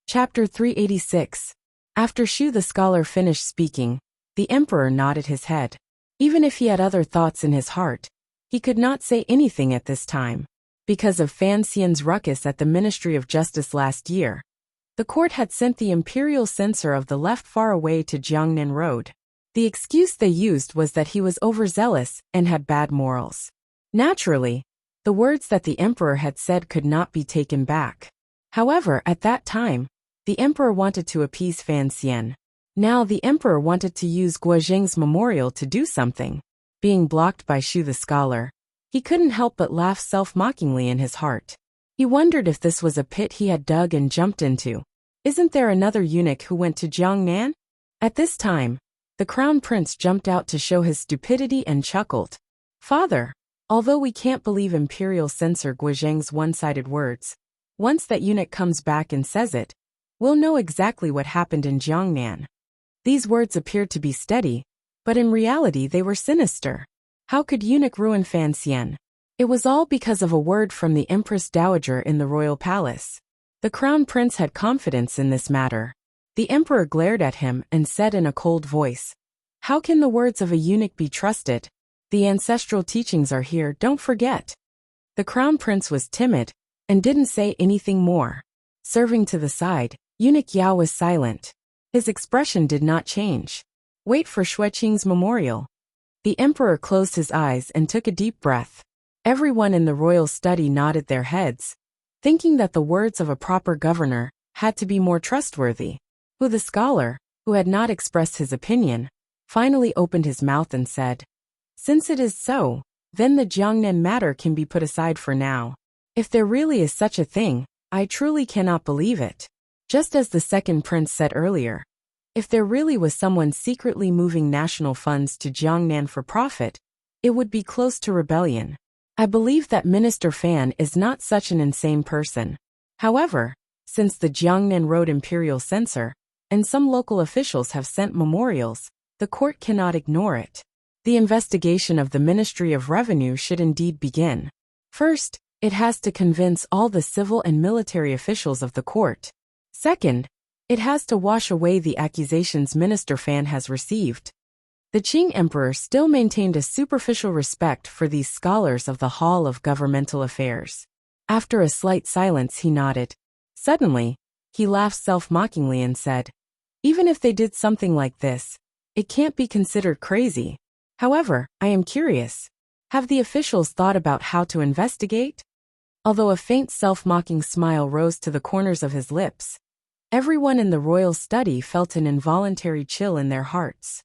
Chapter 386. After Shu the scholar finished speaking, the emperor nodded his head. Even if he had other thoughts in his heart, he could not say anything at this time. Because of Fan Xian's ruckus at the Ministry of Justice last year, the court had sent the imperial censor of the left far away to Jiangnan Road. The excuse they used was that he was overzealous and had bad morals. Naturally, the words that the emperor had said could not be taken back. However, at that time, the emperor wanted to appease Fan Xian. Now the emperor wanted to use Guozheng's memorial to do something. Being blocked by Shu the scholar, he couldn't help but laugh self-mockingly in his heart. He wondered if this was a pit he had dug and jumped into. Isn't there another eunuch who went to Jiangnan? At this time, the crown prince jumped out to show his stupidity and chuckled. Father, although we can't believe imperial censor Guozheng's one-sided words, once that eunuch comes back and says it, we'll know exactly what happened in Jiangnan. These words appeared to be steady, but in reality they were sinister. How could eunuch ruin Fan Xian? It was all because of a word from the Empress Dowager in the royal palace. The crown prince had confidence in this matter. The emperor glared at him and said in a cold voice, "How can the words of a eunuch be trusted? The ancestral teachings are here, don't forget." The crown prince was timid and didn't say anything more. Serving to the side, eunuch Yao was silent. His expression did not change. Wait for Xueqing's memorial. The emperor closed his eyes and took a deep breath. Everyone in the royal study nodded their heads, thinking that the words of a proper governor had to be more trustworthy. Hu the scholar, who had not expressed his opinion, finally opened his mouth and said, "Since it is so, then the Jiangnan matter can be put aside for now. If there really is such a thing, I truly cannot believe it." Just as the second prince said earlier, if there really was someone secretly moving national funds to Jiangnan for profit, it would be close to rebellion. I believe that Minister Fan is not such an insane person. However, since the Jiangnan Road imperial censor and some local officials have sent memorials, the court cannot ignore it. The investigation of the Ministry of Revenue should indeed begin. First, it has to convince all the civil and military officials of the court. Second, it has to wash away the accusations Minister Fan has received. The Qing emperor still maintained a superficial respect for these scholars of the Hall of Governmental Affairs. After a slight silence, he nodded. Suddenly, he laughed self-mockingly and said, "Even if they did something like this, it can't be considered crazy. However, I am curious. Have the officials thought about how to investigate?" Although a faint self-mocking smile rose to the corners of his lips, everyone in the royal study felt an involuntary chill in their hearts.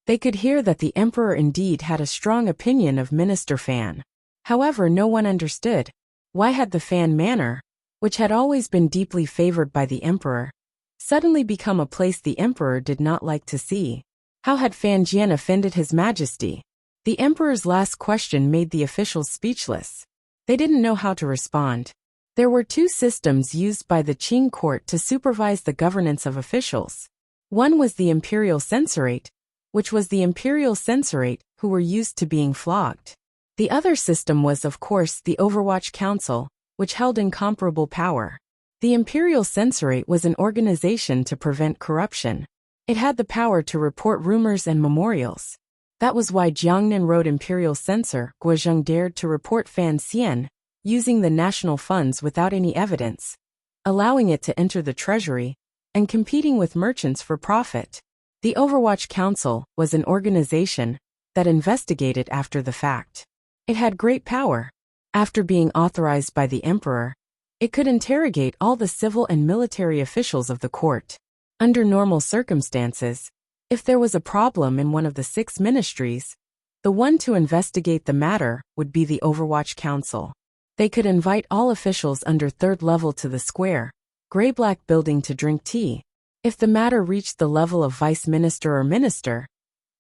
They could hear that the emperor indeed had a strong opinion of Minister Fan. However, no one understood, why had the Fan manor, which had always been deeply favored by the emperor, suddenly become a place the emperor did not like to see? How had Fan Jian offended his majesty? The emperor's last question made the officials speechless. They didn't know how to respond. There were two systems used by the Qing court to supervise the governance of officials. One was the imperial censorate, which was the imperial censorate who were used to being flogged. The other system was, of course, the Overwatch Council, which held incomparable power. The imperial censorate was an organization to prevent corruption. It had the power to report rumors and memorials. That was why Jiangnan Road imperial censor Guozheng dared to report Fan Xian using the national funds without any evidence, allowing it to enter the treasury, and competing with merchants for profit. The Overwatch Council was an organization that investigated after the fact. It had great power. After being authorized by the emperor, it could interrogate all the civil and military officials of the court. Under normal circumstances, if there was a problem in one of the 6 ministries, the one to investigate the matter would be the Overwatch Council. They could invite all officials under 3rd level to the square, gray-black building to drink tea. If the matter reached the level of vice minister or minister,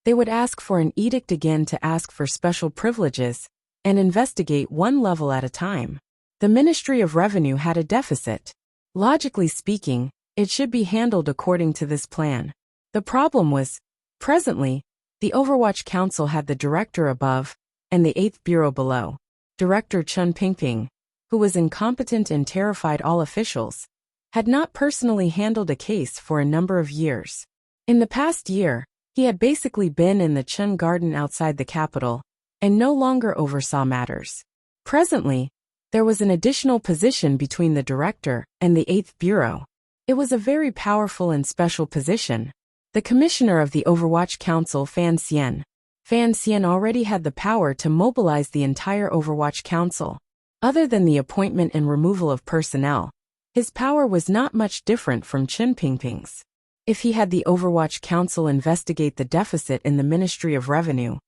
they would ask for an edict again to ask for special privileges and investigate one level at a time. The Ministry of Revenue had a deficit. Logically speaking, it should be handled according to this plan. The problem was, presently, the Overwatch Council had the director above and the 8th bureau below. Director Chun Pingping, who was incompetent and terrified all officials, had not personally handled a case for a number of years. In the past year, he had basically been in the Chun garden outside the capital, and no longer oversaw matters. Presently, there was an additional position between the director and the 8th Bureau. It was a very powerful and special position. The commissioner of the Overwatch Council, Fan Xian. Fan Xian already had the power to mobilize the entire Overwatch Council. Other than the appointment and removal of personnel, his power was not much different from Chen Pingping's. If he had the Overwatch Council investigate the deficit in the Ministry of Revenue,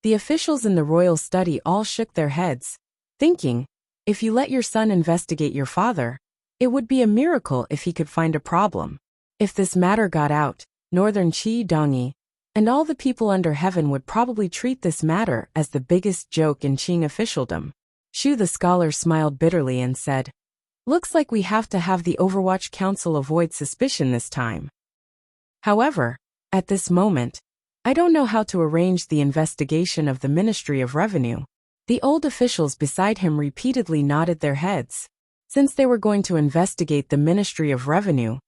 the officials in the royal study all shook their heads, thinking, if you let your son investigate your father, it would be a miracle if he could find a problem. If this matter got out, Northern Qi Dongyi and all the people under heaven would probably treat this matter as the biggest joke in Qing officialdom. Shu the scholar smiled bitterly and said, looks like we have to have the Overwatch Council avoid suspicion this time. However, at this moment, I don't know how to arrange the investigation of the Ministry of Revenue. The old officials beside him repeatedly nodded their heads. Since they were going to investigate the Ministry of Revenue,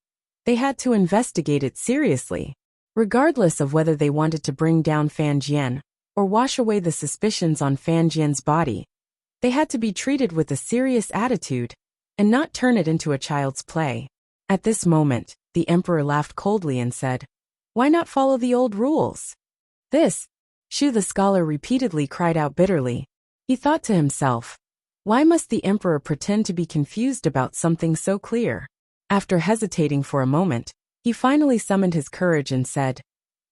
they had to investigate it seriously. Regardless of whether they wanted to bring down Fan Jian or wash away the suspicions on Fan Jian's body, they had to be treated with a serious attitude and not turn it into a child's play. At this moment, the emperor laughed coldly and said, why not follow the old rules? This, Shu the scholar repeatedly cried out bitterly. He thought to himself, why must the emperor pretend to be confused about something so clear? After hesitating for a moment, he finally summoned his courage and said,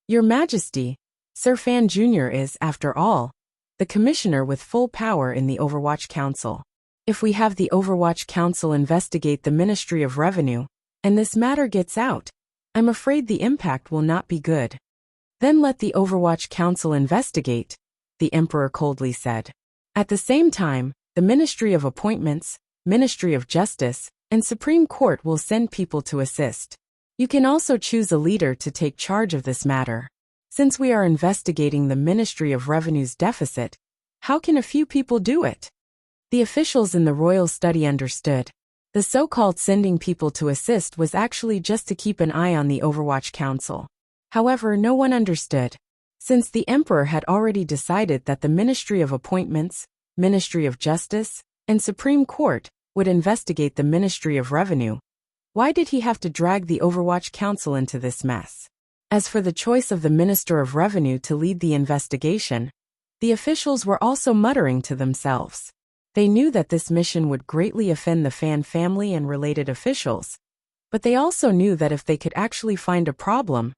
Your Majesty, Sir Fan Jr. is, after all, the commissioner with full power in the Overwatch Council. If we have the Overwatch Council investigate the Ministry of Revenue, and this matter gets out, I'm afraid the impact will not be good. Then let the Overwatch Council investigate, the emperor coldly said. At the same time, the Ministry of Appointments, Ministry of Justice, and Supreme Court will send people to assist. You can also choose a leader to take charge of this matter. Since we are investigating the Ministry of Revenue's deficit, how can a few people do it? The officials in the royal study understood. The so-called sending people to assist was actually just to keep an eye on the Overwatch Council. However, no one understood. Since the emperor had already decided that the Ministry of Appointments, Ministry of Justice, and Supreme Court would investigate the Ministry of Revenue, why did he have to drag the Overwatch Council into this mess? As for the choice of the Minister of Revenue to lead the investigation, the officials were also muttering to themselves. They knew that this mission would greatly offend the Fan family and related officials, but they also knew that if they could actually find a problem,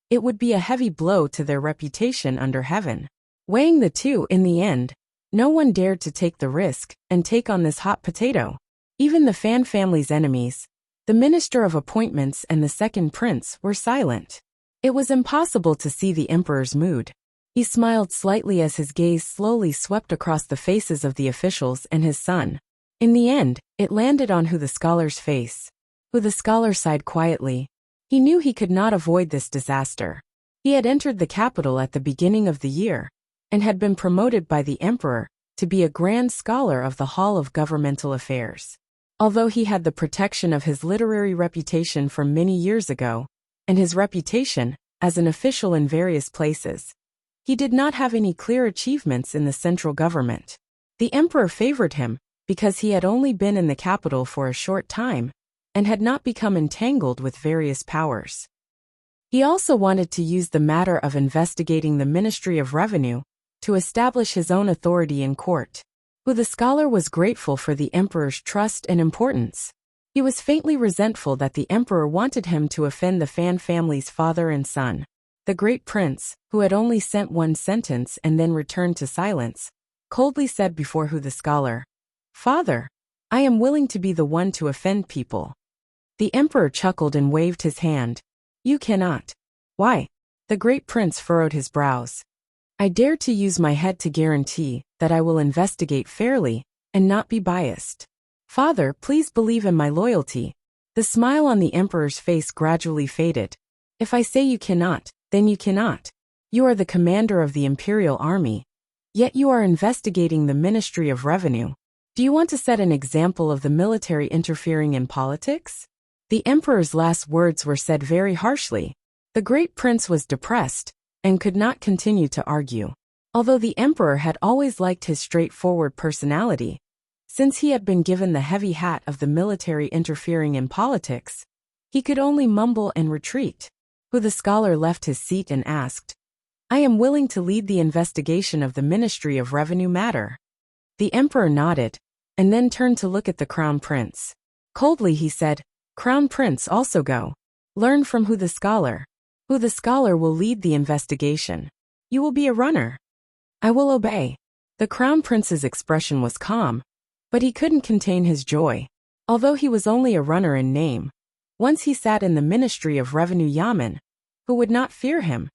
it would be a heavy blow to their reputation under heaven. Weighing the two in the end, no one dared to take the risk and take on this hot potato. Even the Fan family's enemies, the Minister of Appointments and the Second Prince, were silent. It was impossible to see the emperor's mood. He smiled slightly as his gaze slowly swept across the faces of the officials and his son. In the end, it landed on Hu the scholar's face. Hu the scholar sighed quietly. He knew he could not avoid this disaster. He had entered the capital at the beginning of the year, and had been promoted by the emperor to be a grand scholar of the Hall of Governmental Affairs. Although he had the protection of his literary reputation from many years ago, and his reputation as an official in various places, he did not have any clear achievements in the central government. The emperor favored him because he had only been in the capital for a short time and had not become entangled with various powers. He also wanted to use the matter of investigating the Ministry of Revenue to establish his own authority in court. Hu the scholar was grateful for the emperor's trust and importance. He was faintly resentful that the emperor wanted him to offend the Fan family's father and son. The great prince, who had only sent one sentence and then returned to silence, coldly said before Hu the scholar, "Father, I am willing to be the one to offend people." The emperor chuckled and waved his hand. "You cannot." "Why?" The great prince furrowed his brows. "I dare to use my head to guarantee that I will investigate fairly and not be biased. Father, please believe in my loyalty." The smile on the emperor's face gradually faded. "If I say you cannot, then you cannot. You are the commander of the imperial army, yet you are investigating the Ministry of Revenue. Do you want to set an example of the military interfering in politics?" The emperor's last words were said very harshly. The great prince was depressed and could not continue to argue. Although the emperor had always liked his straightforward personality, since he had been given the heavy hat of the military interfering in politics, he could only mumble and retreat. The scholar left his seat and asked, "I am willing to lead the investigation of the Ministry of Revenue matter." The emperor nodded, and then turned to look at the crown prince. Coldly he said, "Crown prince also go. Learn from the scholar. The scholar will lead the investigation. You will be a runner." "I will obey." The crown prince's expression was calm, but he couldn't contain his joy. Although he was only a runner in name, once he sat in the Ministry of Revenue Yamen. Who would not fear him?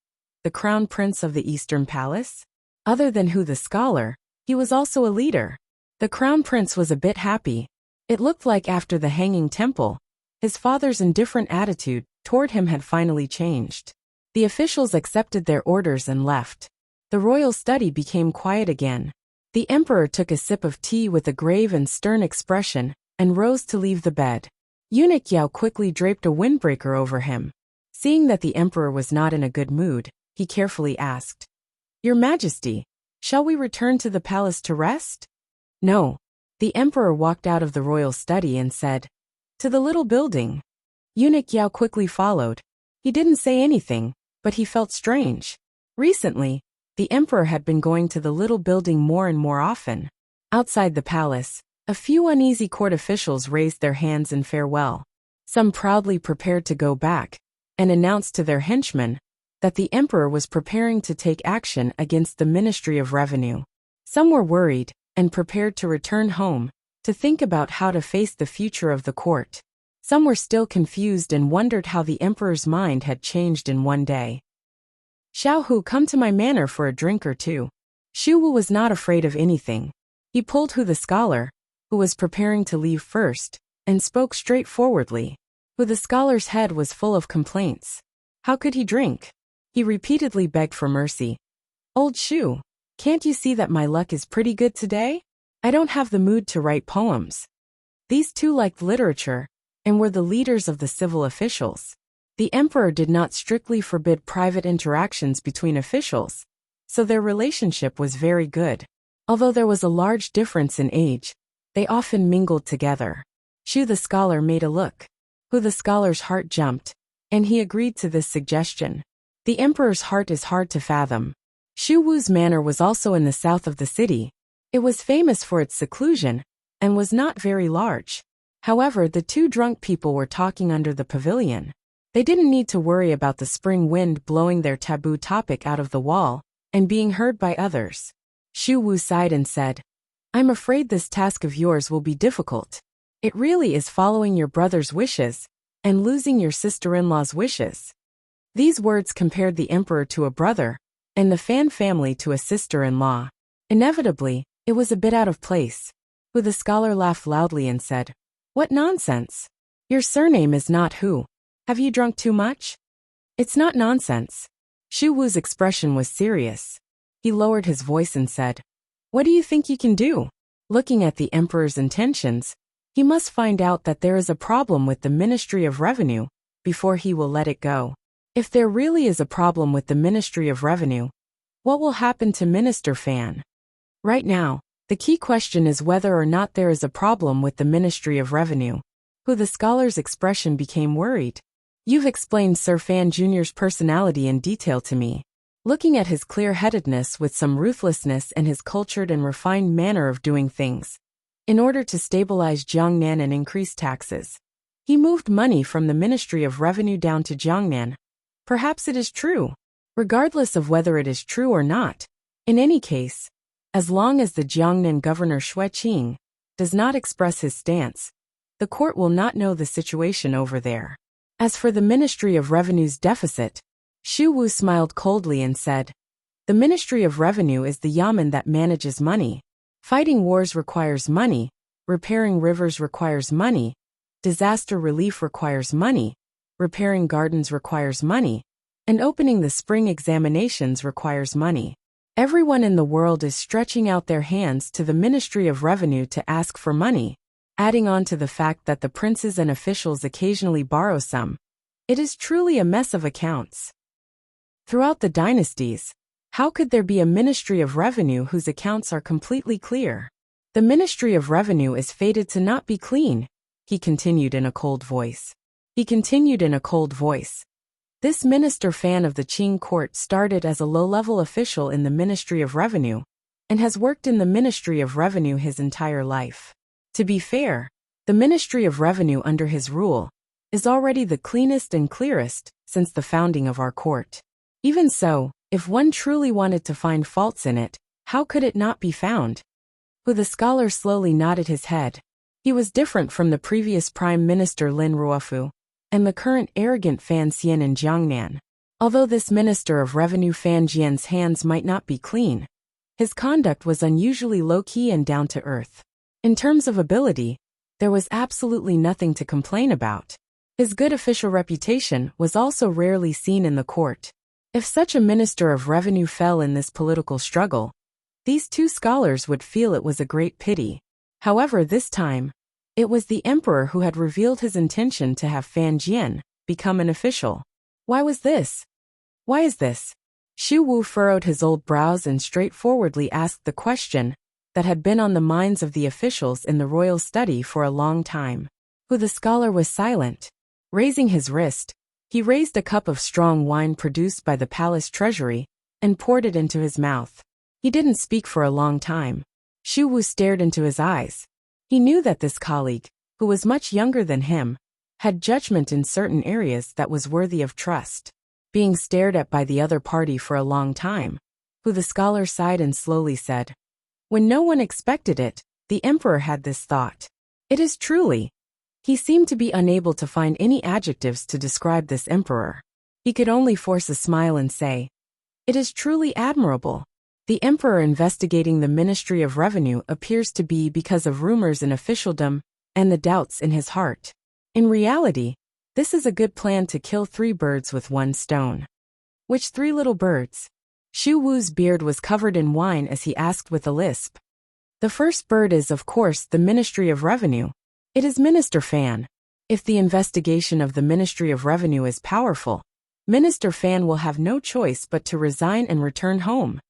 The crown prince of the Eastern Palace? Other than the scholar, he was also a leader. The crown prince was a bit happy. It looked like after the hanging temple, his father's indifferent attitude toward him had finally changed. The officials accepted their orders and left. The royal study became quiet again. The emperor took a sip of tea with a grave and stern expression and rose to leave the bed. Eunuch Yao quickly draped a windbreaker over him. Seeing that the emperor was not in a good mood, he carefully asked, "Your Majesty, shall we return to the palace to rest?" "No." The emperor walked out of the royal study and said, "To the little building." Eunuch Yao quickly followed. He didn't say anything, but he felt strange. Recently, the emperor had been going to the little building more and more often. Outside the palace, a few uneasy court officials raised their hands in farewell. Some proudly prepared to go back and announced to their henchmen that the emperor was preparing to take action against the Ministry of Revenue. Some were worried and prepared to return home to think about how to face the future of the court. Some were still confused and wondered how the emperor's mind had changed in one day. "Xiao Hu, come to my manor for a drink or two." Xu Wu was not afraid of anything. He pulled the scholar, who was preparing to leave first, and spoke straightforwardly. The scholar's head was full of complaints. How could he drink? He repeatedly begged for mercy. "Old Shu, can't you see that my luck is pretty good today? I don't have the mood to write poems." These two liked literature and were the leaders of the civil officials. The emperor did not strictly forbid private interactions between officials, so their relationship was very good. Although there was a large difference in age, they often mingled together. Shu the scholar made a look. The scholar's heart jumped, and he agreed to this suggestion. The emperor's heart is hard to fathom. Xu Wu's manor was also in the south of the city. It was famous for its seclusion, and was not very large. However, the two drunk people were talking under the pavilion. They didn't need to worry about the spring wind blowing their taboo topic out of the wall, and being heard by others. Xu Wu sighed and said, "I'm afraid this task of yours will be difficult. It really is following your brother's wishes, and losing your sister-in-law's wishes." These words compared the emperor to a brother, and the Fan family to a sister-in-law. Inevitably, it was a bit out of place. The scholar laughed loudly and said, "What nonsense! Your surname is not Hu. Have you drunk too much?" "It's not nonsense." Xu Wu's expression was serious. He lowered his voice and said, "What do you think you can do?" Looking at the emperor's intentions, he must find out that there is a problem with the Ministry of Revenue before he will let it go. If there really is a problem with the Ministry of Revenue, what will happen to Minister Fan? Right now, the key question is whether or not there is a problem with the Ministry of Revenue. The scholar's expression became worried. "You've explained Sir Fan Jr.'s personality in detail to me." Looking at his clear-headedness with some ruthlessness and his cultured and refined manner of doing things, in order to stabilize Jiangnan and increase taxes, he moved money from the Ministry of Revenue down to Jiangnan. Perhaps it is true. Regardless of whether it is true or not, in any case, as long as the Jiangnan governor Xue Qing does not express his stance, the court will not know the situation over there. As for the Ministry of Revenue's deficit, Xu Wu smiled coldly and said, "The Ministry of Revenue is the yamen that manages money. Fighting wars requires money, repairing rivers requires money, disaster relief requires money, repairing gardens requires money, and opening the spring examinations requires money. Everyone in the world is stretching out their hands to the Ministry of Revenue to ask for money. adding on to the fact that the princes and officials occasionally borrow some. It is truly a mess of accounts. Throughout the dynasties, how could there be a Ministry of Revenue whose accounts are completely clear? The Ministry of Revenue is fated to not be clean, he continued in a cold voice. This Minister Fan of the Qing court started as a low-level official in the Ministry of Revenue, and has worked in the Ministry of Revenue his entire life. To be fair, the Ministry of Revenue under his rule is already the cleanest and clearest since the founding of our court. Even so, if one truly wanted to find faults in it, how could it not be found? The scholar slowly nodded his head. He was different from the previous Prime Minister Lin Ruofu, and the current arrogant Fan Xian in Jiangnan. Although this Minister of Revenue Fan Jian's hands might not be clean, his conduct was unusually low-key and down-to-earth. In terms of ability, there was absolutely nothing to complain about. His good official reputation was also rarely seen in the court. If such a Minister of Revenue fell in this political struggle, these two scholars would feel it was a great pity. However, this time, it was the emperor who had revealed his intention to have Fan Jian become an official. Why is this? Xu Wu furrowed his old brows and straightforwardly asked the question that had been on the minds of the officials in the royal study for a long time. The scholar was silent. Raising his wrist, he raised a cup of strong wine produced by the palace treasury and poured it into his mouth. He didn't speak for a long time. Xu Wu stared into his eyes. He knew that this colleague, who was much younger than him, had judgment in certain areas that was worthy of trust. Being stared at by the other party for a long time, the scholar sighed and slowly said, when no one expected it, the emperor had this thought. It is truly. He seemed to be unable to find any adjectives to describe this emperor. He could only force a smile and say, it is truly admirable. The emperor investigating the Ministry of Revenue appears to be because of rumors in officialdom and the doubts in his heart. In reality, this is a good plan to kill 3 birds with 1 stone. Which 3 little birds? Xu Wu's beard was covered in wine as he asked with a lisp. The first bird is, of course, the Ministry of Revenue. It is Minister Fan. If the investigation of the Ministry of Revenue is powerful, Minister Fan will have no choice but to resign and return home.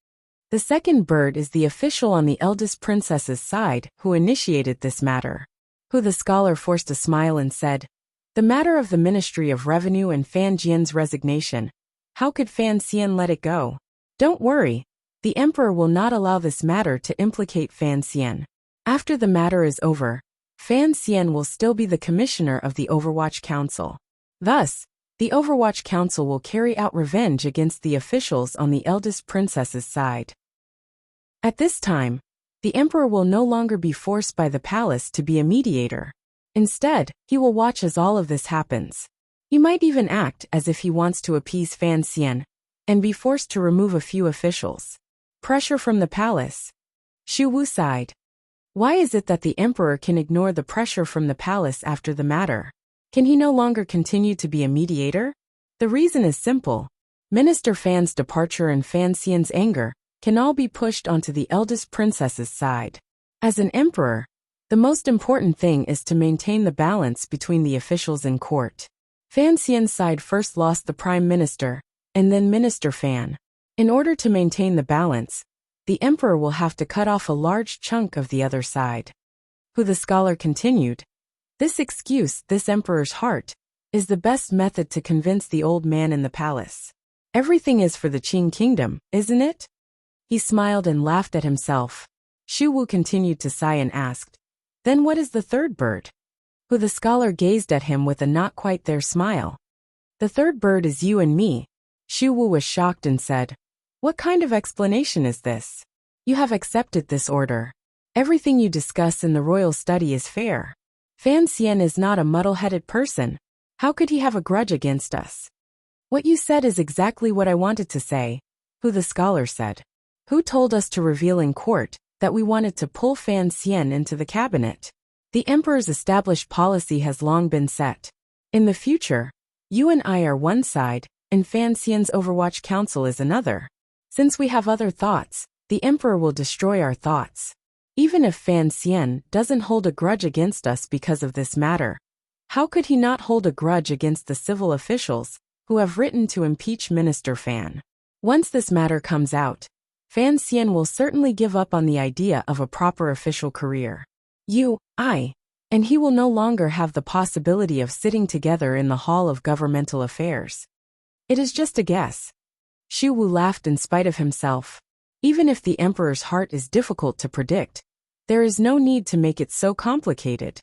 The second bird is the official on the eldest princess's side who initiated this matter. The scholar forced a smile and said, the matter of the Ministry of Revenue and Fan Jian's resignation. How could Fan Xian let it go? Don't worry. The emperor will not allow this matter to implicate Fan Xian. After the matter is over, Fan Xian will still be the commissioner of the Overwatch Council. Thus, the Overwatch Council will carry out revenge against the officials on the eldest princess's side. At this time, the emperor will no longer be forced by the palace to be a mediator. Instead, he will watch as all of this happens. He might even act as if he wants to appease Fan Xian and be forced to remove a few officials. Pressure from the palace. Xu Wu sighed. Why is it that the emperor can ignore the pressure from the palace after the matter? Can he no longer continue to be a mediator? The reason is simple. Minister Fan's departure and Fan Xian's anger can all be pushed onto the eldest princess's side. As an emperor, the most important thing is to maintain the balance between the officials in court. Fan Xian's side first lost the prime minister, and then Minister Fan. In order to maintain the balance, the emperor will have to cut off a large chunk of the other side. The scholar continued, this excuse, this emperor's heart, is the best method to convince the old man in the palace. Everything is for the Qing kingdom, isn't it? He smiled and laughed at himself. Xu Wu continued to sigh and asked, then what is the third bird? The scholar gazed at him with a not quite there smile. The third bird is you and me. Xu Wu was shocked and said, what kind of explanation is this? You have accepted this order. Everything you discuss in the royal study is fair. Fan Xian is not a muddle-headed person. How could he have a grudge against us? What you said is exactly what I wanted to say. The scholar said. Who told us to reveal in court that we wanted to pull Fan Xian into the cabinet? The emperor's established policy has long been set. In the future, you and I are one side, and Fan Xian's Overwatch Council is another. Since we have other thoughts, the emperor will destroy our thoughts. Even if Fan Xian doesn't hold a grudge against us because of this matter, how could he not hold a grudge against the civil officials who have written to impeach Minister Fan? Once this matter comes out, Fan Xian will certainly give up on the idea of a proper official career. And he will no longer have the possibility of sitting together in the Hall of Governmental Affairs. It is just a guess. Xu Wu laughed in spite of himself. Even if the emperor's heart is difficult to predict, there is no need to make it so complicated.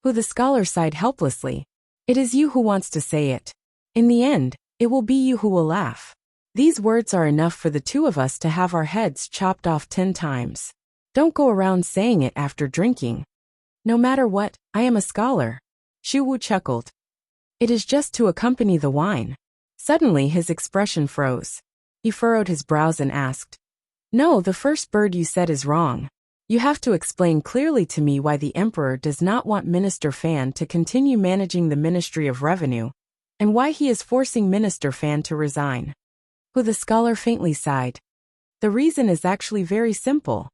The scholar sighed helplessly. It is you who wants to say it. In the end, it will be you who will laugh. These words are enough for the two of us to have our heads chopped off 10 times. Don't go around saying it after drinking. No matter what, I am a scholar. Xu Wu chuckled. It is just to accompany the wine. Suddenly his expression froze. He furrowed his brows and asked, No, the first bird you said is wrong. You have to explain clearly to me why the emperor does not want Minister Fan to continue managing the Ministry of Revenue, and why he is forcing Minister Fan to resign. The scholar faintly sighed. The reason is actually very simple.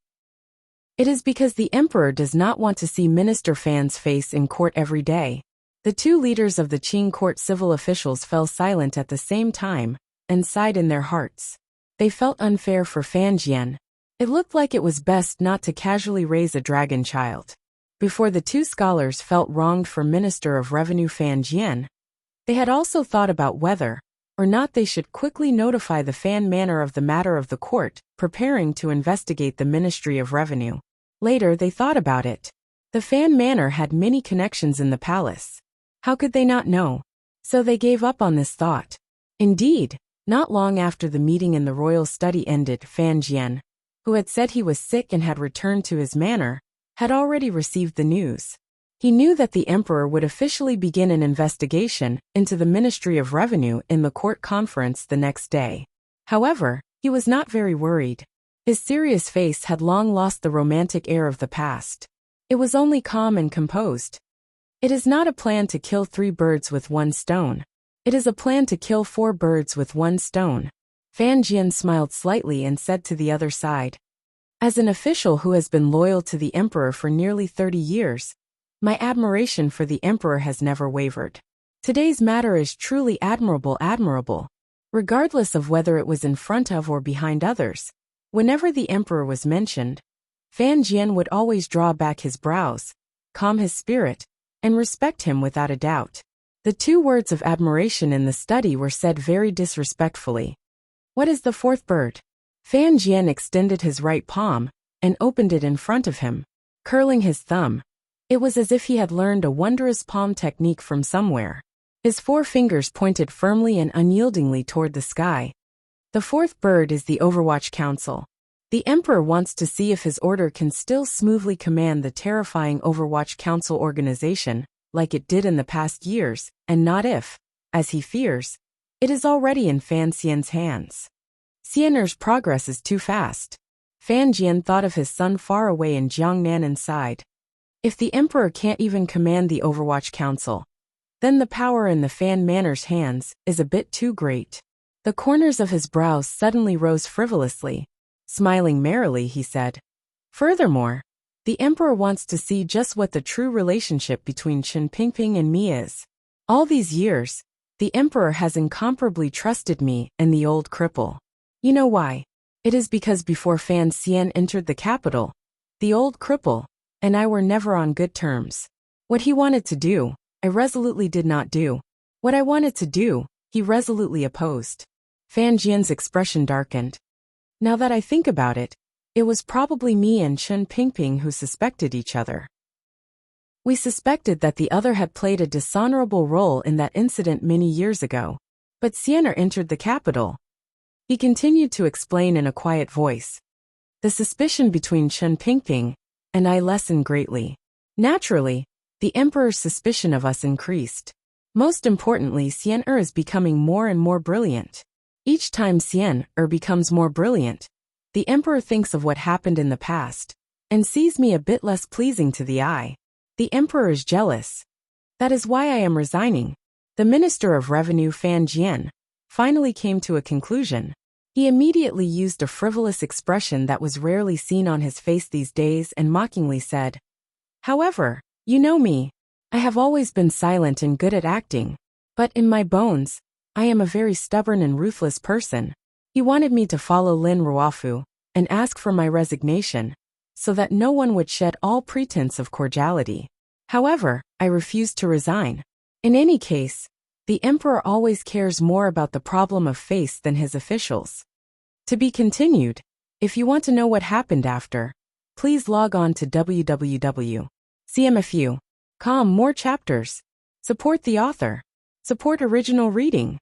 It is because the emperor does not want to see Minister Fan's face in court every day. The two leaders of the Qing court civil officials fell silent at the same time, and sighed in their hearts. They felt unfair for Fan Jian. It looked like it was best not to casually raise a dragon child. Before the two scholars felt wronged for Minister of Revenue Fan Jian, they had also thought about whether or not they should quickly notify the Fan Manor of the matter of the court, preparing to investigate the Ministry of Revenue. Later they thought about it. The Fan Manor had many connections in the palace. How could they not know? So they gave up on this thought. Indeed, not long after the meeting in the royal study ended, Fan Jian, who had said he was sick and had returned to his manor, had already received the news. He knew that the emperor would officially begin an investigation into the Ministry of Revenue in the court conference the next day. However, he was not very worried. His serious face had long lost the romantic air of the past. It was only calm and composed. It is not a plan to kill 3 birds with 1 stone. It is a plan to kill 4 birds with 1 stone. Fan Jian smiled slightly and said to the other side, As an official who has been loyal to the emperor for nearly 30 years, my admiration for the emperor has never wavered. Today's matter is truly admirable. Regardless of whether it was in front of or behind others, whenever the emperor was mentioned, Fan Jian would always draw back his brows, calm his spirit, and respect him without a doubt. The 2 words of admiration in the study were said very disrespectfully. What is the 4th bird? Fan Jian extended his right palm and opened it in front of him, curling his thumb. It was as if he had learned a wondrous palm technique from somewhere. His 4 fingers pointed firmly and unyieldingly toward the sky. The 4th bird is the Overwatch Council. The emperor wants to see if his order can still smoothly command the terrifying Overwatch Council organization, like it did in the past years, and not if, as he fears, it is already in Fan Xian's hands. Xianer's progress is too fast. Fan Jian thought of his son far away in Jiangnan and sighed. If the emperor can't even command the Overwatch Council, then the power in the Fan Manor's hands is a bit too great. The corners of his brows suddenly rose frivolously. Smiling merrily, he said, Furthermore, the emperor wants to see just what the true relationship between Chen Pingping and me is. All these years, the emperor has incomparably trusted me and the old cripple. You know why? It is because before Fan Xian entered the capital, the old cripple and I were never on good terms. What he wanted to do, I resolutely did not do. What I wanted to do, he resolutely opposed. Fan Jian's expression darkened. Now that I think about it, it was probably me and Chen Pingping who suspected each other. We suspected that the other had played a dishonorable role in that incident many years ago. But Xianer entered the capital. He continued to explain in a quiet voice. The suspicion between Chen Pingping and I lessened greatly. Naturally, the emperor's suspicion of us increased. Most importantly, Xianer is becoming more and more brilliant. Each time Xianer becomes more brilliant, the emperor thinks of what happened in the past and sees me a bit less pleasing to the eye. The emperor is jealous. That is why I am resigning. The Minister of Revenue Fan Jian finally came to a conclusion. He immediately used a frivolous expression that was rarely seen on his face these days and mockingly said, "However, you know me. I have always been silent and good at acting. But in my bones, I am a very stubborn and ruthless person." He wanted me to follow Lin Ruofu and ask for my resignation, so that no one would shed all pretense of cordiality. However, I refused to resign. In any case, the emperor always cares more about the problem of face than his officials. To be continued. If you want to know what happened after, please log on to www.cmfu.com. More chapters. Support the author. Support original reading.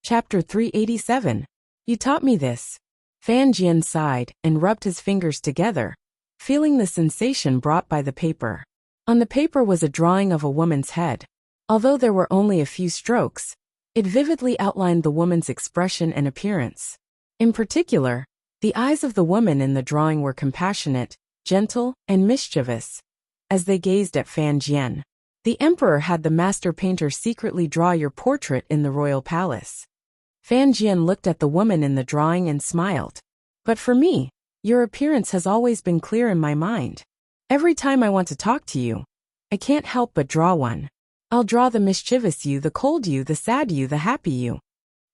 Chapter 387. You taught me this. Fan Jian sighed and rubbed his fingers together, feeling the sensation brought by the paper. On the paper was a drawing of a woman's head. Although there were only a few strokes, it vividly outlined the woman's expression and appearance. In particular, the eyes of the woman in the drawing were compassionate, gentle, and mischievous. As they gazed at Fan Jian, the emperor had the master painter secretly draw your portrait in the royal palace. Fan Jian looked at the woman in the drawing and smiled. But for me, your appearance has always been clear in my mind. Every time I want to talk to you, I can't help but draw one. I'll draw the mischievous you, the cold you, the sad you, the happy you.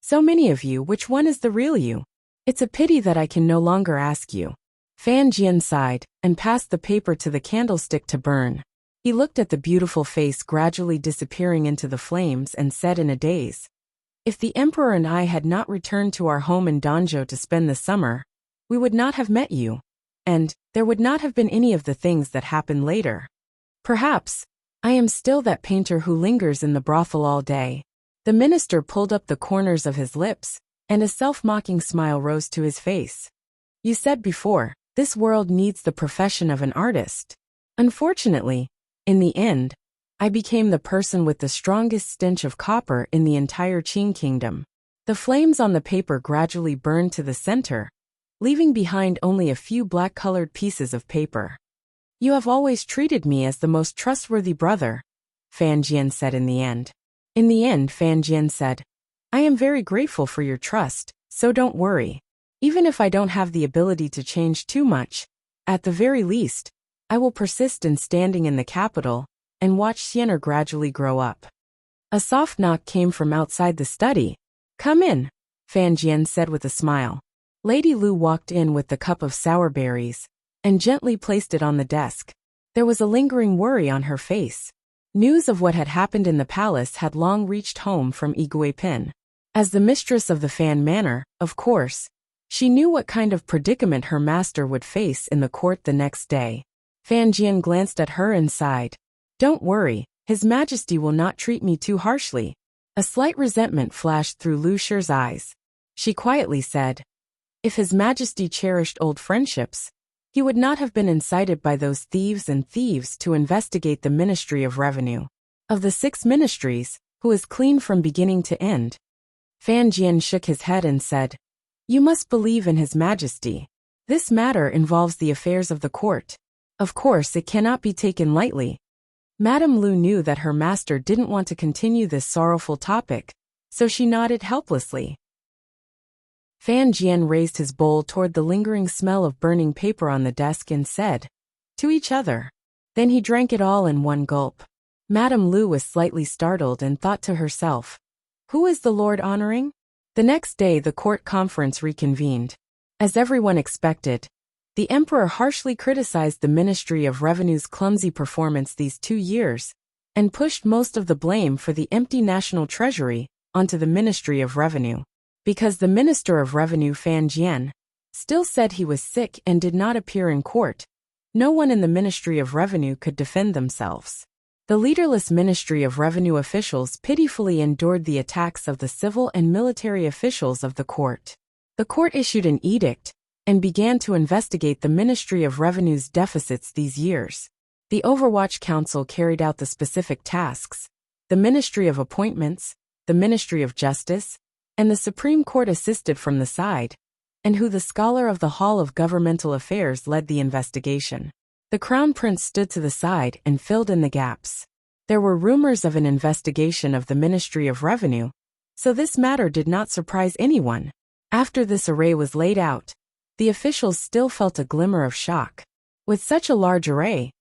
So many of you, which one is the real you? It's a pity that I can no longer ask you. Fan Jian sighed and passed the paper to the candlestick to burn. He looked at the beautiful face gradually disappearing into the flames and said in a daze, "If the emperor and I had not returned to our home in Danzhou to spend the summer, we would not have met you, and there would not have been any of the things that happened later. Perhaps I am still that painter who lingers in the brothel all day." The minister pulled up the corners of his lips, and a self-mocking smile rose to his face. "You said before, this world needs the profession of an artist. Unfortunately, in the end, I became the person with the strongest stench of copper in the entire Qing kingdom." The flames on the paper gradually burned to the center, leaving behind only a few black-colored pieces of paper. "You have always treated me as the most trustworthy brother," Fan Jian said in the end. In the end, Fan Jian said, "I am very grateful for your trust, so don't worry. Even if I don't have the ability to change too much, at the very least, I will persist in standing in the capital and watch Xiener gradually grow up." A soft knock came from outside the study. "Come in," Fan Jian said with a smile. Lady Lu walked in with the cup of sour berries and gently placed it on the desk. There was a lingering worry on her face. News of what had happened in the palace had long reached home from Iguipin. As the mistress of the Fan Manor, of course, she knew what kind of predicament her master would face in the court the next day. Fan Jian glanced at her and sighed. "Don't worry, His Majesty will not treat me too harshly." A slight resentment flashed through Lu Shi's eyes. She quietly said, "If His Majesty cherished old friendships, he would not have been incited by those thieves to investigate the Ministry of Revenue. Of the 6 ministries, who is clean from beginning to end?" Fan Jian shook his head and said, "You must believe in His Majesty. This matter involves the affairs of the court. Of course, it cannot be taken lightly." Madame Lu knew that her master didn't want to continue this sorrowful topic, so she nodded helplessly. Fan Jian raised his bowl toward the lingering smell of burning paper on the desk and said, "To each other." Then he drank it all in one gulp. Madame Lu was slightly startled and thought to herself, "Who is the Lord honoring?" The next day the court conference reconvened. As everyone expected, the emperor harshly criticized the Ministry of Revenue's clumsy performance these 2 years, and pushed most of the blame for the empty national treasury onto the Ministry of Revenue. Because the Minister of Revenue, Fan Jian, still said he was sick and did not appear in court, no one in the Ministry of Revenue could defend themselves. The leaderless Ministry of Revenue officials pitifully endured the attacks of the civil and military officials of the court. The court issued an edict and began to investigate the Ministry of Revenue's deficits these years. The Overwatch Council carried out the specific tasks. The Ministry of Appointments, the Ministry of Justice, and the Supreme Court assisted from the side, and who the scholar of the Hall of Governmental Affairs led the investigation. The Crown Prince stood to the side and filled in the gaps. There were rumors of an investigation of the Ministry of Revenue, So this matter did not surprise anyone. After this array was laid out, the officials still felt a glimmer of shock. With such a large array,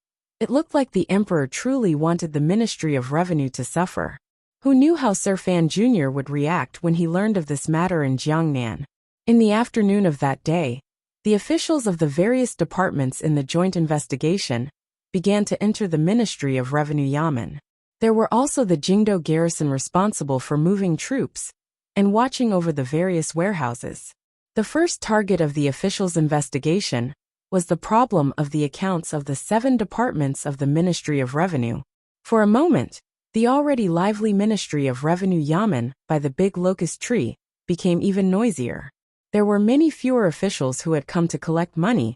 it looked like the emperor truly wanted the Ministry of Revenue to suffer. Who knew how Sir Fan Jr. would react when he learned of this matter in Jiangnan? In the afternoon of that day, the officials of the various departments in the joint investigation began to enter the Ministry of Revenue Yamen. There were also the Jingdo garrison responsible for moving troops and watching over the various warehouses. The first target of the officials' investigation was the problem of the accounts of the 7 departments of the Ministry of Revenue. For a moment, the already lively Ministry of Revenue Yamen by the big locust tree became even noisier. There were many fewer officials who had come to collect money,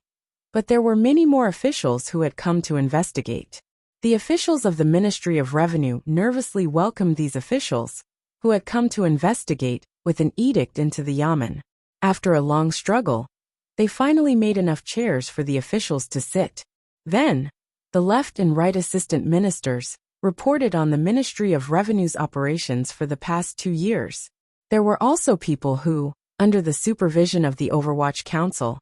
but there were many more officials who had come to investigate. The officials of the Ministry of Revenue nervously welcomed these officials, who had come to investigate, with an edict into the Yamen. After a long struggle, they finally made enough chairs for the officials to sit. Then, the left and right assistant ministers reported on the Ministry of Revenue's operations for the past 2 years. There were also people who, under the supervision of the Overwatch Council,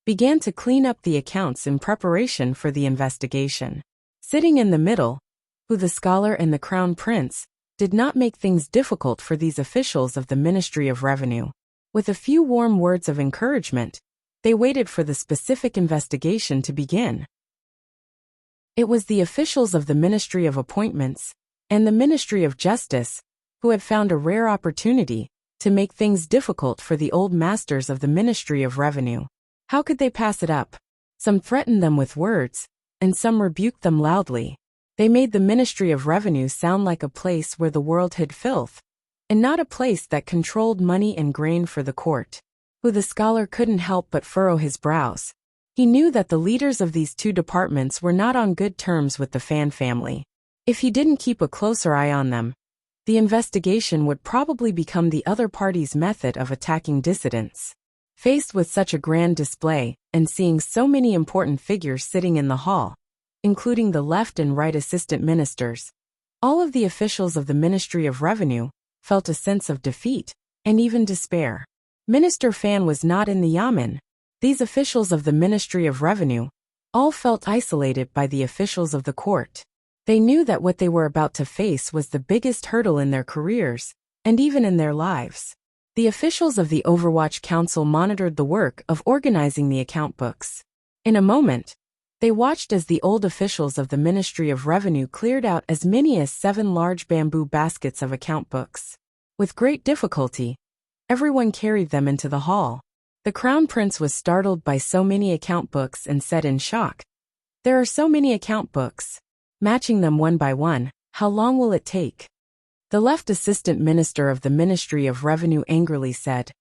began to clean up the accounts in preparation for the investigation. Sitting in the middle, who the scholar and the crown prince, did not make things difficult for these officials of the Ministry of Revenue. With a few warm words of encouragement, they waited for the specific investigation to begin. It was the officials of the Ministry of Appointments and the Ministry of Justice who had found a rare opportunity to make things difficult for the old masters of the Ministry of Revenue. How could they pass it up? Some threatened them with words, and some rebuked them loudly. They made the Ministry of Revenue sound like a place where the world hid filth, and not a place that controlled money and grain for the court. Who the scholar couldn't help but furrow his brows. He knew that the leaders of these 2 departments were not on good terms with the Fan family. If he didn't keep a closer eye on them, the investigation would probably become the other party's method of attacking dissidents. Faced with such a grand display, and seeing so many important figures sitting in the hall, including the left and right assistant ministers, all of the officials of the Ministry of Revenue felt a sense of defeat and even despair. Minister Fan was not in the Yamen. These officials of the Ministry of Revenue all felt isolated by the officials of the court. They knew that what they were about to face was the biggest hurdle in their careers, and even in their lives. The officials of the Overwatch Council monitored the work of organizing the account books. In a moment, they watched as the old officials of the Ministry of Revenue cleared out as many as 7 large bamboo baskets of account books. With great difficulty, everyone carried them into the hall. The Crown Prince was startled by so many account books and said in shock, "There are so many account books. Matching them one by one, how long will it take?" The left assistant minister of the Ministry of Revenue angrily said,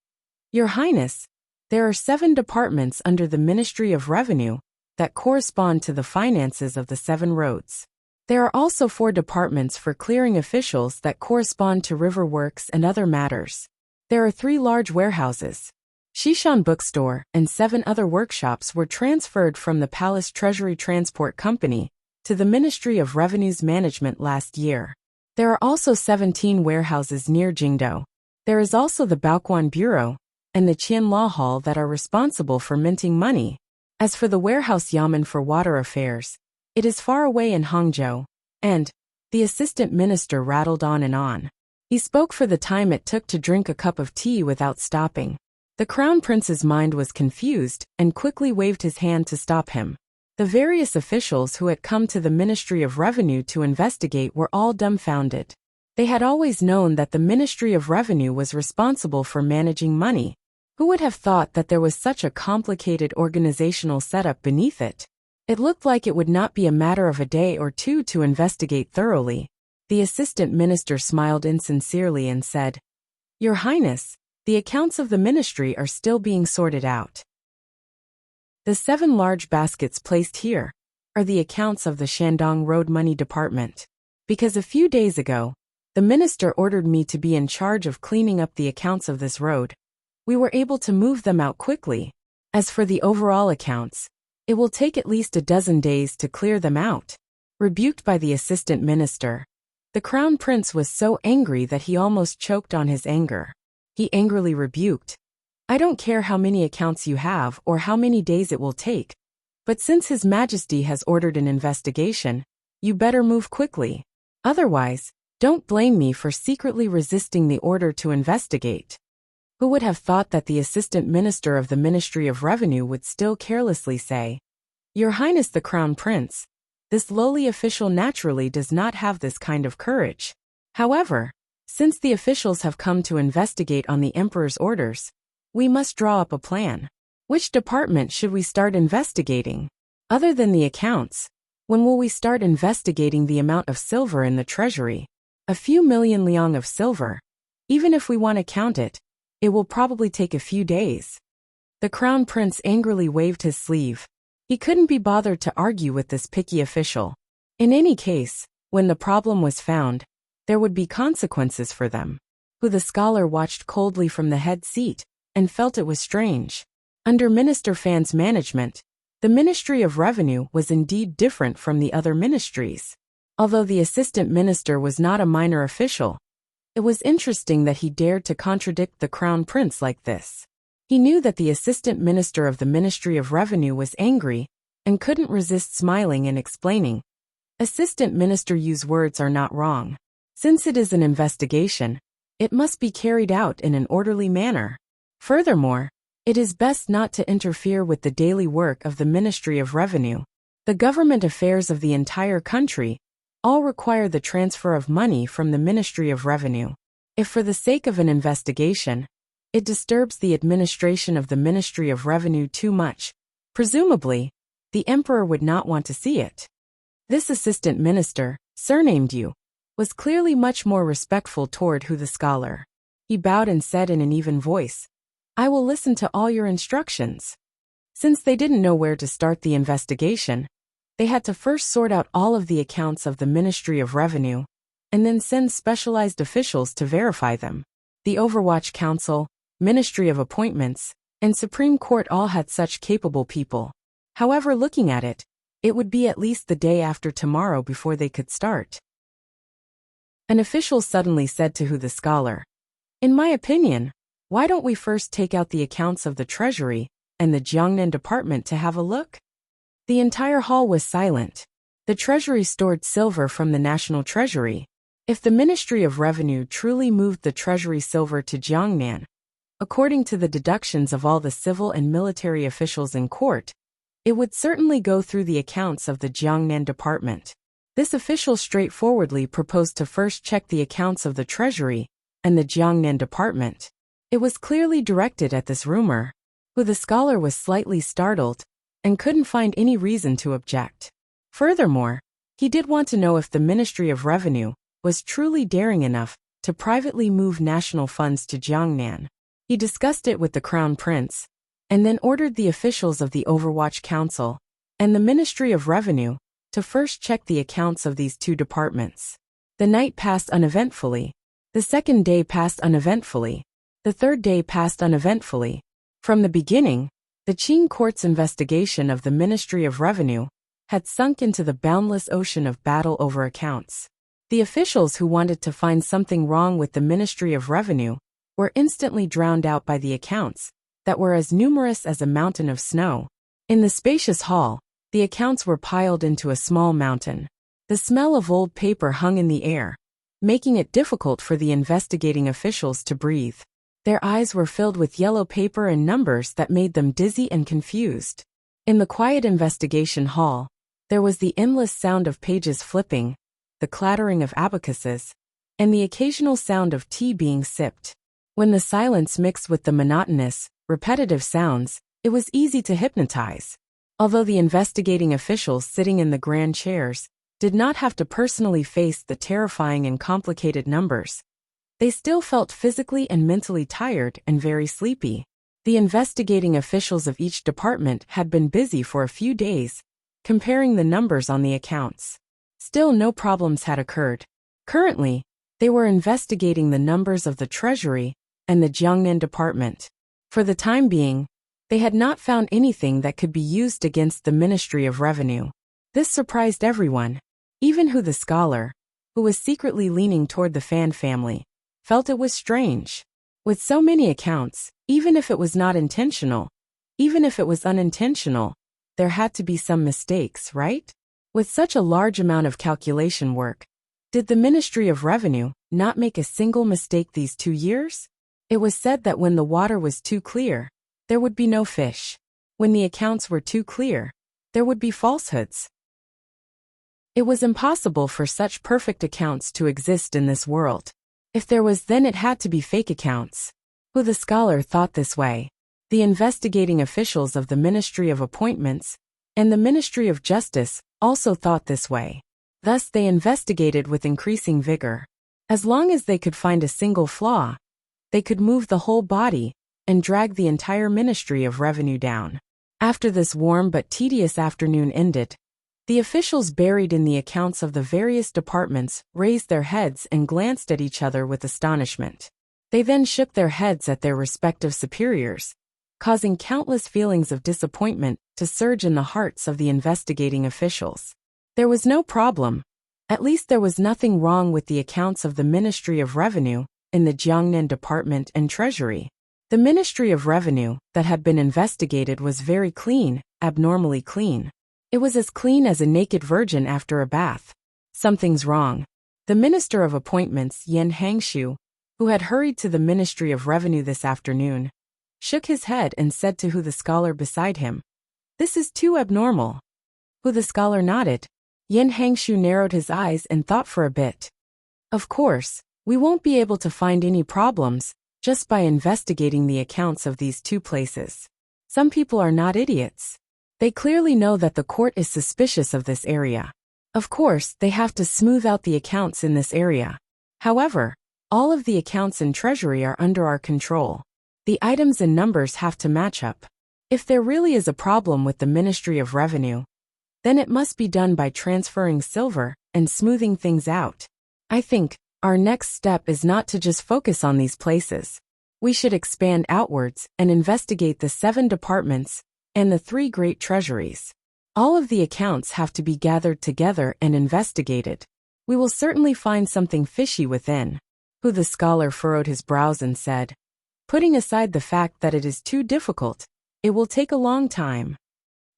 "Your Highness, there are 7 departments under the Ministry of Revenue that correspond to the finances of the 7 roads. There are also 4 departments for clearing officials that correspond to river works and other matters. There are 3 large warehouses. Shishan Bookstore and 7 other workshops were transferred from the Palace Treasury Transport Company to the Ministry of Revenue's management last year. There are also 17 warehouses near Jingdo. There is also the Baoquan Bureau and the Qian Law Hall that are responsible for minting money. As for the warehouse Yamen for water affairs, it is far away in Hangzhou." And the assistant minister rattled on and on. He spoke for the time it took to drink a cup of tea without stopping. The Crown Prince's mind was confused and quickly waved his hand to stop him. The various officials who had come to the Ministry of Revenue to investigate were all dumbfounded. They had always known that the Ministry of Revenue was responsible for managing money. Who would have thought that there was such a complicated organizational setup beneath it? It looked like it would not be a matter of a day or 2 to investigate thoroughly. The assistant minister smiled insincerely and said, "Your Highness, the accounts of the ministry are still being sorted out. The 7 large baskets placed here are the accounts of the Shandong Road Money Department. Because a few days ago, the minister ordered me to be in charge of cleaning up the accounts of this road. We were able to move them out quickly. As for the overall accounts, it will take at least a dozen days to clear them out." Rebuked by the assistant minister, The crown prince was so angry that he almost choked on his anger. He angrily rebuked, "I don't care how many accounts you have or how many days it will take, but since His Majesty has ordered an investigation, you better move quickly. Otherwise, don't blame me for secretly resisting the order to investigate." Who would have thought that the Assistant Minister of the Ministry of Revenue would still carelessly say, "Your Highness the Crown Prince, this lowly official naturally does not have this kind of courage. However, since the officials have come to investigate on the Emperor's orders, we must draw up a plan. Which department should we start investigating? Other than the accounts, when will we start investigating the amount of silver in the treasury? A few million liang of silver. Even if we want to count it, it will probably take a few days." The Crown Prince angrily waved his sleeve. He couldn't be bothered to argue with this picky official. In any case, when the problem was found, there would be consequences for them. Who the scholar watched coldly from the head seat and felt it was strange. Under Minister Fan's management, the Ministry of Revenue was indeed different from the other ministries. Although the assistant minister was not a minor official, it was interesting that he dared to contradict the Crown Prince like this. He knew that the assistant minister of the Ministry of Revenue was angry and couldn't resist smiling and explaining, "Assistant Minister Yu's words are not wrong. Since it is an investigation, it must be carried out in an orderly manner. Furthermore, it is best not to interfere with the daily work of the Ministry of Revenue. The government affairs of the entire country all require the transfer of money from the Ministry of Revenue. If for the sake of an investigation, it disturbs the administration of the Ministry of Revenue too much, presumably, the Emperor would not want to see it." This assistant minister, surnamed Yu, was clearly much more respectful toward Hu the scholar. He bowed and said in an even voice, "I will listen to all your instructions." Since they didn't know where to start the investigation, they had to first sort out all of the accounts of the Ministry of Revenue, and then send specialized officials to verify them. The Overwatch Council, Ministry of Appointments, and Supreme Court all had such capable people. However, looking at it, it would be at least the day after tomorrow before they could start. An official suddenly said to Hu the scholar, "In my opinion, why don't we first take out the accounts of the Treasury and the Jiangnan Department to have a look?" The entire hall was silent. The Treasury stored silver from the National Treasury. If the Ministry of Revenue truly moved the Treasury silver to Jiangnan, according to the deductions of all the civil and military officials in court, it would certainly go through the accounts of the Jiangnan Department. This official straightforwardly proposed to first check the accounts of the Treasury and the Jiangnan Department. It was clearly directed at this rumor. Who the scholar was slightly startled and couldn't find any reason to object. Furthermore, he did want to know if the Ministry of Revenue was truly daring enough to privately move national funds to Jiangnan. He discussed it with the Crown Prince, and then ordered the officials of the Overwatch Council and the Ministry of Revenue to first check the accounts of these two departments. The night passed uneventfully. The second day passed uneventfully. The third day passed uneventfully. From the beginning, the Qing Court's investigation of the Ministry of Revenue had sunk into the boundless ocean of battle over accounts. The officials who wanted to find something wrong with the Ministry of Revenue were instantly drowned out by the accounts that were as numerous as a mountain of snow. In the spacious hall, the accounts were piled into a small mountain. The smell of old paper hung in the air, making it difficult for the investigating officials to breathe. Their eyes were filled with yellow paper and numbers that made them dizzy and confused. In the quiet investigation hall, there was the endless sound of pages flipping, the clattering of abacuses, and the occasional sound of tea being sipped. When the silence mixed with the monotonous, repetitive sounds, it was easy to hypnotize. Although the investigating officials sitting in the grand chairs did not have to personally face the terrifying and complicated numbers, they still felt physically and mentally tired and very sleepy. The investigating officials of each department had been busy for a few days, comparing the numbers on the accounts. Still, no problems had occurred. Currently, they were investigating the numbers of the Treasury and the Jiangnan Department. For the time being, they had not found anything that could be used against the Ministry of Revenue. This surprised everyone, even Hu the scholar, who was secretly leaning toward the Fan family, felt it was strange. With so many accounts, even if it was not intentional, even if it was unintentional, there had to be some mistakes, right? With such a large amount of calculation work, did the Ministry of Revenue not make a single mistake these 2 years? It was said that when the water was too clear, there would be no fish. When the accounts were too clear, there would be falsehoods. It was impossible for such perfect accounts to exist in this world. If there was, then it had to be fake accounts. Who the scholar thought this way? The investigating officials of the Ministry of Appointments and the Ministry of Justice also thought this way. Thus they investigated with increasing vigor. As long as they could find a single flaw, they could move the whole body and drag the entire Ministry of Revenue down. After this warm but tedious afternoon ended, the officials buried in the accounts of the various departments raised their heads and glanced at each other with astonishment. They then shook their heads at their respective superiors, causing countless feelings of disappointment to surge in the hearts of the investigating officials. There was no problem. At least there was nothing wrong with the accounts of the Ministry of Revenue in the Jiangnan Department and Treasury. The Ministry of Revenue that had been investigated was very clean, abnormally clean. It was as clean as a naked virgin after a bath. Something's wrong. The Minister of Appointments, Yan Hangshu, who had hurried to the Ministry of Revenue this afternoon, shook his head and said to Hu the scholar beside him, "This is too abnormal." Hu the scholar nodded. Yan Hangshu narrowed his eyes and thought for a bit. Of course, we won't be able to find any problems just by investigating the accounts of these 2 places. Some people are not idiots. They clearly know that the court is suspicious of this area. Of course, they have to smooth out the accounts in this area. However, all of the accounts in Treasury are under our control. The items and numbers have to match up. If there really is a problem with the Ministry of Revenue, then it must be done by transferring silver and smoothing things out. I think our next step is not to just focus on these places. We should expand outwards and investigate the 7 departments and the 3 great treasuries. All of the accounts have to be gathered together and investigated. We will certainly find something fishy within. Hu the scholar furrowed his brows and said, "Putting aside the fact that it is too difficult, it will take a long time."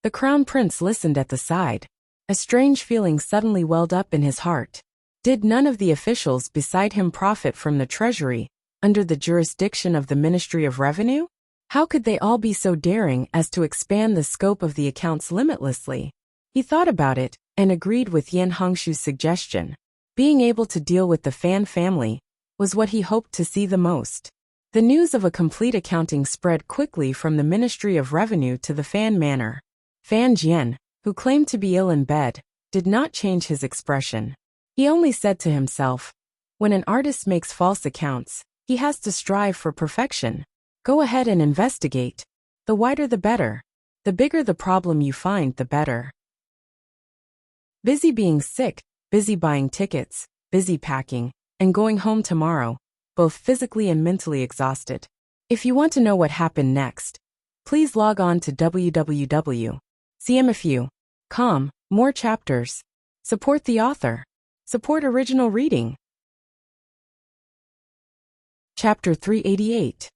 The Crown Prince listened at the side. A strange feeling suddenly welled up in his heart. Did none of the officials beside him profit from the Treasury under the jurisdiction of the Ministry of Revenue? How could they all be so daring as to expand the scope of the accounts limitlessly? He thought about it and agreed with Yan Hangshu's suggestion. Being able to deal with the Fan family was what he hoped to see the most. The news of a complete accounting spread quickly from the Ministry of Revenue to the Fan manor. Fan Jian, who claimed to be ill in bed, did not change his expression. He only said to himself, "When an artist makes false accounts, he has to strive for perfection. Go ahead and investigate. The wider the better. The bigger the problem you find, the better." Busy being sick, busy buying tickets, busy packing, and going home tomorrow, both physically and mentally exhausted. If you want to know what happened next, please log on to www.cmfu.com. More chapters. Support the author. Support original reading. Chapter 388.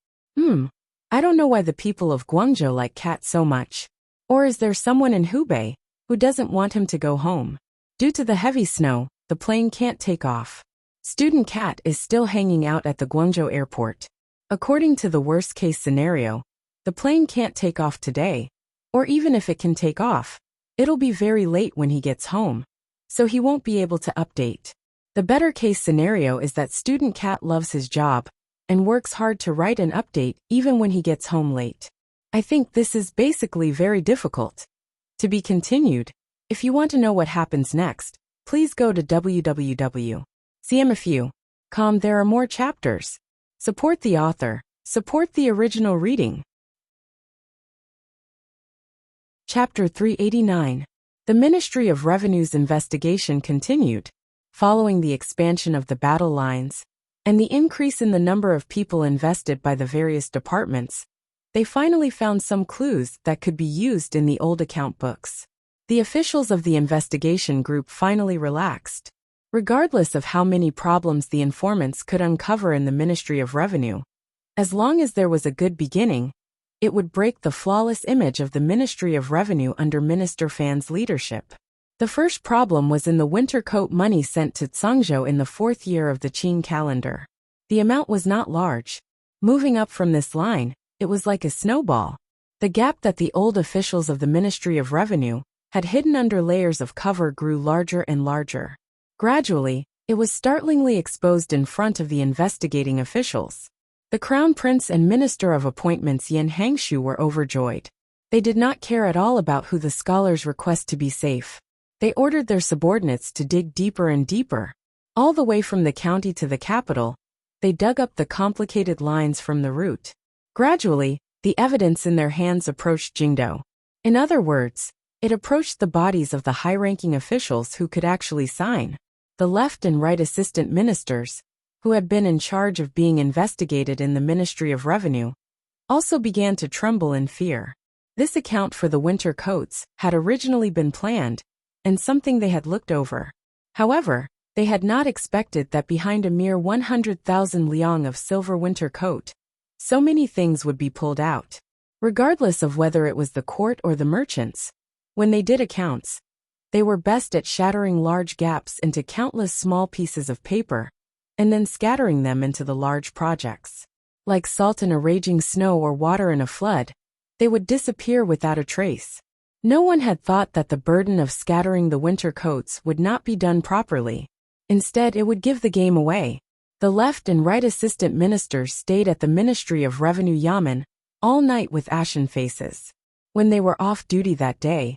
I don't know why the people of Guangzhou like Cat so much. Or is there someone in Hubei who doesn't want him to go home? Due to the heavy snow, the plane can't take off. Student Cat is still hanging out at the Guangzhou airport. According to the worst-case scenario, the plane can't take off today, or even if it can take off, it'll be very late when he gets home, so he won't be able to update. The better-case scenario is that Student Cat loves his job and works hard to write and update even when he gets home late. I think this is basically very difficult. To be continued. If you want to know what happens next, please go to www.cmfu.com. There are more chapters. Support the author. Support the original reading. Chapter 389. The Ministry of Revenue's investigation continued. Following the expansion of the battle lines and the increase in the number of people invested by the various departments, they finally found some clues that could be used in the old account books. The officials of the investigation group finally relaxed. Regardless of how many problems the informants could uncover in the Ministry of Revenue, as long as there was a good beginning, it would break the flawless image of the Ministry of Revenue under Minister Fan's leadership. The first problem was in the winter coat money sent to Tsangzhou in the 4th year of the Qing calendar. The amount was not large. Moving up from this line, it was like a snowball. The gap that the old officials of the Ministry of Revenue had hidden under layers of cover grew larger and larger. Gradually, it was startlingly exposed in front of the investigating officials. The Crown Prince and Minister of Appointments Yin Hangshu were overjoyed. They did not care at all about who the scholars request to be safe. They ordered their subordinates to dig deeper and deeper. All the way from the county to the capital, they dug up the complicated lines from the root. Gradually, the evidence in their hands approached Jingdo. In other words, it approached the bodies of the high-ranking officials who could actually sign. The left and right assistant ministers, who had been in charge of being investigated in the Ministry of Revenue, also began to tremble in fear. This account for the winter coats had originally been planned, and something they had looked over. However, they had not expected that behind a mere 100,000 liang of silver winter coat, so many things would be pulled out. Regardless of whether it was the court or the merchants, when they did accounts, they were best at shattering large gaps into countless small pieces of paper, and then scattering them into the large projects. Like salt in a raging snow or water in a flood, they would disappear without a trace. No one had thought that the burden of scattering the winter coats would not be done properly. Instead, it would give the game away. The left and right assistant ministers stayed at the Ministry of Revenue Yamen all night with ashen faces. When they were off duty that day,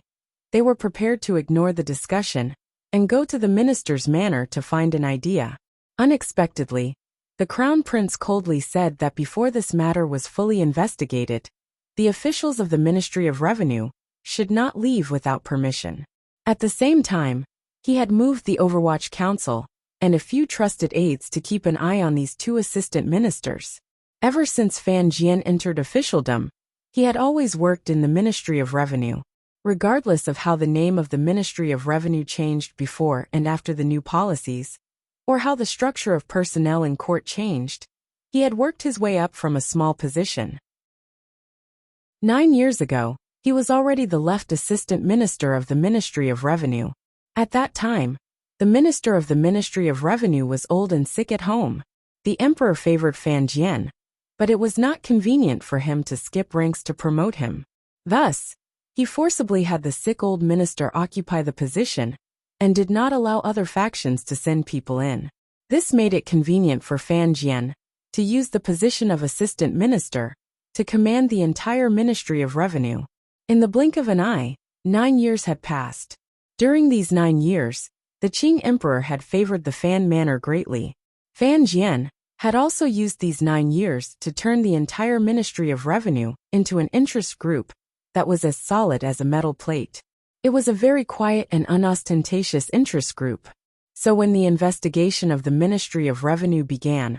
they were prepared to ignore the discussion and go to the minister's manor to find an idea. Unexpectedly, the Crown Prince coldly said that before this matter was fully investigated, the officials of the Ministry of Revenue should not leave without permission. At the same time, he had moved the Overwatch Council and a few trusted aides to keep an eye on these two assistant ministers. Ever since Fan Jian entered officialdom, he had always worked in the Ministry of Revenue. Regardless of how the name of the Ministry of Revenue changed before and after the new policies, or how the structure of personnel in court changed, he had worked his way up from a small position. 9 years ago, he was already the left assistant minister of the Ministry of Revenue. At that time, the minister of the Ministry of Revenue was old and sick at home. The emperor favored Fan Jian, but it was not convenient for him to skip ranks to promote him. Thus, he forcibly had the sick old minister occupy the position and did not allow other factions to send people in. This made it convenient for Fan Jian to use the position of assistant minister to command the entire Ministry of Revenue. In the blink of an eye, 9 years had passed. During these 9 years, the Qing emperor had favored the Fan manor greatly. Fan Jian had also used these 9 years to turn the entire Ministry of Revenue into an interest group that was as solid as a metal plate. It was a very quiet and unostentatious interest group. So when the investigation of the Ministry of Revenue began,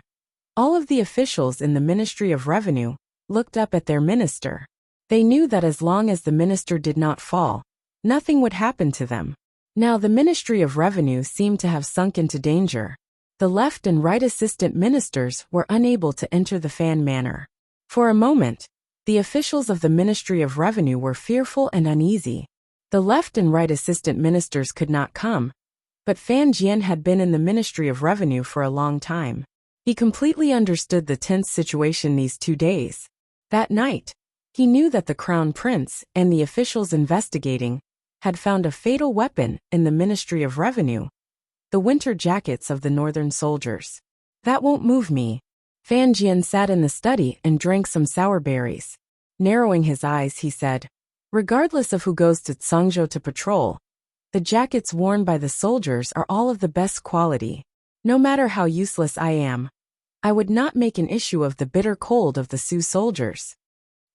all of the officials in the Ministry of Revenue looked up at their minister. They knew that as long as the minister did not fall, nothing would happen to them. Now the Ministry of Revenue seemed to have sunk into danger. The left and right assistant ministers were unable to enter the Fan manor. For a moment, the officials of the Ministry of Revenue were fearful and uneasy. The left and right assistant ministers could not come, but Fan Jian had been in the Ministry of Revenue for a long time. He completely understood the tense situation these 2 days. That night, he knew that the Crown Prince and the officials investigating had found a fatal weapon in the Ministry of Revenue, the winter jackets of the northern soldiers. That won't move me. Fan Jian sat in the study and drank some sour berries. Narrowing his eyes, he said, "Regardless of who goes to Tsangzhou to patrol, the jackets worn by the soldiers are all of the best quality. No matter how useless I am, I would not make an issue of the bitter cold of the Sioux soldiers."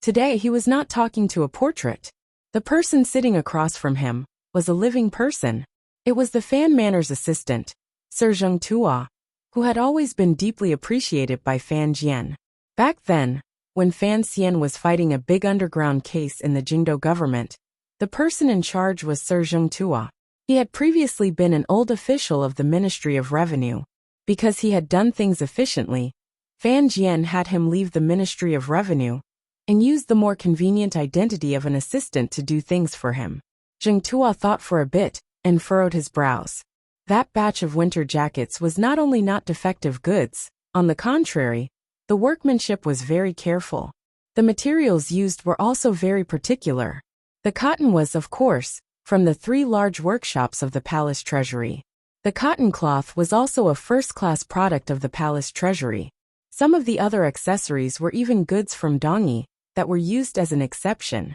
Today he was not talking to a portrait. The person sitting across from him was a living person. It was the Fan Manor's assistant, Sir Zheng Tua, who had always been deeply appreciated by Fan Jian. Back then, when Fan Xian was fighting a big underground case in the Jingdo government, the person in charge was Sir Zheng Tua. He had previously been an old official of the Ministry of Revenue. Because he had done things efficiently, Fan Jian had him leave the Ministry of Revenue and use the more convenient identity of an assistant to do things for him. Zheng Tuo thought for a bit and furrowed his brows. That batch of winter jackets was not only not defective goods, on the contrary, the workmanship was very careful. The materials used were also very particular. The cotton was, of course, from the 3 large workshops of the palace treasury. The cotton cloth was also a first-class product of the palace treasury. Some of the other accessories were even goods from Dongyi that were used as an exception.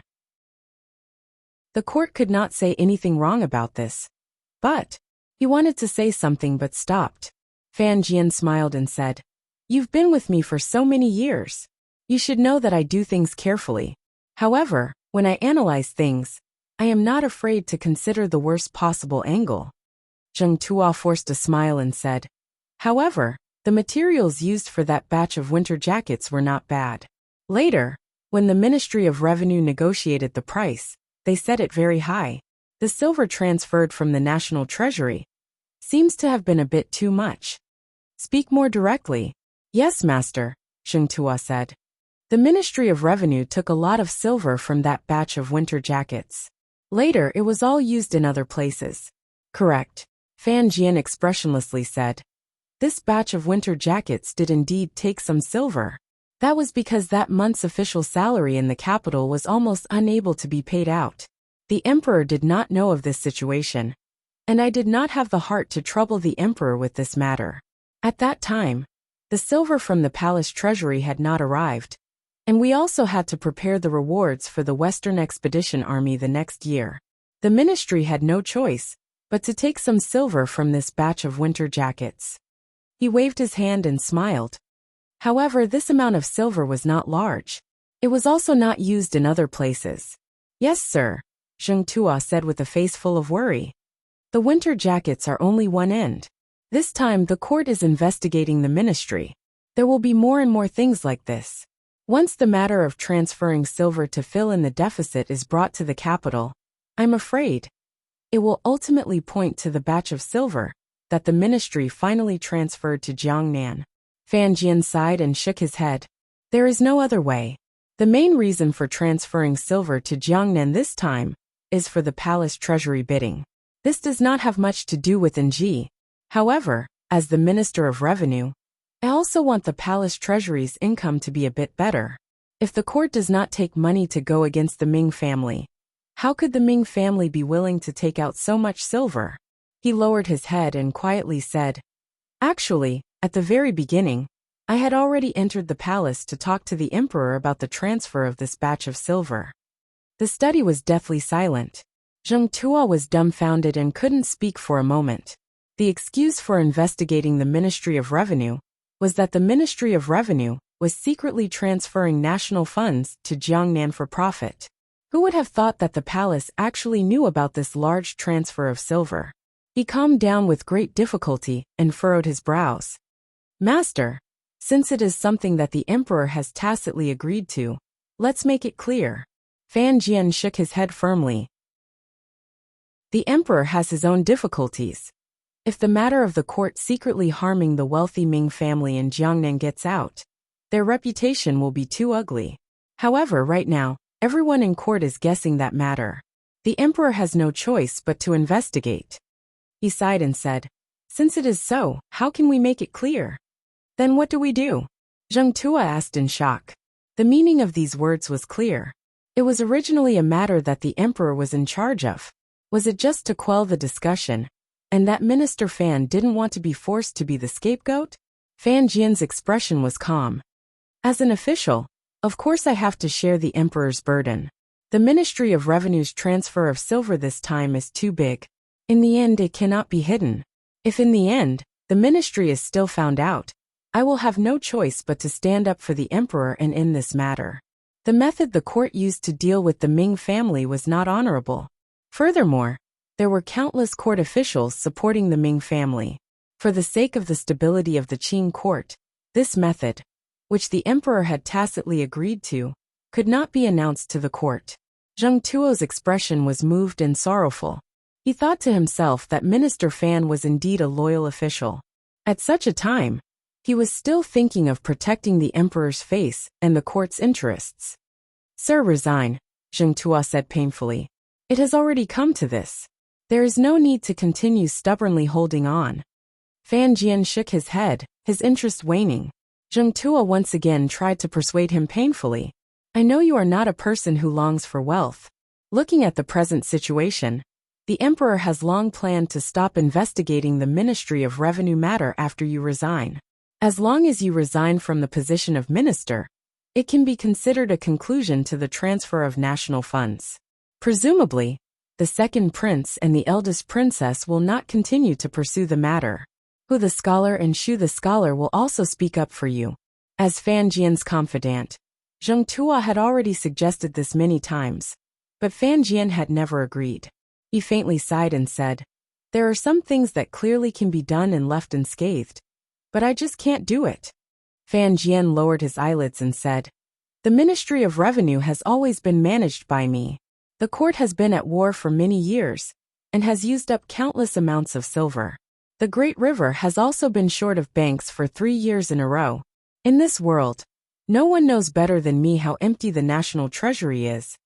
The court could not say anything wrong about this. But he wanted to say something but stopped. Fan Jian smiled and said, "You've been with me for so many years. You should know that I do things carefully. However, when I analyze things, I am not afraid to consider the worst possible angle." Zheng Tuo forced a smile and said, "However, the materials used for that batch of winter jackets were not bad. Later, when the Ministry of Revenue negotiated the price, they set it very high. The silver transferred from the National Treasury seems to have been a bit too much." "Speak more directly." "Yes, Master," Zheng Tuo said. "The Ministry of Revenue took a lot of silver from that batch of winter jackets. Later, it was all used in other places." "Correct," Fan Jian expressionlessly said. "This batch of winter jackets did indeed take some silver. That was because that month's official salary in the capital was almost unable to be paid out. The emperor did not know of this situation, and I did not have the heart to trouble the emperor with this matter. At that time, the silver from the palace treasury had not arrived, and we also had to prepare the rewards for the Western Expedition Army the next year. The ministry had no choice but to take some silver from this batch of winter jackets." He waved his hand and smiled. However, this amount of silver was not large. It was also not used in other places. "Yes, sir," Zheng Tuo said with a face full of worry. "The winter jackets are only one end. This time the court is investigating the ministry. There will be more and more things like this. Once the matter of transferring silver to fill in the deficit is brought to the capital, I'm afraid it will ultimately point to the batch of silver that the ministry finally transferred to Jiangnan." Fan Jian sighed and shook his head. "There is no other way. The main reason for transferring silver to Jiangnan this time is for the palace treasury bidding. This does not have much to do with NG. However, as the Minister of Revenue, I also want the palace treasury's income to be a bit better. If the court does not take money to go against the Ming family, how could the Ming family be willing to take out so much silver?" He lowered his head and quietly said, "Actually, at the very beginning, I had already entered the palace to talk to the emperor about the transfer of this batch of silver." The study was deathly silent. Zheng Tuo was dumbfounded and couldn't speak for a moment. The excuse for investigating the Ministry of Revenue was that the Ministry of Revenue was secretly transferring national funds to Jiangnan for profit. Who would have thought that the palace actually knew about this large transfer of silver? He calmed down with great difficulty and furrowed his brows. "Master, since it is something that the emperor has tacitly agreed to, let's make it clear." Fan Jian shook his head firmly. "The emperor has his own difficulties. If the matter of the court secretly harming the wealthy Ming family in Jiangnan gets out, their reputation will be too ugly. However, right now, everyone in court is guessing that matter. The emperor has no choice but to investigate." He sighed and said, "Since it is so, how can we make it clear?" "Then what do we do?" Zheng Tuo asked in shock. The meaning of these words was clear. It was originally a matter that the emperor was in charge of. Was it just to quell the discussion, and that Minister Fan didn't want to be forced to be the scapegoat? Fan Jian's expression was calm. "As an official, of course I have to share the emperor's burden. The Ministry of Revenue's transfer of silver this time is too big. In the end, it cannot be hidden. If in the end, the ministry is still found out, I will have no choice but to stand up for the emperor and end this matter. The method the court used to deal with the Ming family was not honorable. Furthermore, there were countless court officials supporting the Ming family. For the sake of the stability of the Qing court, this method, which the emperor had tacitly agreed to, could not be announced to the court." Zheng Tuo's expression was moved and sorrowful. He thought to himself that Minister Fan was indeed a loyal official. At such a time, he was still thinking of protecting the emperor's face and the court's interests. Sir, resign, Zheng Tuo said painfully. It has already come to this. There is no need to continue stubbornly holding on. Fan Jian shook his head, his interest waning. Zheng Tuo once again tried to persuade him painfully. I know you are not a person who longs for wealth. Looking at the present situation, the emperor has long planned to stop investigating the Ministry of Revenue matter after you resign. As long as you resign from the position of minister, it can be considered a conclusion to the transfer of national funds. Presumably, the second prince and the eldest princess will not continue to pursue the matter. Hu the scholar and Shu the scholar will also speak up for you. As Fan Jian's confidant, Zheng Tuo had already suggested this many times, but Fan Jian had never agreed. He faintly sighed and said, there are some things that clearly can be done and left unscathed, but I just can't do it. Fan Jian lowered his eyelids and said, the Ministry of Revenue has always been managed by me. The court has been at war for many years, and has used up countless amounts of silver. The Great River has also been short of banks for 3 years in a row. In this world, no one knows better than me how empty the national treasury is,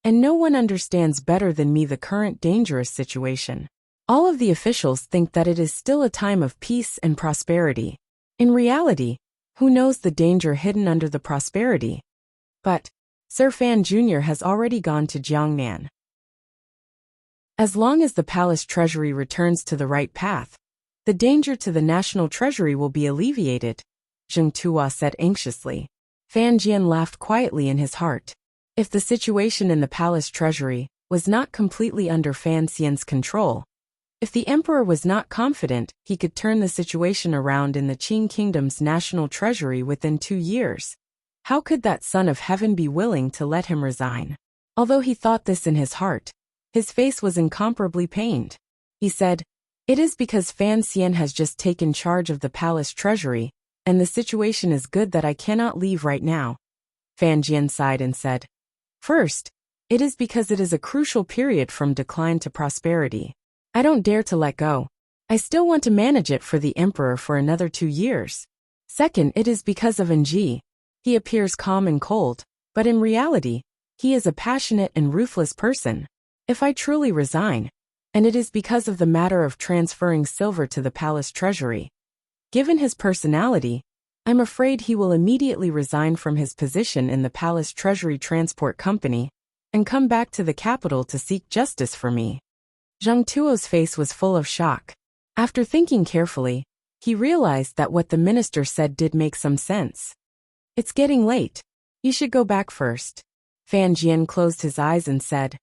and no one understands better than me the current dangerous situation. All of the officials think that it is still a time of peace and prosperity. In reality, who knows the danger hidden under the prosperity? But Sir Fan Jr. has already gone to Jiangnan. As long as the palace treasury returns to the right path, the danger to the national treasury will be alleviated, Zheng Tuo said anxiously. Fan Jian laughed quietly in his heart. If the situation in the palace treasury was not completely under Fan Xian's control, if the emperor was not confident he could turn the situation around in the Qing kingdom's national treasury within 2 years, how could that son of heaven be willing to let him resign? Although he thought this in his heart, his face was incomparably pained. He said, it is because Fan Xian has just taken charge of the palace treasury, and the situation is good that I cannot leave right now. Fan Jian sighed and said, first, it is because it is a crucial period from decline to prosperity. I don't dare to let go. I still want to manage it for the emperor for another 2 years. Second, it is because of Ng. He appears calm and cold, but in reality, he is a passionate and ruthless person. If I truly resign, and it is because of the matter of transferring silver to the palace treasury, given his personality, I'm afraid he will immediately resign from his position in the palace treasury transport company and come back to the capital to seek justice for me. Zheng Tuo's face was full of shock. After thinking carefully, he realized that what the minister said did make some sense. It's getting late. You should go back first. Fan Jian closed his eyes and said,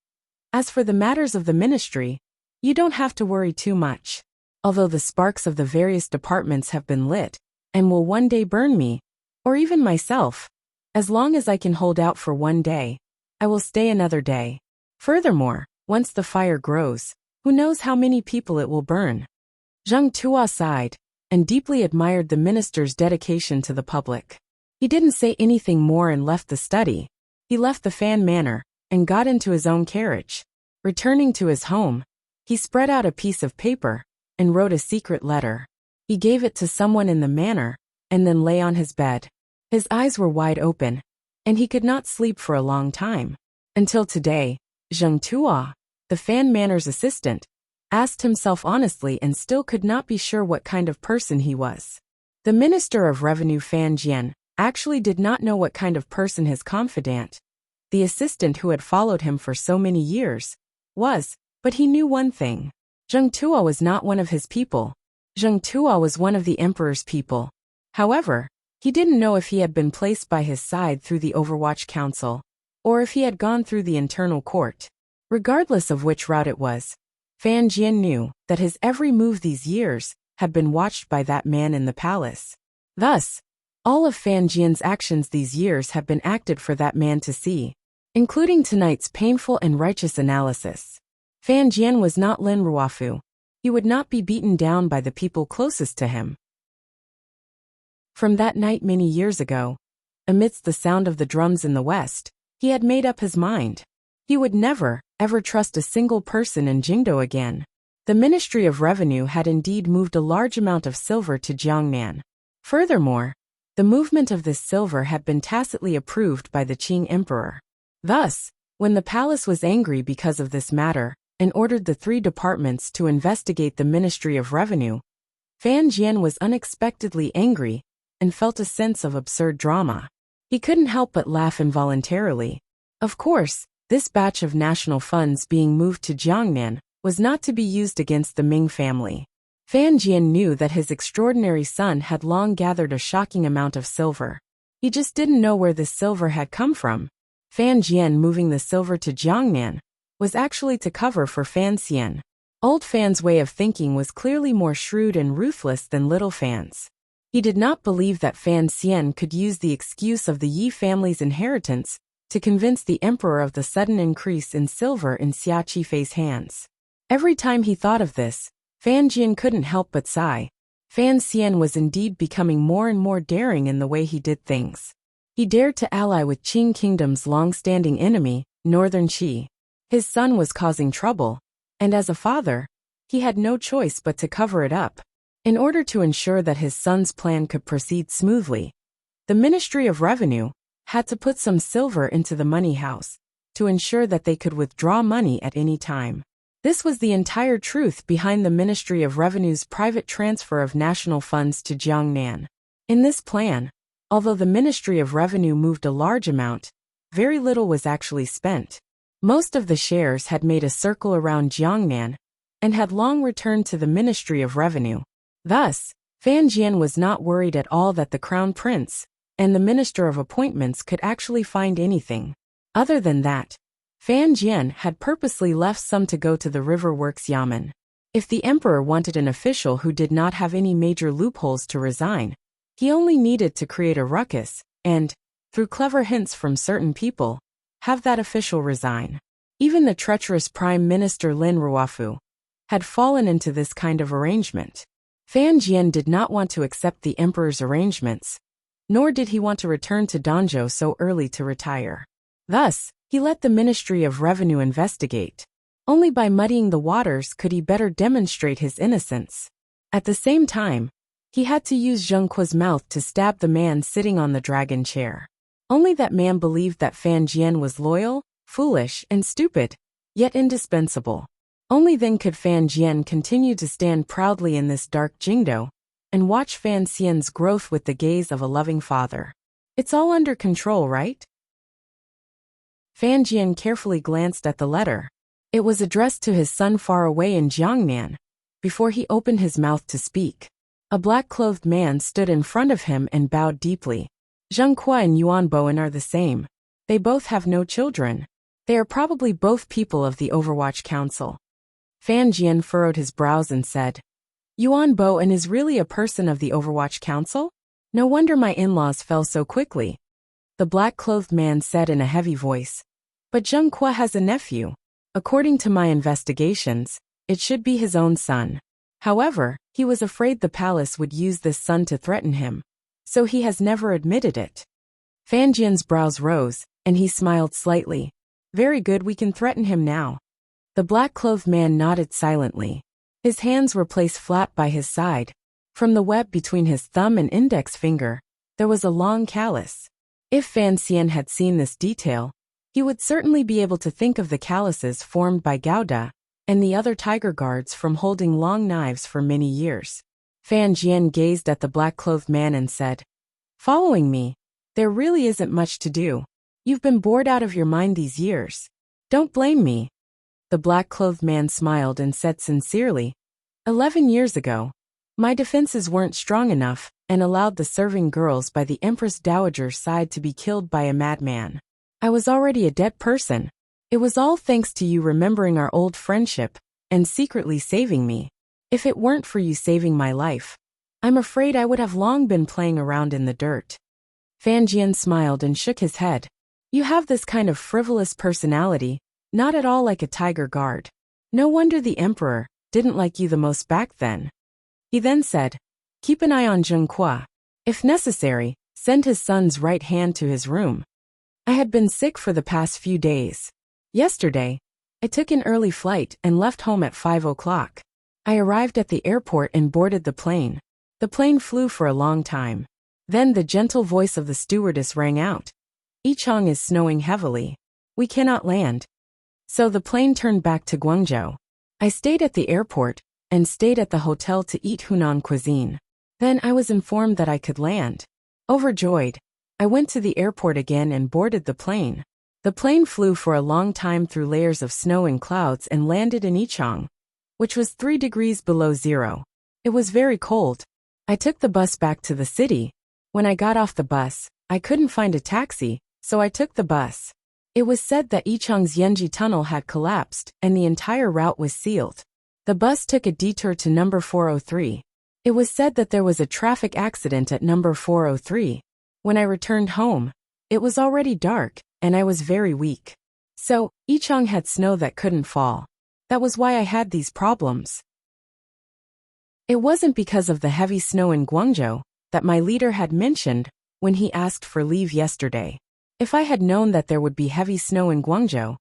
as for the matters of the ministry, you don't have to worry too much. Although the sparks of the various departments have been lit, and will one day burn me, or even myself, as long as I can hold out for 1 day, I will stay another day. Furthermore, once the fire grows, who knows how many people it will burn? Zheng Tuo sighed, and deeply admired the minister's dedication to the public. He didn't say anything more and left the study. He left the Fan Manor, and got into his own carriage. Returning to his home, he spread out a piece of paper, and wrote a secret letter. He gave it to someone in the manor, and then lay on his bed. His eyes were wide open, and he could not sleep for a long time. Until today, Zheng Tuo, the Fan Manor's assistant, asked himself honestly and still could not be sure what kind of person he was. The Minister of Revenue Fan Jian actually did not know what kind of person his confidant, the assistant who had followed him for so many years, was, but he knew one thing. Zheng Tuo was not one of his people. Zheng Tuo was one of the emperor's people. However, he didn't know if he had been placed by his side through the Overwatch Council, or if he had gone through the internal court. Regardless of which route it was, Fan Jian knew that his every move these years had been watched by that man in the palace. Thus, all of Fan Jian's actions these years have been acted for that man to see, including tonight's painful and righteous analysis. Fan Jian was not Lin Ruofu. He would not be beaten down by the people closest to him. From that night many years ago, amidst the sound of the drums in the west, he had made up his mind. He would never, ever trust a single person in Jingdo again. The Ministry of Revenue had indeed moved a large amount of silver to Jiangnan. Furthermore, the movement of this silver had been tacitly approved by the Qing emperor. Thus, when the palace was angry because of this matter, and ordered the 3 departments to investigate the Ministry of Revenue, Fan Jian was unexpectedly angry and felt a sense of absurd drama. He couldn't help but laugh involuntarily. Of course, this batch of national funds being moved to Jiangnan was not to be used against the Ming family. Fan Jian knew that his extraordinary son had long gathered a shocking amount of silver. He just didn't know where this silver had come from. Fan Jian moving the silver to Jiangnan was actually to cover for Fan Xian. Old Fan's way of thinking was clearly more shrewd and ruthless than little Fan's. He did not believe that Fan Xian could use the excuse of the Yi family's inheritance to convince the emperor of the sudden increase in silver in Xia Qifei's hands. Every time he thought of this, Fan Jian couldn't help but sigh. Fan Xian was indeed becoming more and more daring in the way he did things. He dared to ally with Qing Kingdom's long-standing enemy, Northern Qi. His son was causing trouble, and as a father, he had no choice but to cover it up. In order to ensure that his son's plan could proceed smoothly, the Ministry of Revenue had to put some silver into the money house to ensure that they could withdraw money at any time. This was the entire truth behind the Ministry of Revenue's private transfer of national funds to Jiangnan. In this plan, although the Ministry of Revenue moved a large amount, very little was actually spent. Most of the shares had made a circle around Jiangnan and had long returned to the Ministry of Revenue. Thus, Fan Jian was not worried at all that the Crown Prince and the Minister of Appointments could actually find anything. Other than that, Fan Jian had purposely left some to go to the River Works Yamen. If the emperor wanted an official who did not have any major loopholes to resign, he only needed to create a ruckus and, through clever hints from certain people, have that official resign. Even the treacherous Prime Minister Lin Ruofu had fallen into this kind of arrangement. Fan Jian did not want to accept the emperor's arrangements, nor did he want to return to Danzhou so early to retire. Thus, he let the Ministry of Revenue investigate. Only by muddying the waters could he better demonstrate his innocence. At the same time, he had to use Zheng Kuo's mouth to stab the man sitting on the dragon chair. Only that man believed that Fan Jian was loyal, foolish, and stupid, yet indispensable. Only then could Fan Jian continue to stand proudly in this dark Jingdo and watch Fan Xian's growth with the gaze of a loving father. It's all under control, right? Fan Jian carefully glanced at the letter. It was addressed to his son far away in Jiangnan. Before he opened his mouth to speak, a black-clothed man stood in front of him and bowed deeply. Zheng Kuo and Yuan Bowen are the same. They both have no children. They are probably both people of the Overwatch Council. Fan Jian furrowed his brows and said, Yuan Bowen is really a person of the Overwatch Council? No wonder my in-laws fell so quickly. The black-clothed man said in a heavy voice. But Zheng Kuo has a nephew. According to my investigations, it should be his own son. However, he was afraid the palace would use this son to threaten him, so he has never admitted it. Fan Jian's brows rose, and he smiled slightly. Very good, we can threaten him now. The black-clothed man nodded silently. His hands were placed flat by his side. From the web between his thumb and index finger, there was a long callus. If Fan Xian had seen this detail, he would certainly be able to think of the calluses formed by Gouda and the other tiger guards from holding long knives for many years. Fan Jian gazed at the black-clothed man and said, Following me, there really isn't much to do. You've been bored out of your mind these years. Don't blame me. The black-clothed man smiled and said sincerely, 11 years ago, my defenses weren't strong enough and allowed the serving girls by the Empress Dowager's side to be killed by a madman. I was already a dead person. It was all thanks to you remembering our old friendship and secretly saving me. If it weren't for you saving my life, I'm afraid I would have long been playing around in the dirt. Fan Jian smiled and shook his head. You have this kind of frivolous personality, not at all like a tiger guard. No wonder the emperor didn't like you the most back then. He then said, Keep an eye on Zheng Kuo. If necessary, send his son's right hand to his room. I had been sick for the past few days. Yesterday, I took an early flight and left home at 5 o'clock. I arrived at the airport and boarded the plane. The plane flew for a long time. Then the gentle voice of the stewardess rang out. Ichang is snowing heavily. We cannot land. So the plane turned back to Guangzhou. I stayed at the airport and stayed at the hotel to eat Hunan cuisine. Then I was informed that I could land. Overjoyed, I went to the airport again and boarded the plane. The plane flew for a long time through layers of snow and clouds and landed in Ichang, which was 3 degrees below zero. It was very cold. I took the bus back to the city. When I got off the bus, I couldn't find a taxi, so I took the bus. It was said that Ichang's Yenji tunnel had collapsed and the entire route was sealed. The bus took a detour to number 403. It was said that there was a traffic accident at number 403. When I returned home, it was already dark, and I was very weak. So, Ichang had snow that couldn't fall. That was why I had these problems. It wasn't because of the heavy snow in Guangzhou that my leader had mentioned when he asked for leave yesterday. If I had known that there would be heavy snow in Guangzhou,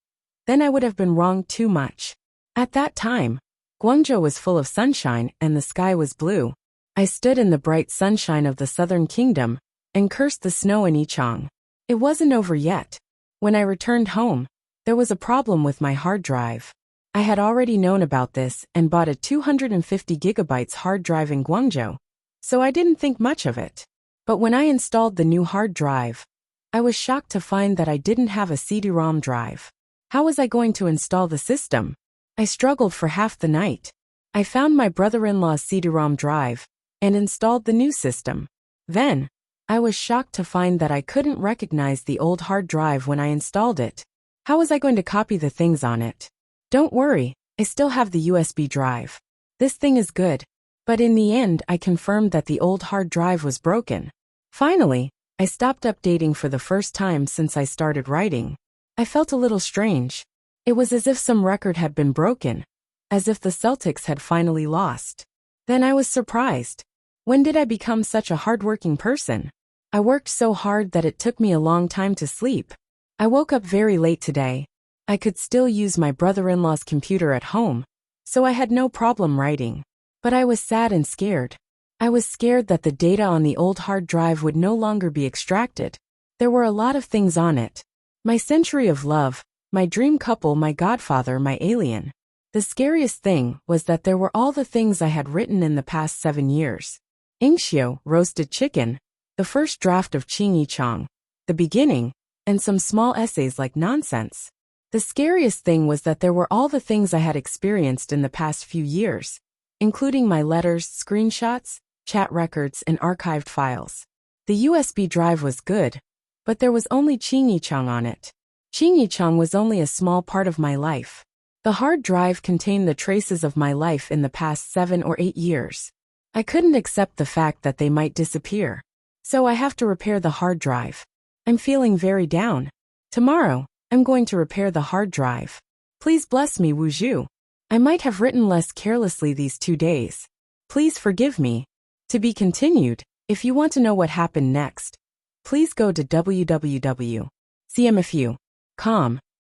then I would have been wrong too much. At that time, Guangzhou was full of sunshine and the sky was blue. I stood in the bright sunshine of the southern kingdom and cursed the snow in Ichang. It wasn't over yet. When I returned home, there was a problem with my hard drive. I had already known about this and bought a 250 gigabytes hard drive in Guangzhou, so I didn't think much of it. But when I installed the new hard drive, I was shocked to find that I didn't have a CD-ROM drive. How was I going to install the system? I struggled for half the night. I found my brother-in-law's CD-ROM drive and installed the new system. Then, I was shocked to find that I couldn't recognize the old hard drive when I installed it. How was I going to copy the things on it? Don't worry, I still have the USB drive. This thing is good. But in the end, I confirmed that the old hard drive was broken. Finally, I stopped updating for the first time since I started writing. I felt a little strange. It was as if some record had been broken, as if the Celtics had finally lost. Then I was surprised. When did I become such a hardworking person? I worked so hard that it took me a long time to sleep. I woke up very late today. I could still use my brother-in-law's computer at home, so I had no problem writing. But I was sad and scared. I was scared that the data on the old hard drive would no longer be extracted. There were a lot of things on it. My century of love, my dream couple, my godfather, my alien. The scariest thing was that there were all the things I had written in the past 7 years. Ingxiu, roasted chicken, the first draft of Qing Chang, the beginning, and some small essays like nonsense. The scariest thing was that there were all the things I had experienced in the past few years, including my letters, screenshots, chat records, and archived files. The USB drive was good, but there was only Qing Chang on it. Qing Chang was only a small part of my life. The hard drive contained the traces of my life in the past 7 or 8 years. I couldn't accept the fact that they might disappear. So I have to repair the hard drive. I'm feeling very down. Tomorrow, I'm going to repair the hard drive. Please bless me, Wu Zhu. I might have written less carelessly these 2 days. Please forgive me. To be continued. If you want to know what happened next, please go to www.cmfu.com.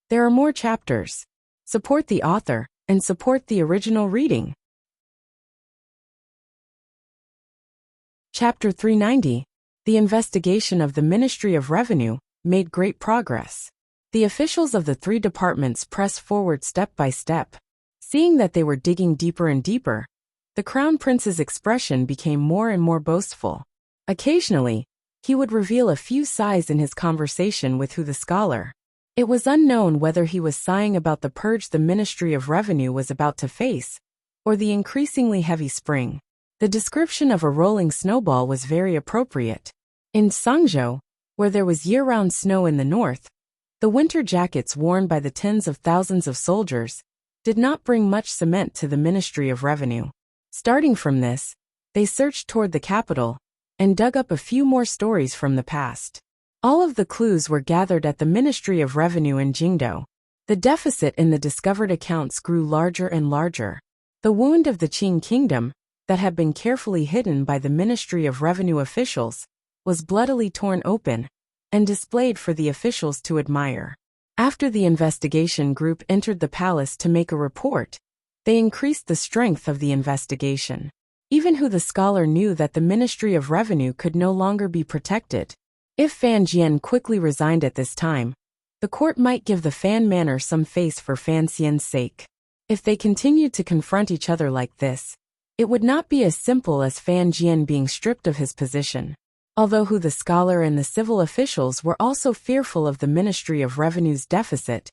There are more chapters. Support the author and support the original reading. Chapter 390. The investigation of the Ministry of Revenue made great progress. The officials of the 3 departments pressed forward step by step. Seeing that they were digging deeper and deeper, the Crown Prince's expression became more and more boastful. Occasionally, he would reveal a few sighs in his conversation with Hu the scholar. It was unknown whether he was sighing about the purge the Ministry of Revenue was about to face, or the increasingly heavy spring. The description of a rolling snowball was very appropriate. In Sangzhou, where there was year-round snow in the north, the winter jackets worn by the tens of thousands of soldiers did not bring much cement to the Ministry of Revenue. Starting from this, they searched toward the capital and dug up a few more stories from the past. All of the clues were gathered at the Ministry of Revenue in Jingdou. The deficit in the discovered accounts grew larger and larger. The wound of the Qing kingdom, that had been carefully hidden by the Ministry of Revenue officials, was bloodily torn open and displayed for the officials to admire. After the investigation group entered the palace to make a report, They increased the strength of the investigation. Even Hu the scholar knew that the Ministry of Revenue could no longer be protected. If Fan Jian quickly resigned at this time, the court might give the Fan manor some face for Fan Xian's sake. If they continued to confront each other like this, it would not be as simple as Fan Jian being stripped of his position. Although Hu the scholar and the civil officials were also fearful of the Ministry of Revenue's deficit,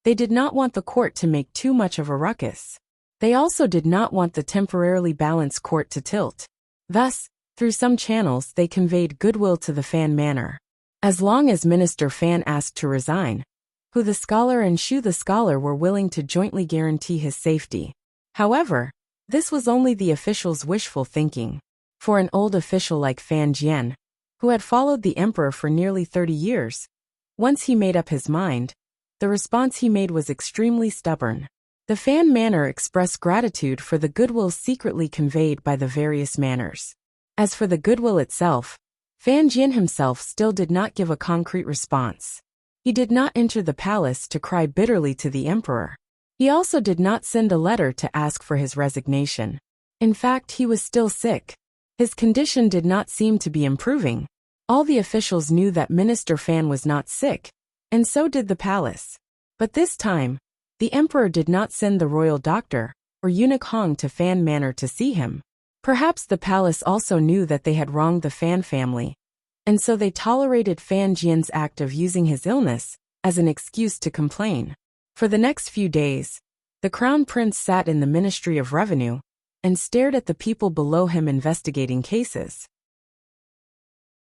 they did not want the court to make too much of a ruckus. They also did not want the temporarily balanced court to tilt. Thus, through some channels they conveyed goodwill to the Fan manor. As long as Minister Fan asked to resign, Hu the scholar and Shu the scholar were willing to jointly guarantee his safety. However, this was only the officials' wishful thinking. For an old official like Fan Jian, who had followed the emperor for nearly 30 years, once he made up his mind, the response he made was extremely stubborn. The Fan manor expressed gratitude for the goodwill secretly conveyed by the various manors. As for the goodwill itself, Fan Jian himself still did not give a concrete response. He did not enter the palace to cry bitterly to the emperor. He also did not send a letter to ask for his resignation. In fact, he was still sick. His condition did not seem to be improving. All the officials knew that Minister Fan was not sick, and so did the palace. But this time, the emperor did not send the royal doctor or eunuch Hong to Fan manor to see him. Perhaps the palace also knew that they had wronged the Fan family, and so they tolerated Fan Jian's act of using his illness as an excuse to complain. For the next few days, the crown prince sat in the Ministry of Revenue and stared at the people below him investigating cases.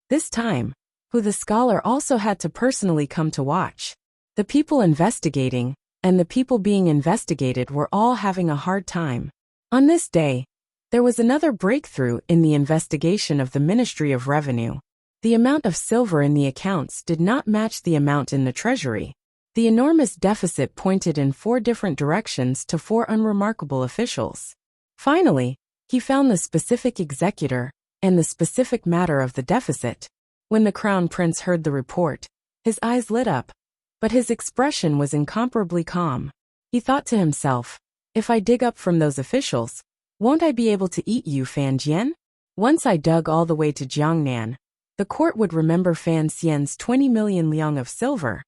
This time, Hu the scholar also had to personally come to watch. The people investigating and the people being investigated were all having a hard time. On this day, there was another breakthrough in the investigation of the Ministry of Revenue. The amount of silver in the accounts did not match the amount in the treasury. The enormous deficit pointed in 4 different directions to 4 unremarkable officials. Finally, he found the specific executor and the specific matter of the deficit. When the crown prince heard the report, his eyes lit up, but his expression was incomparably calm. He thought to himself, if I dig up from those officials, won't I be able to eat you, Fan Jian? Once I dug all the way to Jiangnan, the court would remember Fan Xian's 20 million liang of silver,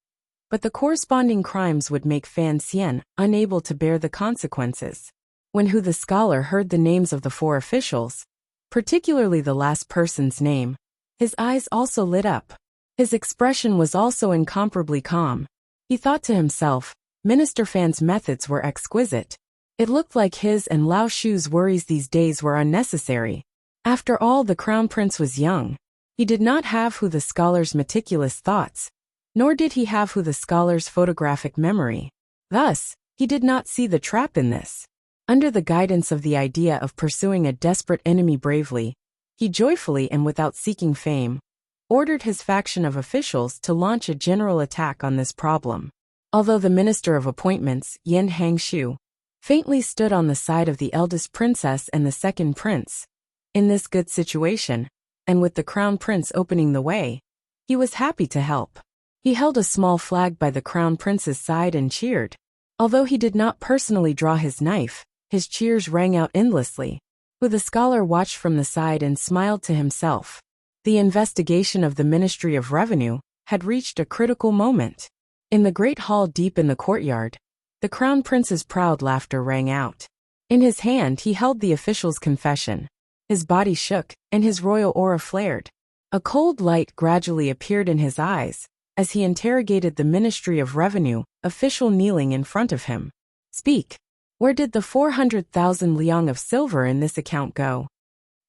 but the corresponding crimes would make Fan Xian unable to bear the consequences. When Hu the scholar heard the names of the 4 officials, particularly the last person's name, his eyes also lit up. His expression was also incomparably calm. He thought to himself, Minister Fan's methods were exquisite. It looked like his and Lao Shu's worries these days were unnecessary. After all, the crown prince was young. He did not have Hu the scholar's meticulous thoughts, nor did he have Hu the scholar's photographic memory. Thus, he did not see the trap in this. Under the guidance of the idea of pursuing a desperate enemy bravely, he joyfully and without seeking fame, ordered his faction of officials to launch a general attack on this problem. Although the Minister of Appointments, Yen Hangshu, faintly stood on the side of the eldest princess and the second prince, in this good situation, and with the crown prince opening the way, he was happy to help. He held a small flag by the crown prince's side and cheered. Although he did not personally draw his knife, his cheers rang out endlessly. Hu the scholar watched from the side and smiled to himself. The investigation of the Ministry of Revenue had reached a critical moment. In the great hall deep in the courtyard, the crown prince's proud laughter rang out. In his hand he held the official's confession. His body shook, and his royal aura flared. A cold light gradually appeared in his eyes as he interrogated the Ministry of Revenue official kneeling in front of him. Speak. Where did the 400,000 liang of silver in this account go?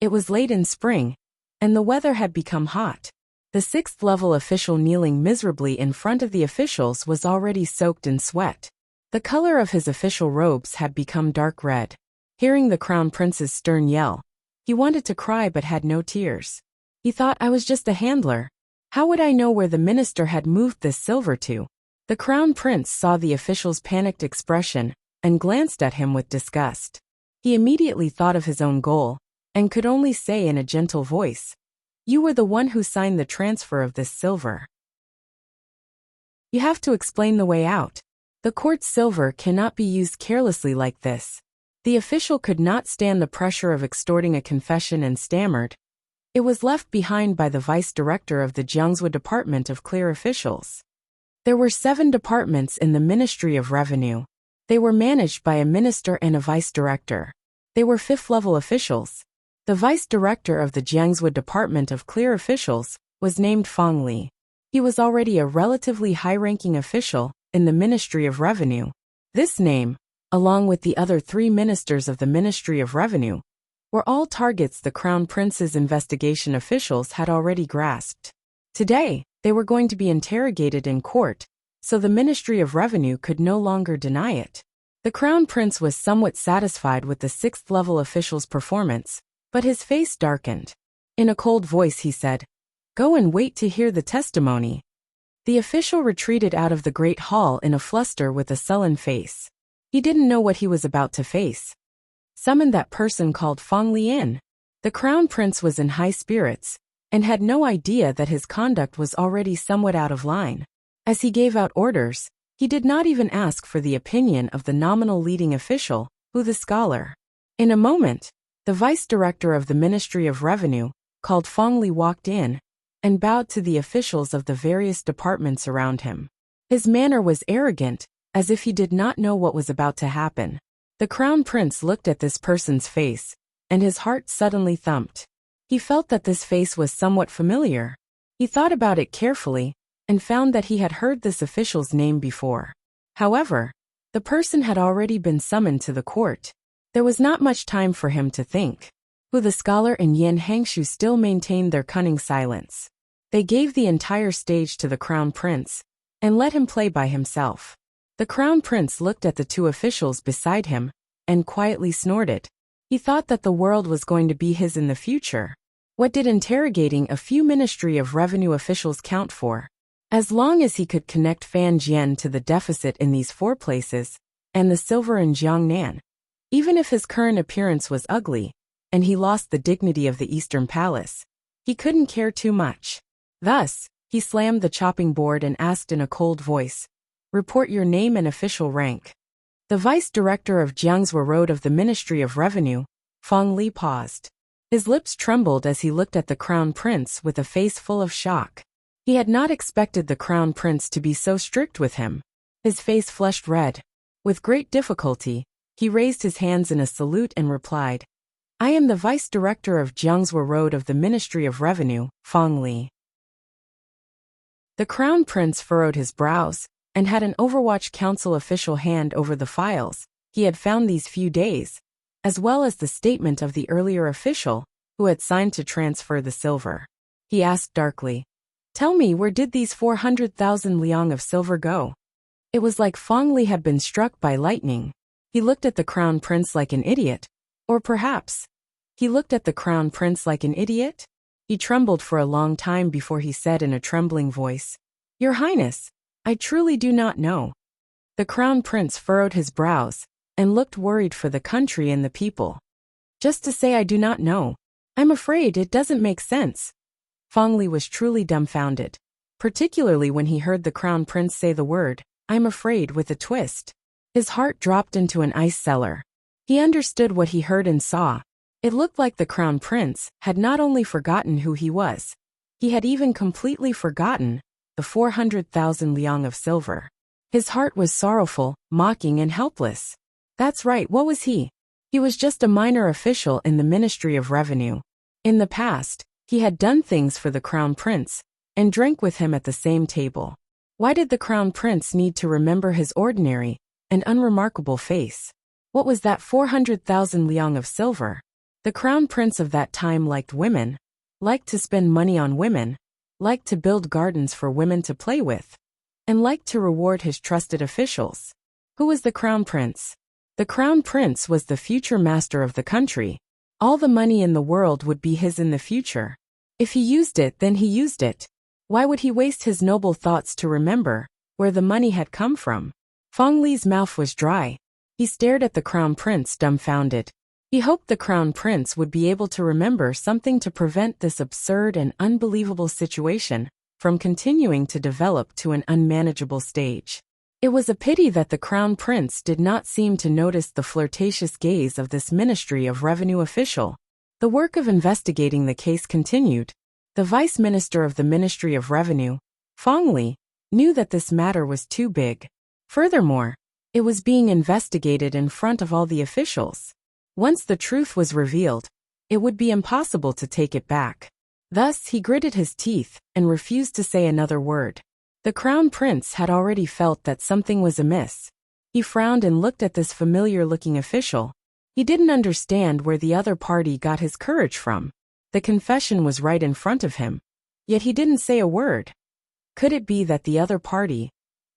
It was late in spring, and the weather had become hot. The 6th-level official kneeling miserably in front of the officials was already soaked in sweat. The color of his official robes had become dark red. Hearing the crown prince's stern yell, he wanted to cry but had no tears. He thought, I was just a handler. How would I know where the minister had moved this silver to? The crown prince saw the official's panicked expression and glanced at him with disgust. He immediately thought of his own goal and could only say in a gentle voice, You were the one who signed the transfer of this silver. You have to explain the way out. The court's silver cannot be used carelessly like this. The official could not stand the pressure of extorting a confession and stammered. It was left behind by the vice director of the Jiangsu Department of Clear Officials. There were 7 departments in the Ministry of Revenue. They were managed by a minister and a vice director. They were 5th-level officials. The vice director of the Jiangsu Department of Clear Officials was named Fang Li. He was already a relatively high-ranking official in the Ministry of Revenue. This name, along with the other 3 ministers of the Ministry of Revenue, were all targets the Crown Prince's investigation officials had already grasped. Today, they were going to be interrogated in court, so the Ministry of Revenue could no longer deny it. The Crown Prince was somewhat satisfied with the 6th-level official's performance, but his face darkened. In a cold voice he said, "Go and wait to hear the testimony." The official retreated out of the great hall in a fluster with a sullen face. He didn't know what he was about to face. Summon that person called Fang Li in. The Crown Prince was in high spirits, and had no idea that his conduct was already somewhat out of line. As he gave out orders, he did not even ask for the opinion of the nominal leading official, who the scholar. In a moment, the vice director of the Ministry of Revenue, called Fang Li, walked in, and bowed to the officials of the various departments around him. His manner was arrogant, as if he did not know what was about to happen. The Crown Prince looked at this person's face, and his heart suddenly thumped. He felt that this face was somewhat familiar. He thought about it carefully, and found that he had heard this official's name before. However, the person had already been summoned to the court. There was not much time for him to think. Hu the scholar and Yan Hangshu still maintained their cunning silence. They gave the entire stage to the Crown Prince, and let him play by himself. The Crown Prince looked at the 2 officials beside him, and quietly snorted. He thought that the world was going to be his in the future. What did interrogating a few Ministry of Revenue officials count for? As long as he could connect Fan Jian to the deficit in these 4 places, and the silver in Jiangnan, even if his current appearance was ugly, and he lost the dignity of the Eastern Palace, he couldn't care too much. Thus, he slammed the chopping board and asked in a cold voice, "Report your name and official rank." The vice director of Jiangsu Road of the Ministry of Revenue, Fang Li, paused. His lips trembled as he looked at the Crown Prince with a face full of shock. He had not expected the Crown Prince to be so strict with him. His face flushed red. With great difficulty, he raised his hands in a salute and replied, "I am the vice director of Jiangsu Road of the Ministry of Revenue, Fang Li." The Crown Prince furrowed his brows, and had an Overwatch Council official hand over the files he had found these few days, as well as the statement of the earlier official who had signed to transfer the silver. He asked darkly, "Tell me, where did these 400,000 liang of silver go?" It was like Fang Li had been struck by lightning. He looked at the Crown Prince like an idiot. Or perhaps, he looked at the Crown Prince like an idiot? He trembled for a long time before he said in a trembling voice, "Your Highness, I truly do not know." The Crown Prince furrowed his brows, and looked worried for the country and the people. "Just to say I do not know. I'm afraid it doesn't make sense." Fang Li was truly dumbfounded, particularly when he heard the Crown Prince say the word, "I'm afraid," with a twist. His heart dropped into an ice cellar. He understood what he heard and saw. It looked like the Crown Prince had not only forgotten who he was, he had even completely forgotten the 400,000 liang of silver. His heart was sorrowful, mocking, and helpless. That's right, what was he? He was just a minor official in the Ministry of Revenue. In the past, he had done things for the Crown Prince, and drank with him at the same table. Why did the Crown Prince need to remember his ordinary and unremarkable face? What was that 400,000 liang of silver? The Crown Prince of that time liked women, liked to spend money on women, liked to build gardens for women to play with, and liked to reward his trusted officials. Who was the Crown Prince? The Crown Prince was the future master of the country. All the money in the world would be his in the future. If he used it, then he used it. Why would he waste his noble thoughts to remember where the money had come from? Fang Li's mouth was dry. He stared at the Crown Prince dumbfounded. He hoped the Crown Prince would be able to remember something to prevent this absurd and unbelievable situation from continuing to develop to an unmanageable stage. It was a pity that the crown prince did not seem to notice the flirtatious gaze of this Ministry of Revenue official. The work of investigating the case continued. The vice minister of the Ministry of Revenue, Fong Li, knew that this matter was too big. Furthermore, it was being investigated in front of all the officials. Once the truth was revealed, it would be impossible to take it back. Thus, he gritted his teeth and refused to say another word. The crown prince had already felt that something was amiss. He frowned and looked at this familiar-looking official. He didn't understand where the other party got his courage from. The confession was right in front of him. Yet he didn't say a word. Could it be that the other party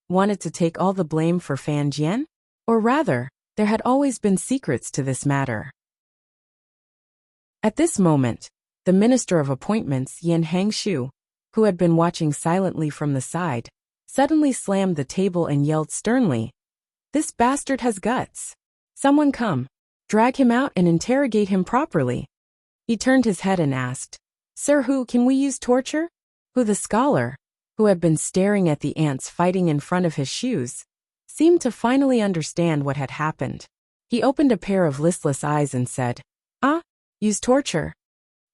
wanted to take all the blame for Fan Jian? Or rather, there had always been secrets to this matter. At this moment, the Minister of Appointments, Yan Hangshu, who had been watching silently from the side, suddenly slammed the table and yelled sternly, "This bastard has guts. Someone come. Drag him out and interrogate him properly." He turned his head and asked, "Sir, can we use torture?" The scholar, who had been staring at the ants fighting in front of his shoes, seemed to finally understand what had happened. He opened a pair of listless eyes and said, Use torture."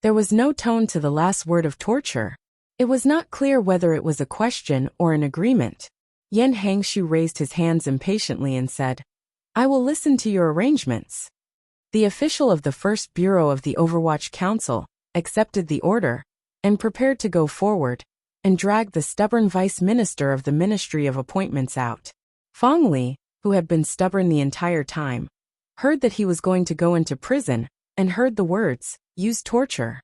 There was no tone to the last word of torture. It was not clear whether it was a question or an agreement. Yan Hangshu raised his hands impatiently and said, "I will listen to your arrangements." The official of the First Bureau of the Overwatch Council accepted the order and prepared to go forward and drag the stubborn vice minister of the Ministry of Appointments out. Fong Li, who had been stubborn the entire time, heard that he was going to go into prison and heard the words, "Use torture."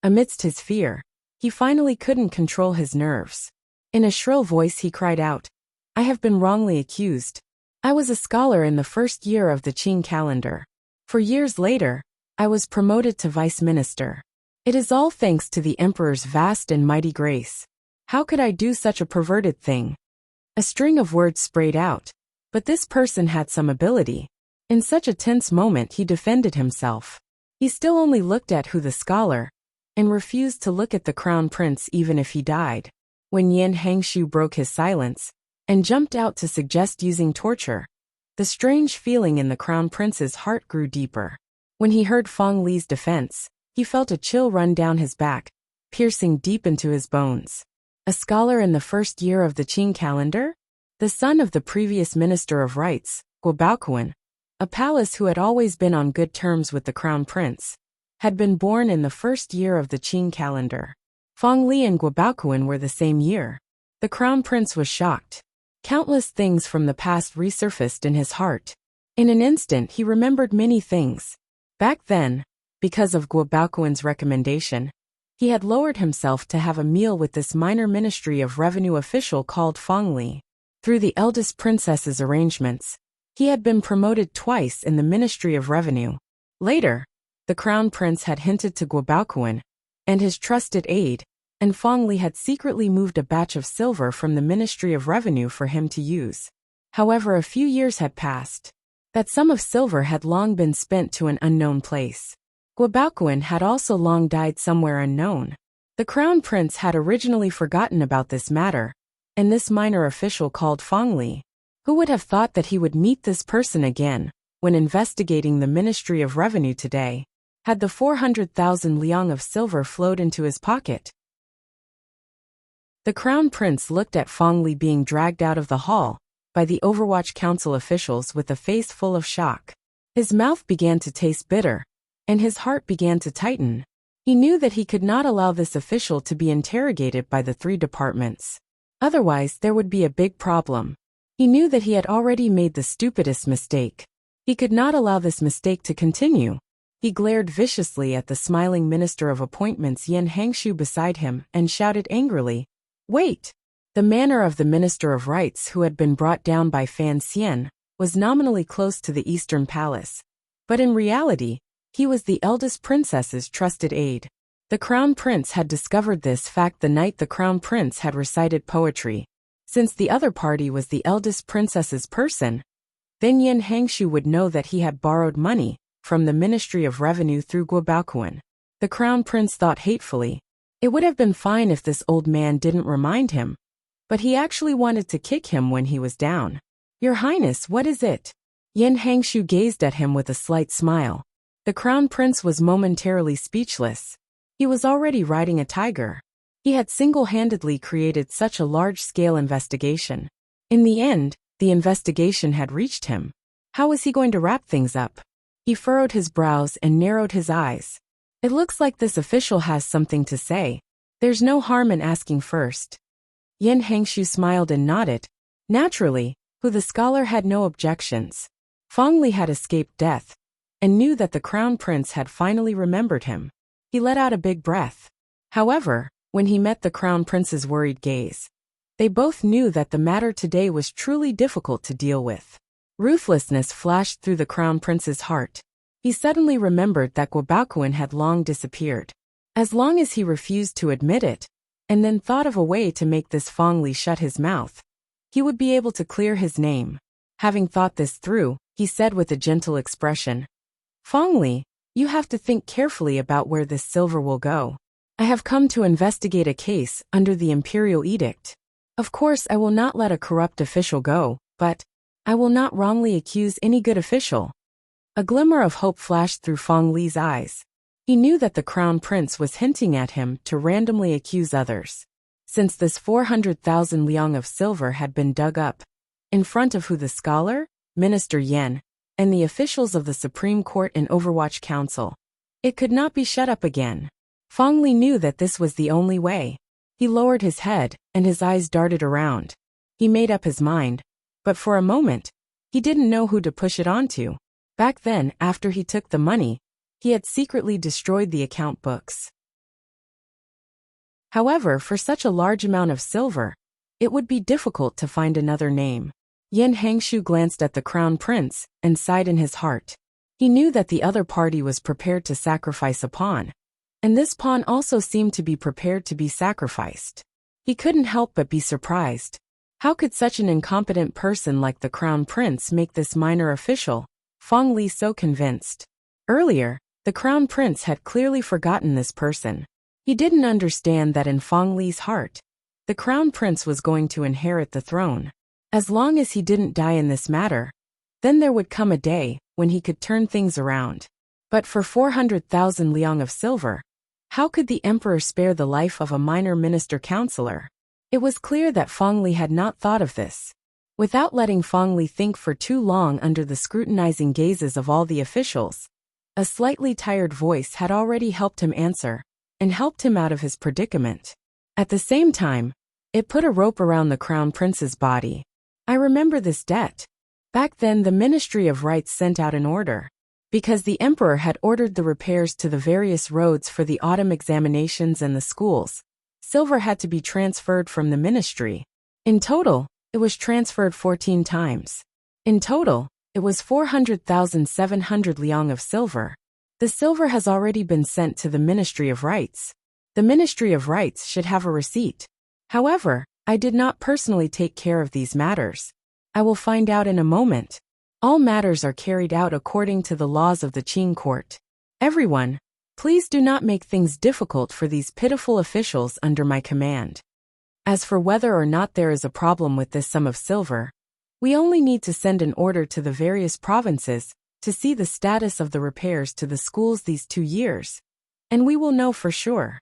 Amidst his fear, he finally couldn't control his nerves. In a shrill voice he cried out, "I have been wrongly accused. I was a scholar in the first year of the Qing calendar. For years later, I was promoted to vice minister. It is all thanks to the emperor's vast and mighty grace. How could I do such a perverted thing?" A string of words sprayed out, but this person had some ability. In such a tense moment he defended himself. He still only looked at the scholar, and refused to look at the crown prince even if he died. When Yan Hangshu broke his silence, and jumped out to suggest using torture, the strange feeling in the crown prince's heart grew deeper. When he heard Fong Li's defense, he felt a chill run down his back, piercing deep into his bones. A scholar in the first year of the Qing calendar? The son of the previous Minister of Rights, Guobaoquan, a palace who had always been on good terms with the crown prince, had been born in the first year of the Qing calendar. Fong Li and Guobaoquan were the same year. The crown prince was shocked. Countless things from the past resurfaced in his heart. In an instant he remembered many things. Back then, because of Guobaoquan's recommendation, he had lowered himself to have a meal with this minor Ministry of Revenue official called Fong Li. Through the eldest princess's arrangements, he had been promoted twice in the Ministry of Revenue. Later, the crown prince had hinted to Guobaoquan and his trusted aide, and Fong Li had secretly moved a batch of silver from the Ministry of Revenue for him to use. However, a few years had passed. That sum of silver had long been spent to an unknown place. Guobaoquan had also long died somewhere unknown. The crown prince had originally forgotten about this matter, and this minor official called Fong Li. Who would have thought that he would meet this person again when investigating the Ministry of Revenue today? Had the 400,000 liang of silver flowed into his pocket? The crown prince looked at Fong Li being dragged out of the hall by the Overwatch Council officials with a face full of shock. His mouth began to taste bitter, and his heart began to tighten. He knew that he could not allow this official to be interrogated by the three departments. Otherwise, there would be a big problem. He knew that he had already made the stupidest mistake. He could not allow this mistake to continue. He glared viciously at the smiling Minister of Appointments Yan Hangshu beside him and shouted angrily, "Wait!" The manner of the Minister of Rights, who had been brought down by Fan Xian, was nominally close to the Eastern Palace, but in reality, he was the eldest princess's trusted aide. The crown prince had discovered this fact the night the crown prince had recited poetry. Since the other party was the eldest princess's person, then Yan Hangshu would know that he had borrowed money from the Ministry of Revenue through Guobaoquan. The crown prince thought hatefully, it would have been fine if this old man didn't remind him, but he actually wanted to kick him when he was down. Your Highness, what is it? Yin Hangshu gazed at him with a slight smile. The crown prince was momentarily speechless. He was already riding a tiger. He had single-handedly created such a large-scale investigation. In the end, the investigation had reached him. How was he going to wrap things up? He furrowed his brows and narrowed his eyes. It looks like this official has something to say. There's no harm in asking first. Yin Hangshu smiled and nodded. Naturally, the scholar had no objections. Feng Li had escaped death, and knew that the crown prince had finally remembered him. He let out a big breath. However, when he met the crown prince's worried gaze, they both knew that the matter today was truly difficult to deal with. Ruthlessness flashed through the crown prince's heart. He suddenly remembered that Guobaoquan had long disappeared. As long as he refused to admit it, and then thought of a way to make this Feng Li shut his mouth, he would be able to clear his name. Having thought this through, he said with a gentle expression, Feng Li, you have to think carefully about where this silver will go. I have come to investigate a case under the imperial edict. Of course, I will not let a corrupt official go, but I will not wrongly accuse any good official. A glimmer of hope flashed through Feng Li's eyes. He knew that the crown prince was hinting at him to randomly accuse others. Since this 400,000 liang of silver had been dug up, in front of the scholar, Minister Yan, and the officials of the Supreme Court and Overwatch Council, it could not be shut up again. Feng Li knew that this was the only way. He lowered his head, and his eyes darted around. He made up his mind, but for a moment, he didn't know who to push it onto. Back then, after he took the money, he had secretly destroyed the account books. However, for such a large amount of silver, it would be difficult to find another name. Yin Hangshu glanced at the crown prince and sighed in his heart. He knew that the other party was prepared to sacrifice a pawn, and this pawn also seemed to be prepared to be sacrificed. He couldn't help but be surprised. How could such an incompetent person like the crown prince make this minor official, Feng Li, so convinced? Earlier, the crown prince had clearly forgotten this person. He didn't understand that in Feng Li's heart, the crown prince was going to inherit the throne. As long as he didn't die in this matter, then there would come a day when he could turn things around. But for 400,000 liang of silver, how could the emperor spare the life of a minor minister counselor? It was clear that Feng Li had not thought of this. Without letting Feng Li think for too long under the scrutinizing gazes of all the officials, a slightly tired voice had already helped him answer, and helped him out of his predicament. At the same time, it put a rope around the crown prince's body. I remember this debt. Back then the Ministry of Rights sent out an order. Because the emperor had ordered the repairs to the various roads for the autumn examinations and the schools, silver had to be transferred from the ministry. In total, it was transferred 14 times. In total, it was 400,700 liang of silver. The silver has already been sent to the Ministry of Rights. The Ministry of Rights should have a receipt. However, I did not personally take care of these matters. I will find out in a moment. All matters are carried out according to the laws of the Qing court. Everyone, please do not make things difficult for these pitiful officials under my command. As for whether or not there is a problem with this sum of silver, we only need to send an order to the various provinces to see the status of the repairs to the schools these 2 years, and we will know for sure.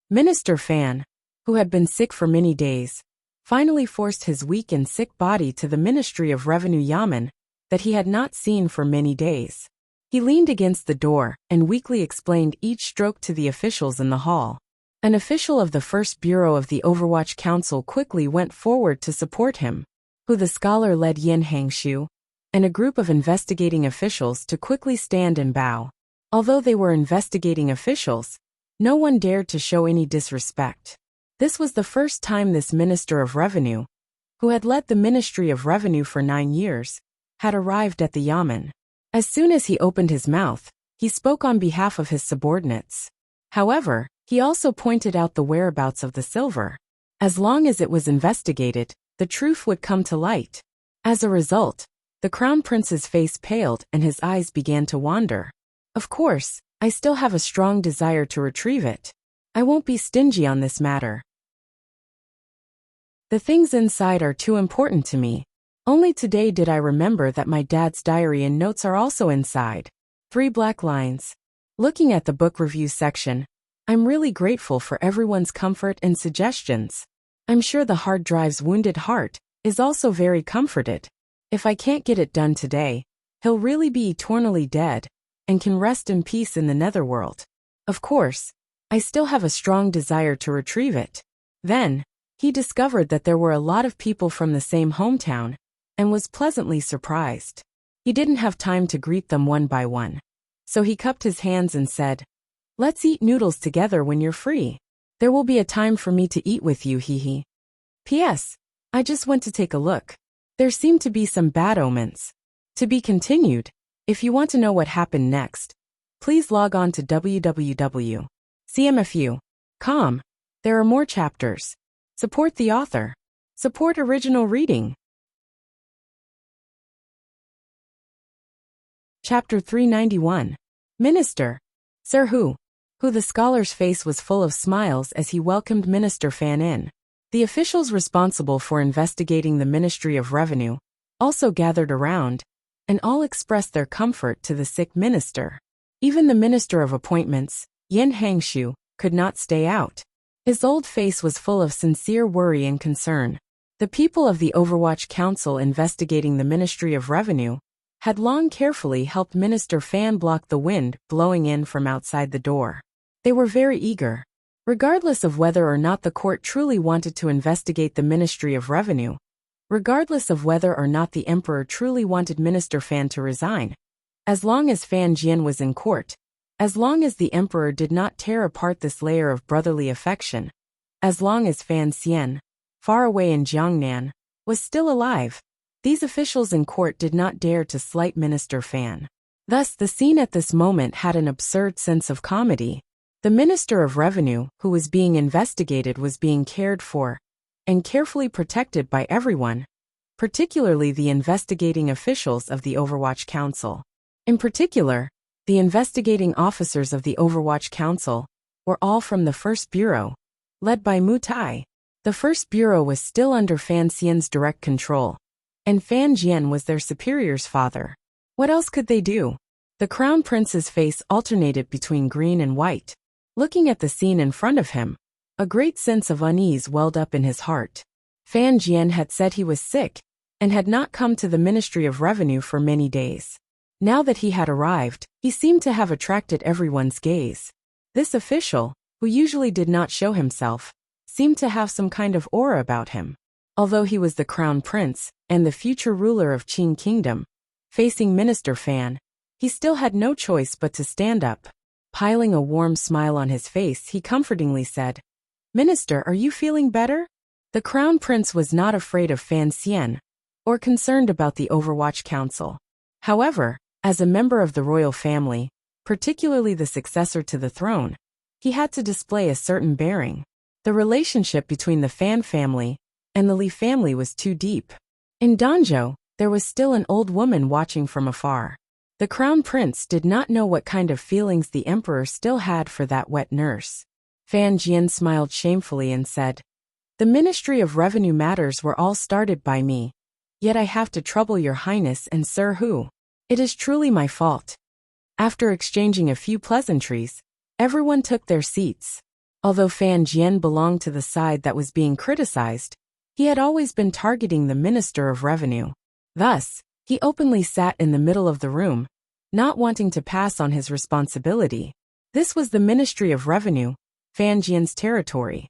Minister Fan, who had been sick for many days, finally forced his weak and sick body to the Ministry of Revenue Yamen that he had not seen for many days. He leaned against the door and weakly explained each stroke to the officials in the hall. An official of the First Bureau of the Overwatch Council quickly went forward to support him, the scholar led Yin Hangshu, and a group of investigating officials to quickly stand and bow. Although they were investigating officials, no one dared to show any disrespect. This was the first time this Minister of Revenue, who had led the Ministry of Revenue for 9 years, had arrived at the Yamen. As soon as he opened his mouth, he spoke on behalf of his subordinates. However, he also pointed out the whereabouts of the silver. As long as it was investigated, the truth would come to light. As a result, the Crown Prince's face paled and his eyes began to wander. Of course, I still have a strong desire to retrieve it. I won't be stingy on this matter. The things inside are too important to me. Only today did I remember that my dad's diary and notes are also inside. 3 black lines. Looking at the book review section, I'm really grateful for everyone's comfort and suggestions. I'm sure the hard drive's wounded heart is also very comforted. If I can't get it done today, he'll really be eternally dead and can rest in peace in the netherworld. Of course, I still have a strong desire to retrieve it. Then, he discovered that there were a lot of people from the same hometown and was pleasantly surprised. He didn't have time to greet them one by one. So he cupped his hands and said, "Let's eat noodles together when you're free. There will be a time for me to eat with you, hee. P.S. I just went to take a look. There seemed to be some bad omens. To be continued. If you want to know what happened next, please log on to www.cmfu.com. There are more chapters. Support the author. Support original reading." Chapter 391. Minister. Sir Who the scholar's face was full of smiles as he welcomed Minister Fan in. The officials responsible for investigating the Ministry of Revenue also gathered around, and all expressed their comfort to the sick minister. Even the Minister of Appointments, Yin Hangshu, could not stay out. His old face was full of sincere worry and concern. The people of the Overwatch Council investigating the Ministry of Revenue had long carefully helped Minister Fan block the wind blowing in from outside the door. They were very eager. Regardless of whether or not the court truly wanted to investigate the Ministry of Revenue, regardless of whether or not the Emperor truly wanted Minister Fan to resign, as long as Fan Jian was in court, as long as the Emperor did not tear apart this layer of brotherly affection, as long as Fan Xian, far away in Jiangnan, was still alive, these officials in court did not dare to slight Minister Fan. Thus, the scene at this moment had an absurd sense of comedy. The Minister of Revenue, who was being investigated, was being cared for and carefully protected by everyone, particularly the investigating officials of the Overwatch Council. In particular, the investigating officers of the Overwatch Council were all from the First Bureau, led by Mu Tai. The First Bureau was still under Fan Xian's direct control, and Fan Jian was their superior's father. What else could they do? The Crown Prince's face alternated between green and white. Looking at the scene in front of him, a great sense of unease welled up in his heart. Fan Jian had said he was sick and had not come to the Ministry of Revenue for many days. Now that he had arrived, he seemed to have attracted everyone's gaze. This official, who usually did not show himself, seemed to have some kind of aura about him. Although he was the Crown Prince and the future ruler of Qin Kingdom, facing Minister Fan, he still had no choice but to stand up. Piling a warm smile on his face, he comfortingly said, "Minister, are you feeling better?" The Crown Prince was not afraid of Fan Xian or concerned about the Overwatch Council. However, as a member of the royal family, particularly the successor to the throne, he had to display a certain bearing. The relationship between the Fan family and the Li family was too deep. In Danzhou, there was still an old woman watching from afar. The Crown Prince did not know what kind of feelings the Emperor still had for that wet nurse. Fan Jian smiled shamefully and said, "The Ministry of Revenue matters were all started by me. Yet I have to trouble your Highness and Sir Who. It is truly my fault." After exchanging a few pleasantries, everyone took their seats. Although Fan Jian belonged to the side that was being criticized, he had always been targeting the Minister of Revenue. Thus, he openly sat in the middle of the room, not wanting to pass on his responsibility. This was the Ministry of Revenue, Fan Jian's territory.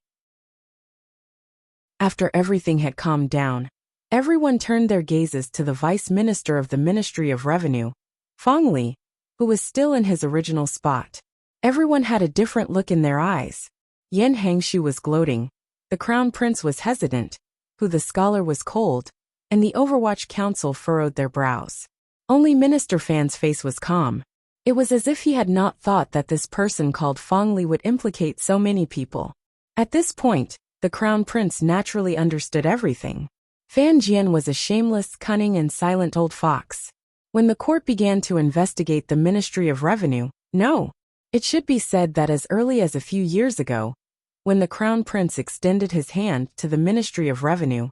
After everything had calmed down, everyone turned their gazes to the Vice Minister of the Ministry of Revenue, Feng Li, who was still in his original spot. Everyone had a different look in their eyes. Yin Hangshu was gloating, the Crown Prince was hesitant, Who the scholar was cold, and the Overwatch Council furrowed their brows. Only Minister Fan's face was calm. It was as if he had not thought that this person called Feng Li would implicate so many people. At this point, the Crown Prince naturally understood everything. Fan Jian was a shameless, cunning, and silent old fox. When the court began to investigate the Ministry of Revenue, it should be said that as early as a few years ago, when the Crown Prince extended his hand to the Ministry of Revenue,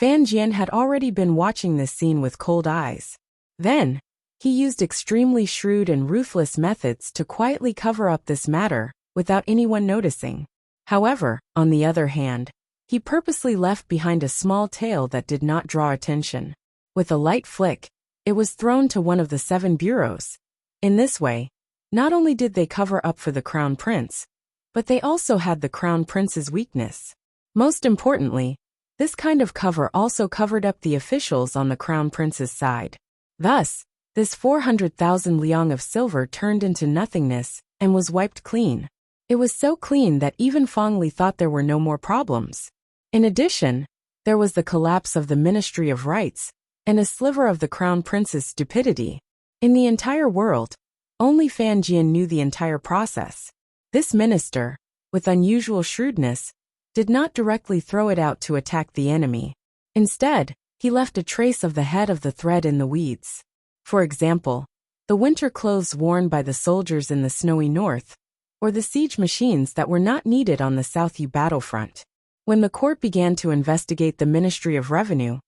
Fan Jian had already been watching this scene with cold eyes. Then, he used extremely shrewd and ruthless methods to quietly cover up this matter, without anyone noticing. However, on the other hand, he purposely left behind a small tail that did not draw attention. With a light flick, it was thrown to one of the 7 bureaus. In this way, not only did they cover up for the Crown Prince, but they also had the Crown Prince's weakness. Most importantly, this kind of cover also covered up the officials on the Crown Prince's side. Thus, this 400,000 liang of silver turned into nothingness and was wiped clean. It was so clean that even Feng Li thought there were no more problems. In addition, there was the collapse of the Ministry of Rights and a sliver of the Crown Prince's stupidity. In the entire world, only Fan Jian knew the entire process. This minister, with unusual shrewdness, did not directly throw it out to attack the enemy. Instead, he left a trace of the head of the thread in the weeds. For example, the winter clothes worn by the soldiers in the snowy north, or the siege machines that were not needed on the South Yu battlefront. When the court began to investigate the Ministry of Revenue,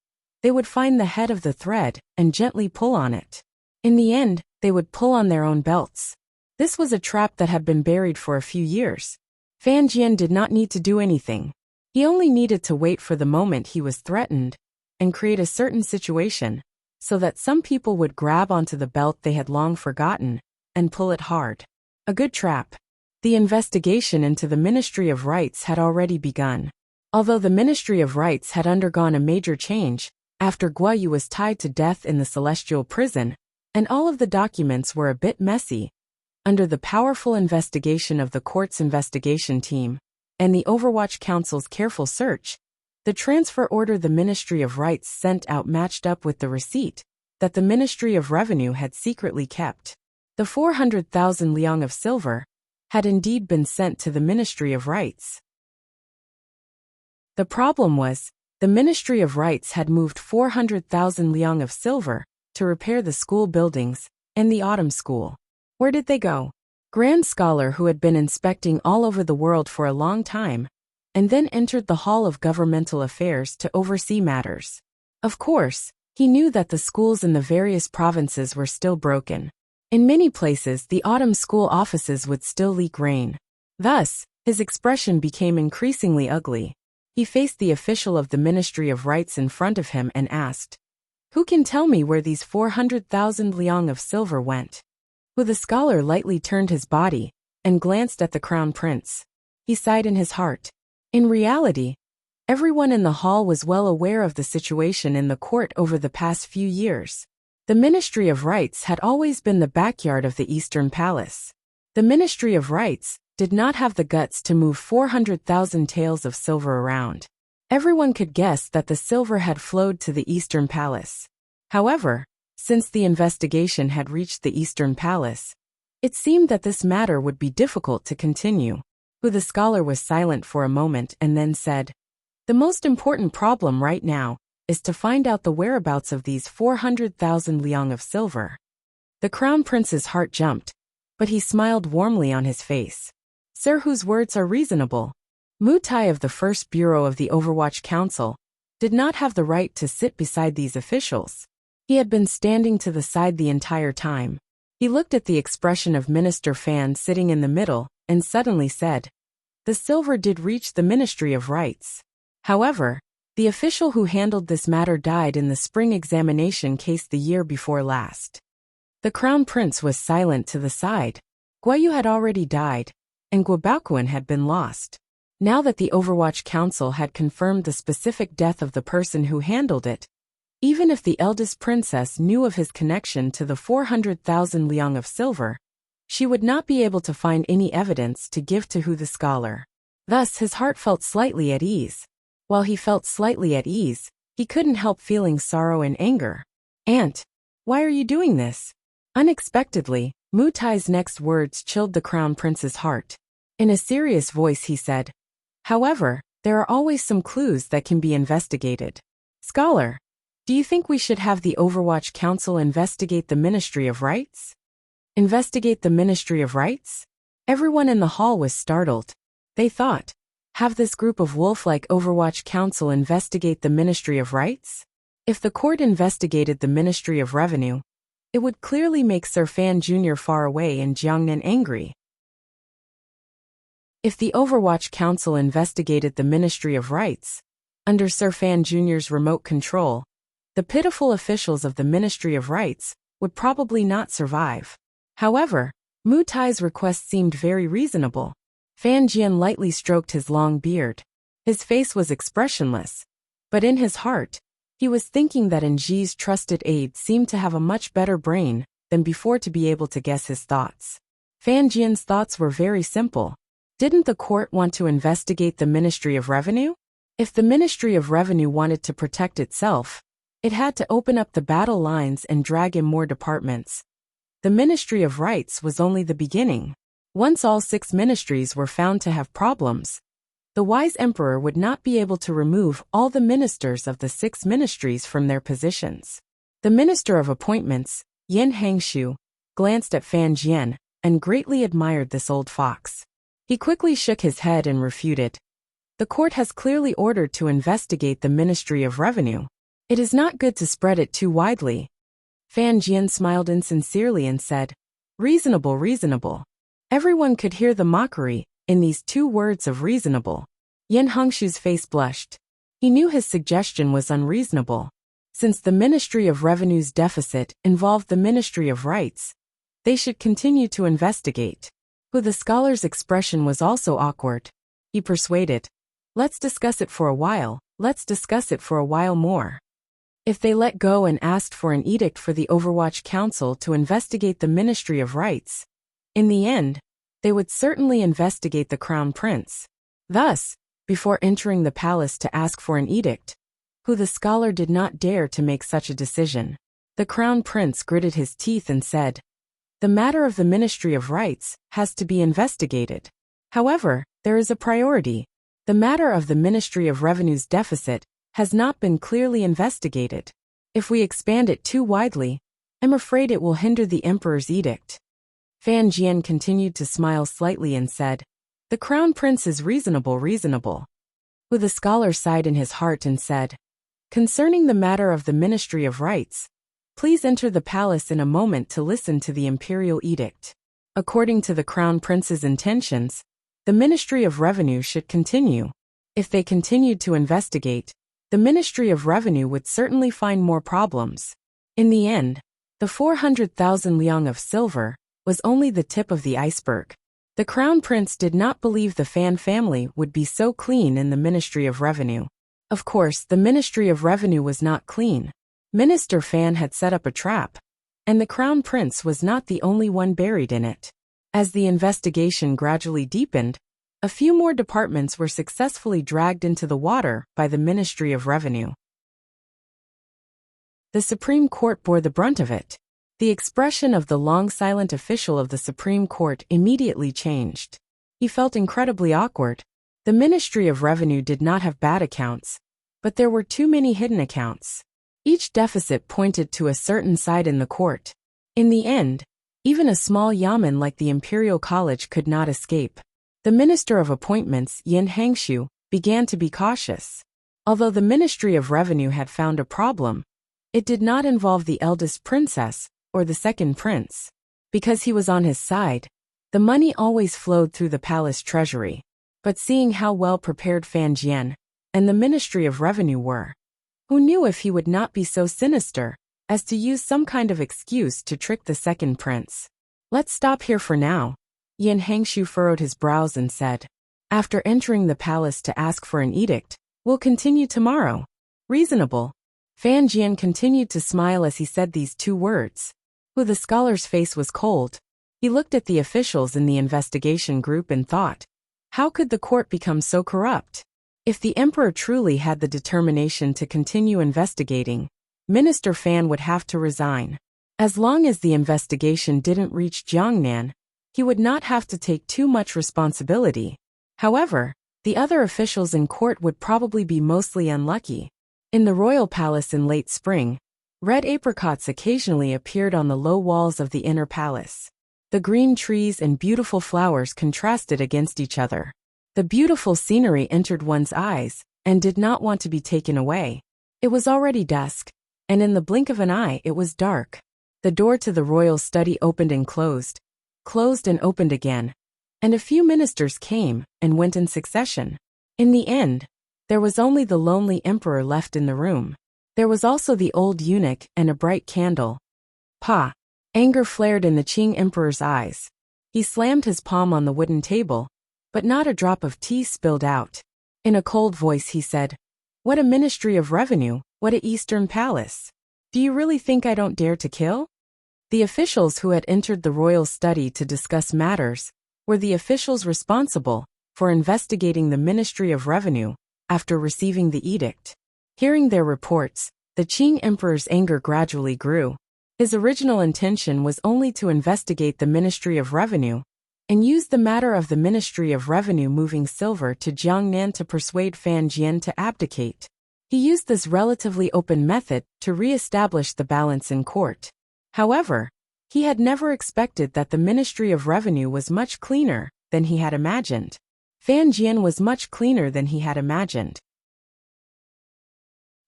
they would find the head of the thread and gently pull on it. In the end, they would pull on their own belts. This was a trap that had been buried for a few years. Fan Jian did not need to do anything. He only needed to wait for the moment he was threatened and create a certain situation so that some people would grab onto the belt they had long forgotten and pull it hard. A good trap. The investigation into the Ministry of Rights had already begun. Although the Ministry of Rights had undergone a major change after Guo Yu was tied to death in the Celestial Prison, and all of the documents were a bit messy, under the powerful investigation of the court's investigation team and the Overwatch Council's careful search, the transfer order the Ministry of Rights sent out matched up with the receipt that the Ministry of Revenue had secretly kept. The 400,000 liang of silver had indeed been sent to the Ministry of Rights. The problem was, the Ministry of Rights had moved 400,000 liang of silver to repair the school buildings and the autumn school. Where did they go? Grand Scholar, who had been inspecting all over the world for a long time, and then entered the Hall of Governmental Affairs to oversee matters. Of course, he knew that the schools in the various provinces were still broken. In many places, the autumn school offices would still leak rain. Thus, his expression became increasingly ugly. He faced the official of the Ministry of Rights in front of him and asked, "Who can tell me where these 400,000 liang of silver went?" Who the scholar lightly turned his body and glanced at the Crown Prince. He sighed in his heart. In reality, everyone in the hall was well aware of the situation in the court over the past few years. The Ministry of Rights had always been the backyard of the Eastern Palace. The Ministry of Rights did not have the guts to move 400,000 taels of silver around. Everyone could guess that the silver had flowed to the Eastern Palace. However, since the investigation had reached the Eastern Palace, it seemed that this matter would be difficult to continue. Who the scholar was silent for a moment and then said, "The most important problem right now is to find out the whereabouts of these 400,000 liang of silver." The Crown Prince's heart jumped, but he smiled warmly on his face. "Sir, whose words are reasonable." Mu Tai of the First Bureau of the Overwatch Council did not have the right to sit beside these officials. He had been standing to the side the entire time. He looked at the expression of Minister Fan sitting in the middle and suddenly said, "The silver did reach the Ministry of Rights. However, the official who handled this matter died in the spring examination case the year before last." The Crown Prince was silent to the side. Guo Yu had already died, and Guo Baoquan had been lost. Now that the Overwatch Council had confirmed the specific death of the person who handled it, even if the eldest princess knew of his connection to the 400,000 liang of silver, she would not be able to find any evidence to give to Hu the scholar. Thus his heart felt slightly at ease. While he felt slightly at ease, he couldn't help feeling sorrow and anger. "Aunt, why are you doing this?" Unexpectedly, Mu Tai's next words chilled the Crown Prince's heart. In a serious voice he said, "However, there are always some clues that can be investigated. Scholar, do you think we should have the Overwatch Council investigate the Ministry of Rights?" Investigate the Ministry of Rights? Everyone in the hall was startled. They thought, Have this group of wolf-like Overwatch Council investigate the Ministry of Rights? If the court investigated the Ministry of Revenue, it would clearly make Sir Fan Jr. far away in Jiangnan angry. If the Overwatch Council investigated the Ministry of Rights, under Sir Fan Jr.'s remote control, the pitiful officials of the Ministry of Rights would probably not survive. However, Mu Tai's request seemed very reasonable. Fan Jian lightly stroked his long beard. His face was expressionless, but in his heart, he was thinking that Ji's trusted aide seemed to have a much better brain than before to be able to guess his thoughts. Fan Jian's thoughts were very simple. Didn't the court want to investigate the Ministry of Revenue? If the Ministry of Revenue wanted to protect itself, it had to open up the battle lines and drag in more departments. The Ministry of Rights was only the beginning. Once all 6 ministries were found to have problems, the wise emperor would not be able to remove all the ministers of the 6 ministries from their positions. The Minister of Appointments, Yin Hangshu, glanced at Fan Jian and greatly admired this old fox. He quickly shook his head and refuted. The court has clearly ordered to investigate the Ministry of Revenue. It is not good to spread it too widely. Fan Jian smiled insincerely and said, "Reasonable, reasonable." Everyone could hear the mockery in these 2 words of reasonable. Yin Hangshu's face blushed. He knew his suggestion was unreasonable. Since the Ministry of Revenue's deficit involved the Ministry of Rights, they should continue to investigate. The scholar's expression was also awkward. He persuaded, "Let's discuss it for a while, let's discuss it for a while more." If they let go and asked for an edict for the Overwatch Council to investigate the Ministry of Rights, in the end, they would certainly investigate the Crown Prince. Thus, before entering the palace to ask for an edict, the scholar did not dare to make such a decision. The Crown Prince gritted his teeth and said, "The matter of the Ministry of Rights has to be investigated. However, there is a priority. The matter of the Ministry of Revenue's deficit has not been clearly investigated. If we expand it too widely, I'm afraid it will hinder the Emperor's edict." Fan Jian continued to smile slightly and said, "The Crown Prince is reasonable, reasonable." The scholar sighed in his heart and said, "Concerning the matter of the Ministry of Rights, please enter the palace in a moment to listen to the imperial edict. According to the Crown Prince's intentions, the Ministry of Revenue should continue. If they continued to investigate, the Ministry of Revenue would certainly find more problems. In the end, the 400,000 liang of silver was only the tip of the iceberg. The Crown Prince did not believe the Fan family would be so clean in the Ministry of Revenue. Of course, the Ministry of Revenue was not clean. Minister Fan had set up a trap, and the Crown Prince was not the only one buried in it. As the investigation gradually deepened, a few more departments were successfully dragged into the water by the Ministry of Revenue. The Supreme Court bore the brunt of it. The expression of the long-silent official of the Supreme Court immediately changed. He felt incredibly awkward. The Ministry of Revenue did not have bad accounts, but there were too many hidden accounts. Each deficit pointed to a certain side in the court. In the end, even a small yamen like the Imperial College could not escape. The Minister of Appointments, Yin Hangshu, began to be cautious. Although the Ministry of Revenue had found a problem, it did not involve the eldest princess or the second prince. Because he was on his side, the money always flowed through the palace treasury. But seeing how well prepared Fan Jian and the Ministry of Revenue were, who knew if he would not be so sinister as to use some kind of excuse to trick the second prince? "Let's stop here for now." Yin Hangshu furrowed his brows and said, "After entering the palace to ask for an edict, we'll continue tomorrow." "Reasonable." Fan Jian continued to smile as he said these 2 words. The scholar's face was cold. He looked at the officials in the investigation group and thought, how could the court become so corrupt? If the emperor truly had the determination to continue investigating, Minister Fan would have to resign. As long as the investigation didn't reach Jiangnan, he would not have to take too much responsibility. However, the other officials in court would probably be mostly unlucky. In the royal palace in late spring, red apricots occasionally appeared on the low walls of the inner palace. The green trees and beautiful flowers contrasted against each other. The beautiful scenery entered one's eyes and did not want to be taken away. It was already dusk, and in the blink of an eye it was dark. The door to the royal study opened and closed and opened again, and a few ministers came and went in succession. In the end, there was only the lonely emperor left in the room. There was also the old eunuch and a bright candle. Pa! Anger flared in the Qing emperor's eyes. He slammed his palm on the wooden table, but not a drop of tea spilled out. In a cold voice he said, "What a ministry of revenue, what a Eastern palace. Do you really think I don't dare to kill?" The officials who had entered the royal study to discuss matters were the officials responsible for investigating the Ministry of Revenue after receiving the edict. Hearing their reports, the Qing emperor's anger gradually grew. His original intention was only to investigate the Ministry of Revenue and use the matter of the Ministry of Revenue moving silver to Jiangnan to persuade Fan Jian to abdicate. He used this relatively open method to re-establish the balance in court. However, he had never expected that the Ministry of Revenue was much cleaner than he had imagined. Fan Jian was much cleaner than he had imagined.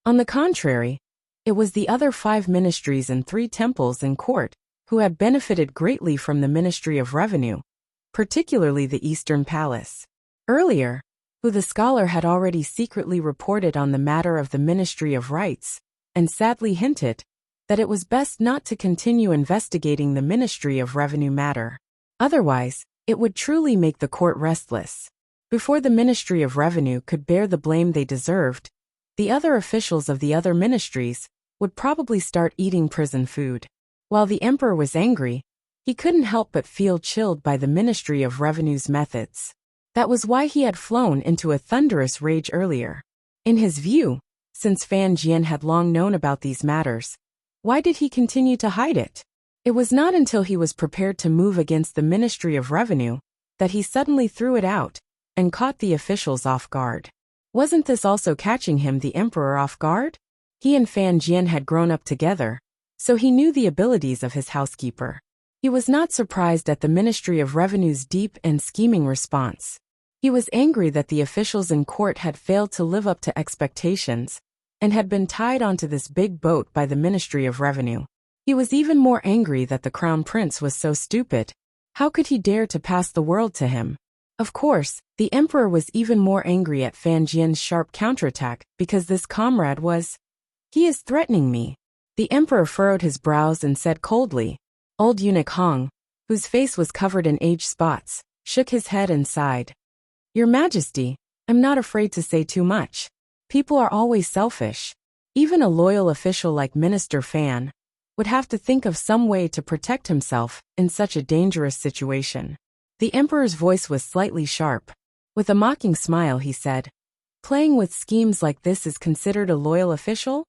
On the contrary, it was the other 5 ministries and 3 temples in court who had benefited greatly from the Ministry of Revenue, particularly the Eastern Palace. Earlier, who the scholar had already secretly reported on the matter of the Ministry of Rights, and sadly hinted that it was best not to continue investigating the Ministry of Revenue matter. Otherwise, it would truly make the court restless. Before the Ministry of Revenue could bear the blame they deserved, the other officials of the other ministries would probably start eating prison food. While the emperor was angry, he couldn't help but feel chilled by the Ministry of Revenue's methods. That was why he had flown into a thunderous rage earlier. In his view, since Fan Jian had long known about these matters, why did he continue to hide it? It was not until he was prepared to move against the Ministry of Revenue that he suddenly threw it out and caught the officials off guard. Wasn't this also catching him, the emperor, off guard? He and Fan Jian had grown up together, so he knew the abilities of his housekeeper. He was not surprised at the Ministry of Revenue's deep and scheming response. He was angry that the officials in court had failed to live up to expectations and had been tied onto this big boat by the Ministry of Revenue. He was even more angry that the crown prince was so stupid. How could he dare to pass the world to him? Of course, the emperor was even more angry at Fan Jian's sharp counterattack because this comrade was, "He is threatening me." The emperor furrowed his brows and said coldly. Old eunuch Hong, whose face was covered in age spots, shook his head and sighed. "Your Majesty, I'm not afraid to say too much. People are always selfish. Even a loyal official like Minister Fan would have to think of some way to protect himself in such a dangerous situation." The emperor's voice was slightly sharp. With a mocking smile he said, "Playing with schemes like this is considered a loyal official?"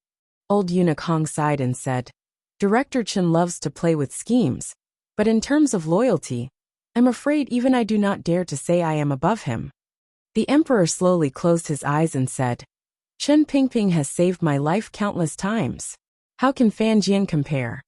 Old eunuch Hong sighed and said, "Director Chen loves to play with schemes, but in terms of loyalty, I'm afraid even I do not dare to say I am above him." The emperor slowly closed his eyes and said, "Chen Pingping has saved my life countless times. How can Fan Jian compare?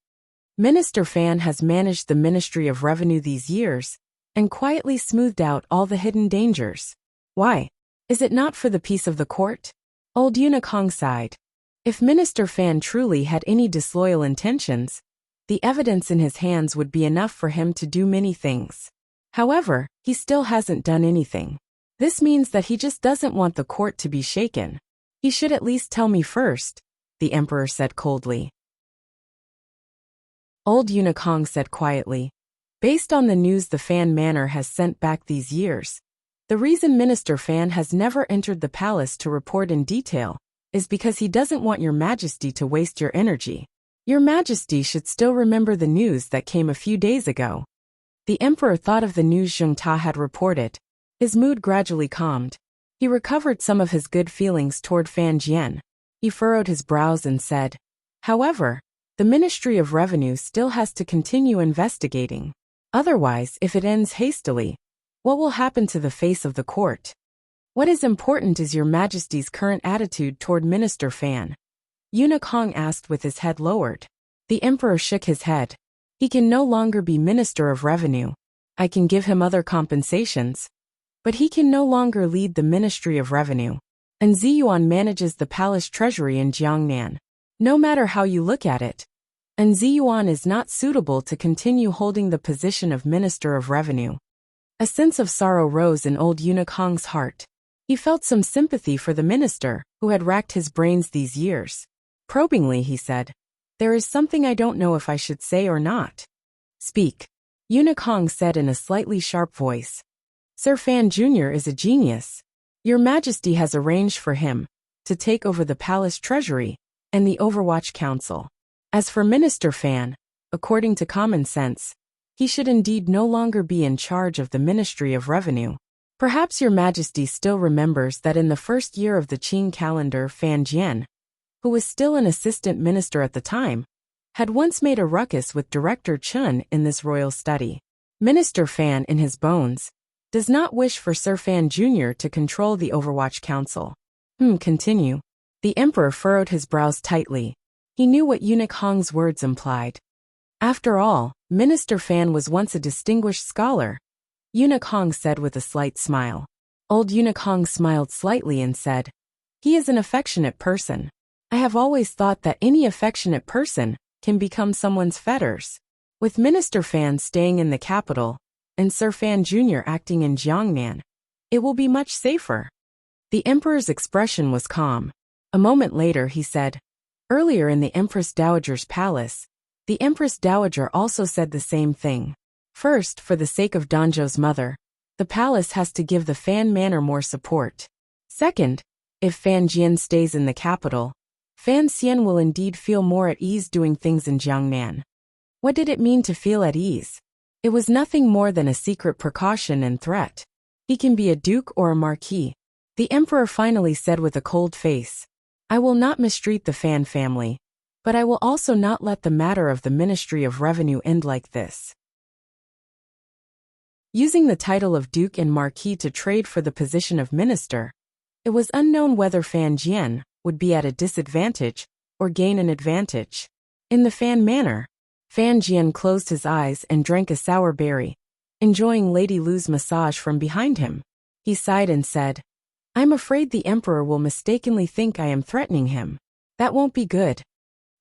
Minister Fan has managed the Ministry of Revenue these years and quietly smoothed out all the hidden dangers. Why? Is it not for the peace of the court?" Old eunuch Hong sighed. If Minister Fan truly had any disloyal intentions, the evidence in his hands would be enough for him to do many things. However, he still hasn't done anything. This means that he just doesn't want the court to be shaken. He should at least tell me first, the emperor said coldly. Old eunuch Hong said quietly, "Based on the news the Fan Manor has sent back these years, the reason Minister Fan has never entered the palace to report in detail is because he doesn't want your Majesty to waste your energy. Your Majesty should still remember the news that came a few days ago." The emperor thought of the news Zheng Ta had reported. His mood gradually calmed. He recovered some of his good feelings toward Fan Jian. He furrowed his brows and said, "However, the Ministry of Revenue still has to continue investigating. Otherwise, if it ends hastily, what will happen to the face of the court? What is important is your Majesty's current attitude toward Minister Fan." Eunuch Hong asked with his head lowered. The emperor shook his head. "He can no longer be Minister of Revenue. I can give him other compensations." but he can no longer lead the Ministry of Revenue, and Ziyuan manages the palace treasury in Jiangnan. No matter how you look at it, and Ziyuan is not suitable to continue holding the position of Minister of Revenue. A sense of sorrow rose in old eunuch Hong's heart. He felt some sympathy for the minister, who had racked his brains these years. Probingly, he said, "There is something I don't know if I should say or not." "Speak," Eunuch Hong said in a slightly sharp voice. "Sir Fan Jr. is a genius. Your Majesty has arranged for him to take over the palace treasury and the Overwatch Council. As for Minister Fan, according to common sense, he should indeed no longer be in charge of the Ministry of Revenue. Perhaps Your Majesty still remembers that in the first year of the Qing calendar, Fan Jian, who was still an assistant minister at the time, had once made a ruckus with Director Chun in this royal study. Minister Fan, in his bones, does not wish for Sir Fan Jr. to control the Overwatch Council." Continue. The emperor furrowed his brows tightly. He knew what Eunuch Hong's words implied. After all, Minister Fan was once a distinguished scholar, Eunuch Hong said with a slight smile. Old Eunuch Hong smiled slightly and said, "He is an affectionate person. I have always thought that any affectionate person can become someone's fetters. With Minister Fan staying in the capital, and Sir Fan Jr. acting in Jiangnan, it will be much safer." The emperor's expression was calm. A moment later he said, "Earlier in the Empress Dowager's palace, the Empress Dowager also said the same thing. First, for the sake of Danzhou's mother, the palace has to give the Fan Manor more support. Second, if Fan Jian stays in the capital, Fan Xian will indeed feel more at ease doing things in Jiangnan." What did it mean to feel at ease? It was nothing more than a secret precaution and threat. He can be a duke or a marquis. The emperor finally said with a cold face, "I will not mistreat the Fan family, but I will also not let the matter of the Ministry of Revenue end like this." Using the title of Duke and Marquis to trade for the position of minister, it was unknown whether Fan Jian would be at a disadvantage or gain an advantage. In the Fan Manor, Fan Jian closed his eyes and drank a sour berry, enjoying Lady Lu's massage from behind him. He sighed and said, "I'm afraid the emperor will mistakenly think I am threatening him. That won't be good."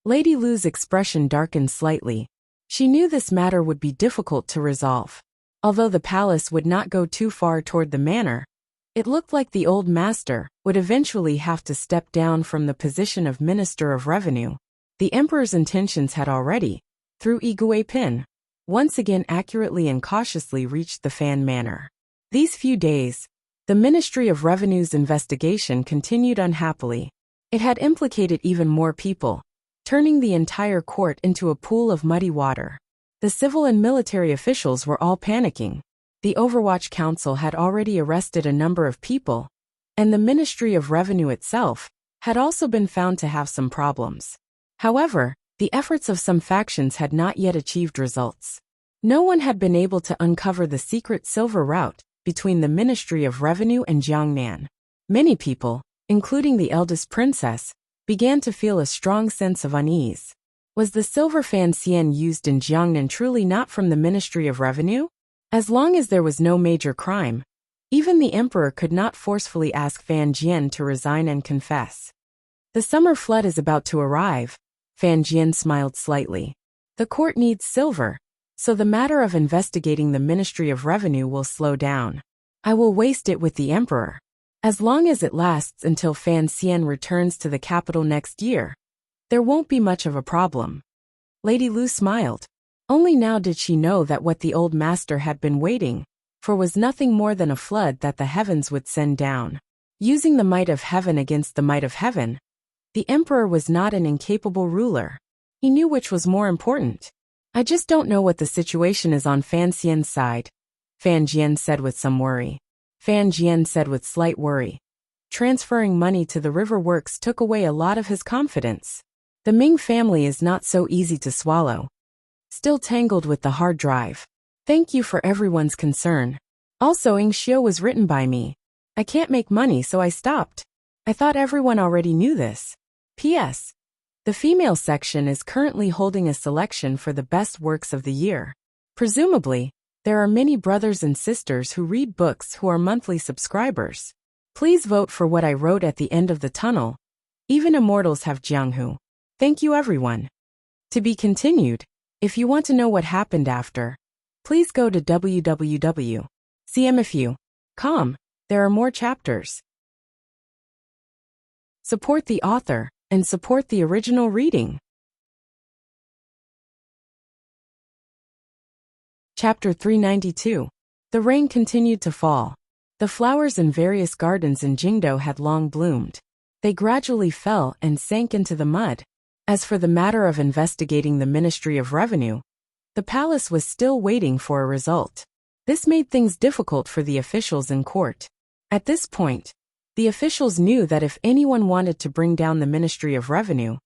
Lady Lu's expression darkened slightly. She knew this matter would be difficult to resolve. Although the palace would not go too far toward the manor, it looked like the old master would eventually have to step down from the position of Minister of Revenue. The emperor's intentions had already, through Igui Pin, once again accurately and cautiously reached the Fan Manor. These few days, the Ministry of Revenue's investigation continued unhappily. It had implicated even more people, turning the entire court into a pool of muddy water. The civil and military officials were all panicking. The Overwatch Council had already arrested a number of people, and the Ministry of Revenue itself had also been found to have some problems. However, the efforts of some factions had not yet achieved results. No one had been able to uncover the secret silver route between the Ministry of Revenue and Jiangnan. Many people, including the eldest princess, began to feel a strong sense of unease. Was the silver Fan Xian used in Jiangnan truly not from the Ministry of Revenue? As long as there was no major crime, even the emperor could not forcefully ask Fan Jian to resign and confess. The summer flood is about to arrive. Fan Jian smiled slightly. The court needs silver, so the matter of investigating the Ministry of Revenue will slow down. I will waste it with the emperor. As long as it lasts until Fan Xian returns to the capital next year, there won't be much of a problem. Lady Lu smiled. Only now did she know that what the old master had been waiting for was nothing more than a flood that the heavens would send down. Using the might of heaven against the might of heaven, the emperor was not an incapable ruler. He knew which was more important. "I just don't know what the situation is on Fan Xian's side," Fan Jian said with some worry. Fan Jian said with slight worry. Transferring money to the river works took away a lot of his confidence. The Ming family is not so easy to swallow. Still tangled with the hard drive. Thank you for everyone's concern. Also, Ing Xiu was written by me. I can't make money, so I stopped. I thought everyone already knew this. P.S. The female section is currently holding a selection for the best works of the year. Presumably, There are many brothers and sisters who read books who are monthly subscribers. Please vote for what I wrote at the end of the tunnel. Even immortals have Jianghu. Thank you everyone. To be continued. If you want to know what happened after, please go to www.cmfu.com. There are more chapters. Support the author and support the original reading. Chapter 392. The rain continued to fall. The flowers in various gardens in Jingdo had long bloomed. They gradually fell and sank into the mud. As for the matter of investigating the Ministry of Revenue, the palace was still waiting for a result. This made things difficult for the officials in court. At this point, the officials knew that if anyone wanted to bring down the Ministry of Revenue,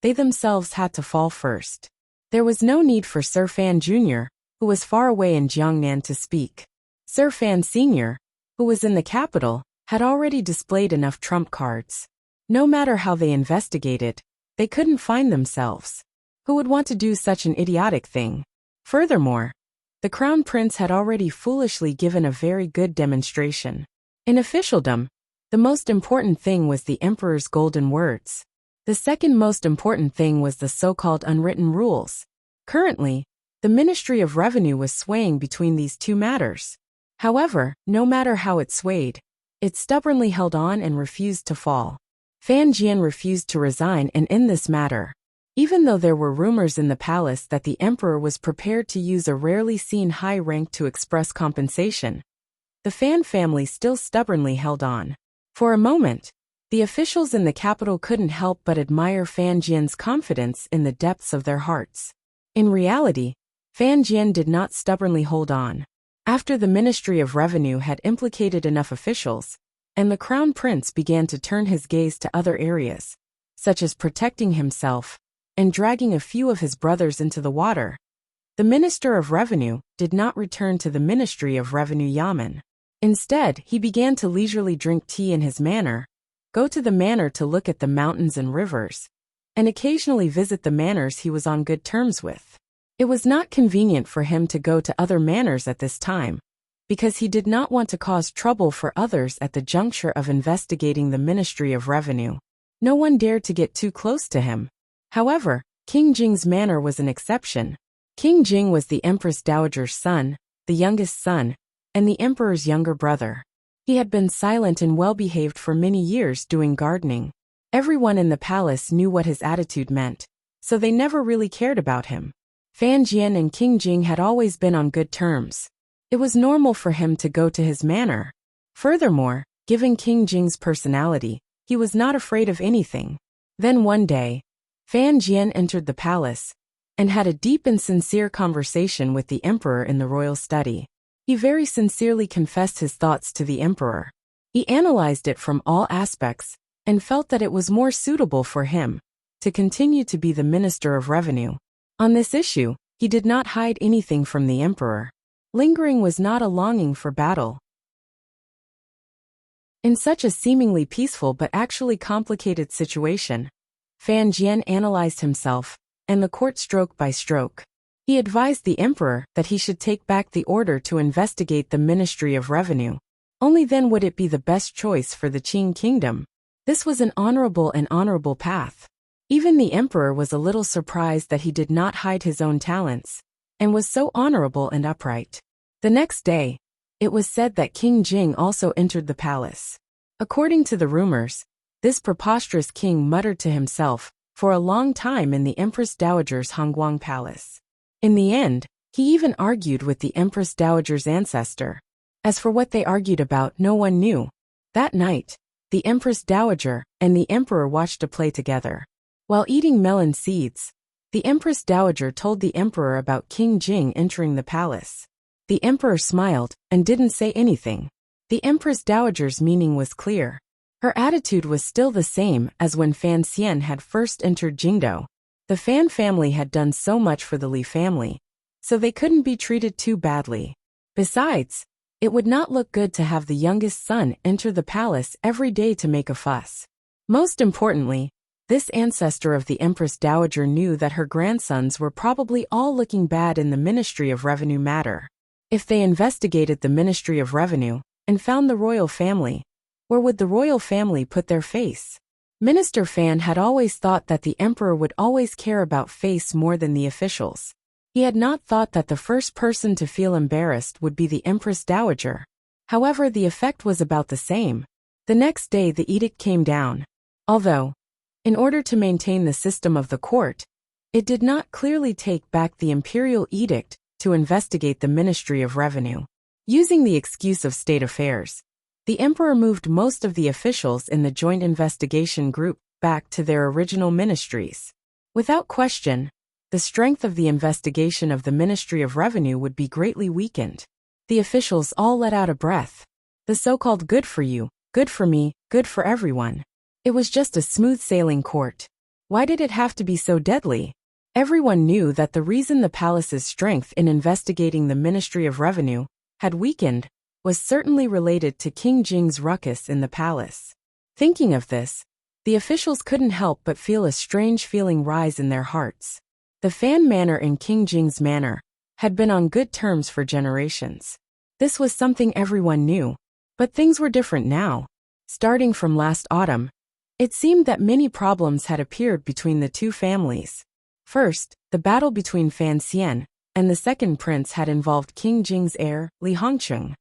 they themselves had to fall first. There was no need for Sir Fan Jr., who was far away in Jiangnan, to speak. Sir Fan Sr., who was in the capital, had already displayed enough trump cards. No matter how they investigated, they couldn't find themselves. Who would want to do such an idiotic thing? Furthermore, the Crown Prince had already foolishly given a very good demonstration. In officialdom, the most important thing was the Emperor's golden words. The second most important thing was the so-called unwritten rules. Currently, the Ministry of Revenue was swaying between these two matters. However, no matter how it swayed, it stubbornly held on and refused to fall. Fan Jian refused to resign and end this matter. Even though there were rumors in the palace that the emperor was prepared to use a rarely seen high rank to express compensation, the Fan family still stubbornly held on. For a moment, the officials in the capital couldn't help but admire Fan Jian's confidence in the depths of their hearts. In reality, Fan Jian did not stubbornly hold on. After the Ministry of Revenue had implicated enough officials, and the Crown Prince began to turn his gaze to other areas, such as protecting himself and dragging a few of his brothers into the water, the Minister of Revenue did not return to the Ministry of Revenue Yamen. Instead, he began to leisurely drink tea in his manor, go to the manor to look at the mountains and rivers, and occasionally visit the manors he was on good terms with. It was not convenient for him to go to other manors at this time, because he did not want to cause trouble for others at the juncture of investigating the Ministry of Revenue. No one dared to get too close to him. However, King Jing's manor was an exception. King Jing was the Empress Dowager's son, the youngest son, and the Emperor's younger brother. He had been silent and well-behaved for many years doing gardening. Everyone in the palace knew what his attitude meant, so they never really cared about him. Fan Jian and King Jing had always been on good terms. It was normal for him to go to his manor. Furthermore, given King Jing's personality, he was not afraid of anything. Then one day, Fan Jian entered the palace and had a deep and sincere conversation with the emperor in the royal study. He very sincerely confessed his thoughts to the emperor. He analyzed it from all aspects and felt that it was more suitable for him to continue to be the Minister of Revenue. On this issue, he did not hide anything from the emperor. Lingering was not a longing for battle. In such a seemingly peaceful but actually complicated situation, Fan Jian analyzed himself and the court stroke by stroke. He advised the emperor that he should take back the order to investigate the Ministry of Revenue. Only then would it be the best choice for the Qing kingdom. This was an honorable path. Even the emperor was a little surprised that he did not hide his own talents, and was so honorable and upright. The next day, it was said that King Jing also entered the palace. According to the rumors, this preposterous king muttered to himself for a long time in the Empress Dowager's Hongguang Palace. In the end, he even argued with the Empress Dowager's ancestor. As for what they argued about, no one knew. That night, the Empress Dowager and the emperor watched a play together. While eating melon seeds, the Empress Dowager told the emperor about King Jing entering the palace. The emperor smiled and didn't say anything. The Empress Dowager's meaning was clear. Her attitude was still the same as when Fan Xian had first entered Jingdo. The Fan family had done so much for the Li family, so they couldn't be treated too badly. Besides, it would not look good to have the youngest son enter the palace every day to make a fuss. Most importantly, this ancestor of the Empress Dowager knew that her grandsons were probably all looking bad in the Ministry of Revenue matter. If they investigated the Ministry of Revenue and found the royal family, where would the royal family put their face? Minister Fan had always thought that the emperor would always care about face more than the officials. He had not thought that the first person to feel embarrassed would be the Empress Dowager. However, the effect was about the same. The next day the edict came down. Although, in order to maintain the system of the court, it did not clearly take back the imperial edict to investigate the Ministry of Revenue. Using the excuse of state affairs, the emperor moved most of the officials in the joint investigation group back to their original ministries. Without question, the strength of the investigation of the Ministry of Revenue would be greatly weakened. The officials all let out a breath. The so-called good for you, good for me, good for everyone. It was just a smooth-sailing court. Why did it have to be so deadly? Everyone knew that the reason the palace's strength in investigating the Ministry of Revenue had weakened was certainly related to King Jing's ruckus in the palace. Thinking of this, the officials couldn't help but feel a strange feeling rise in their hearts. The Fan Manor and King Jing's manor had been on good terms for generations. This was something everyone knew, but things were different now. Starting from last autumn, it seemed that many problems had appeared between the two families. First, the battle between Fan Xian and the second prince had involved King Jing's heir, Li Hongcheng.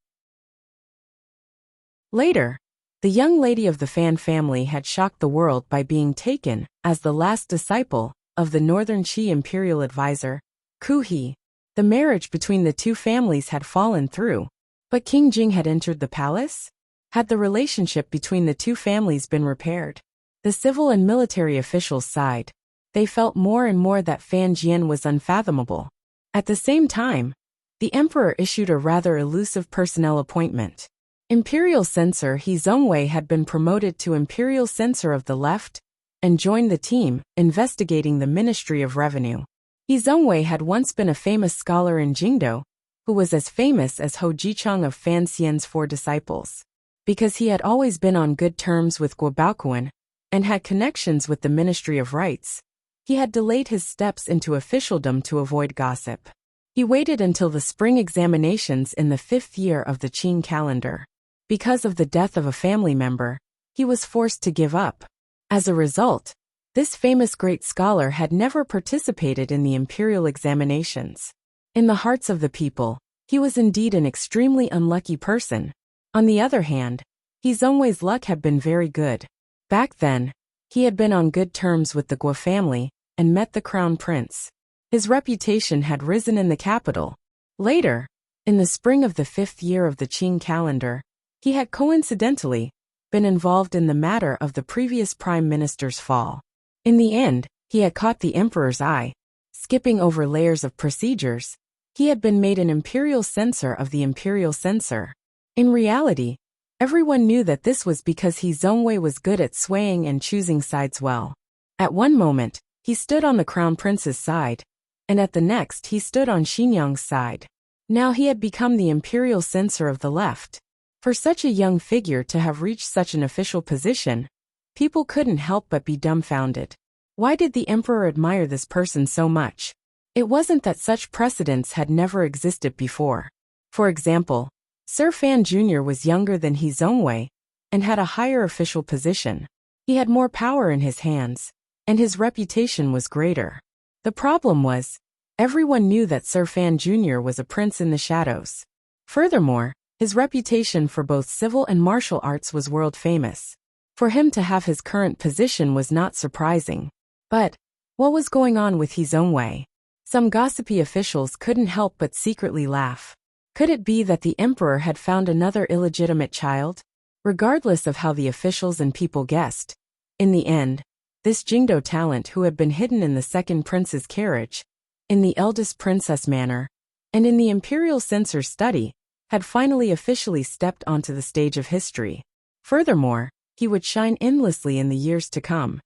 Later, the young lady of the Fan family had shocked the world by being taken as the last disciple of the Northern Qi imperial advisor, Ku He. The marriage between the two families had fallen through, but King Jing had entered the palace? Had the relationship between the two families been repaired? The civil and military officials sighed. They felt more and more that Fan Jian was unfathomable. At the same time, the emperor issued a rather elusive personnel appointment. Imperial censor He Zongwei had been promoted to imperial censor of the left and joined the team investigating the Ministry of Revenue. He Zongwei had once been a famous scholar in Jingdo, who was as famous as Ho Jicheng of Fan Xian's four disciples. Because he had always been on good terms with Guo Baoquan and had connections with the Ministry of Rights, he had delayed his steps into officialdom to avoid gossip. He waited until the spring examinations in the 5th year of the Qin calendar. Because of the death of a family member, he was forced to give up. As a result, this famous great scholar had never participated in the imperial examinations. In the hearts of the people, he was indeed an extremely unlucky person. On the other hand, He Zongwei's luck had been very good. Back then, he had been on good terms with the Guo family and met the crown prince. His reputation had risen in the capital. Later, in the spring of the 5th year of the Qin calendar, he had coincidentally been involved in the matter of the previous prime minister's fall. In the end, he had caught the emperor's eye. Skipping over layers of procedures, he had been made an imperial censor of the imperial censor. In reality, everyone knew that this was because He Zongwei was good at swaying and choosing sides well. At one moment, he stood on the crown prince's side, and at the next he stood on Xinyang's side. Now he had become the imperial censor of the left. For such a young figure to have reached such an official position, people couldn't help but be dumbfounded. Why did the emperor admire this person so much? It wasn't that such precedents had never existed before. For example, Sir Fan Jr. was younger than He Zongwei and had a higher official position. He had more power in his hands, and his reputation was greater. The problem was, everyone knew that Sir Fan Jr. was a prince in the shadows. Furthermore, his reputation for both civil and martial arts was world famous. For him to have his current position was not surprising. But what was going on with He Zongwei? Some gossipy officials couldn't help but secretly laugh. Could it be that the emperor had found another illegitimate child? Regardless of how the officials and people guessed, in the end, this Jingdo talent who had been hidden in the second prince's carriage, in the eldest princess manor, and in the imperial censor's study, had finally officially stepped onto the stage of history. Furthermore, he would shine endlessly in the years to come.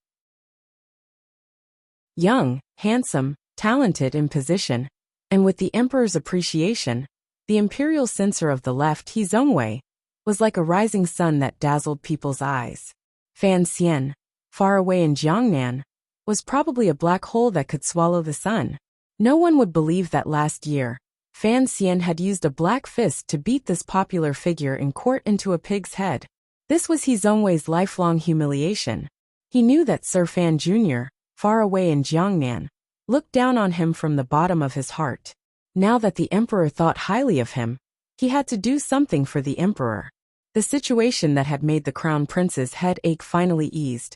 Young, handsome, talented in position, and with the emperor's appreciation, the imperial censor of the left, He Zongwei, was like a rising sun that dazzled people's eyes. Fan Xian, far away in Jiangnan, was probably a black hole that could swallow the sun. No one would believe that last year, Fan Xian had used a black fist to beat this popular figure in court into a pig's head. This was He Zhongwei's lifelong humiliation. He knew that Sir Fan Jr., far away in Jiangnan, looked down on him from the bottom of his heart. Now that the emperor thought highly of him, he had to do something for the emperor. The situation that had made the crown prince's head ache finally eased.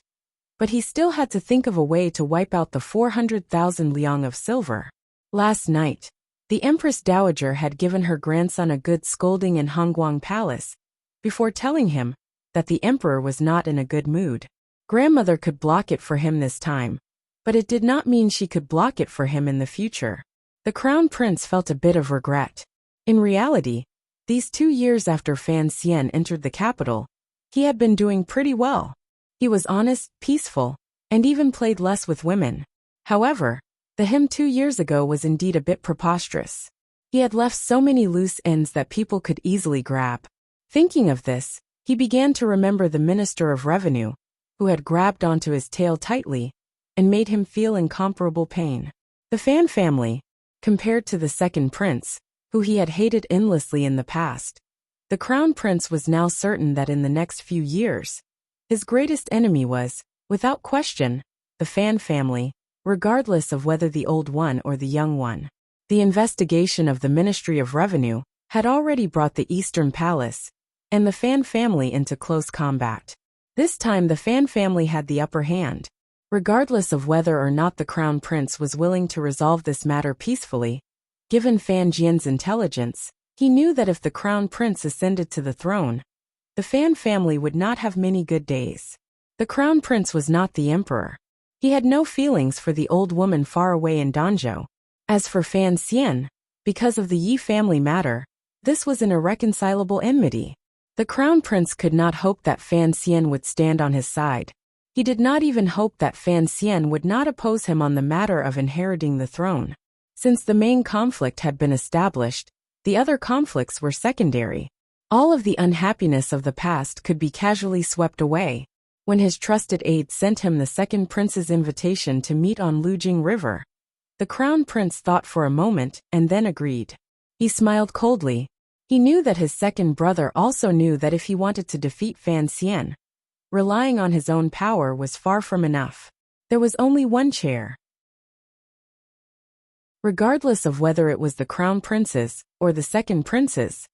But he still had to think of a way to wipe out the 400,000 liang of silver. Last night, the Empress Dowager had given her grandson a good scolding in Hongguang Palace, before telling him that the emperor was not in a good mood. Grandmother could block it for him this time, but it did not mean she could block it for him in the future. The crown prince felt a bit of regret. In reality, these 2 years after Fan Xian entered the capital, he had been doing pretty well. He was honest, peaceful, and even played less with women. However, the him 2 years ago was indeed a bit preposterous. He had left so many loose ends that people could easily grab. Thinking of this, he began to remember the Minister of Revenue, who had grabbed onto his tail tightly and made him feel incomparable pain. The Fan family, compared to the second prince, who he had hated endlessly in the past, the crown prince was now certain that in the next few years, his greatest enemy was, without question, the Fan family, regardless of whether the old one or the young one. The investigation of the Ministry of Revenue had already brought the Eastern Palace and the Fan family into close combat. This time the Fan family had the upper hand. Regardless of whether or not the crown prince was willing to resolve this matter peacefully, given Fan Jian's intelligence, he knew that if the crown prince ascended to the throne, the Fan family would not have many good days. The crown prince was not the emperor. He had no feelings for the old woman far away in Danzhou. As for Fan Xian, because of the Yi family matter, this was an irreconcilable enmity. The crown prince could not hope that Fan Xian would stand on his side. He did not even hope that Fan Xian would not oppose him on the matter of inheriting the throne. Since the main conflict had been established, the other conflicts were secondary. All of the unhappiness of the past could be casually swept away. When his trusted aide sent him the second prince's invitation to meet on Lujing River, the crown prince thought for a moment and then agreed. He smiled coldly. He knew that his second brother also knew that if he wanted to defeat Fan Xian, relying on his own power was far from enough. There was only one chair. Regardless of whether it was the crown prince's or the second prince's,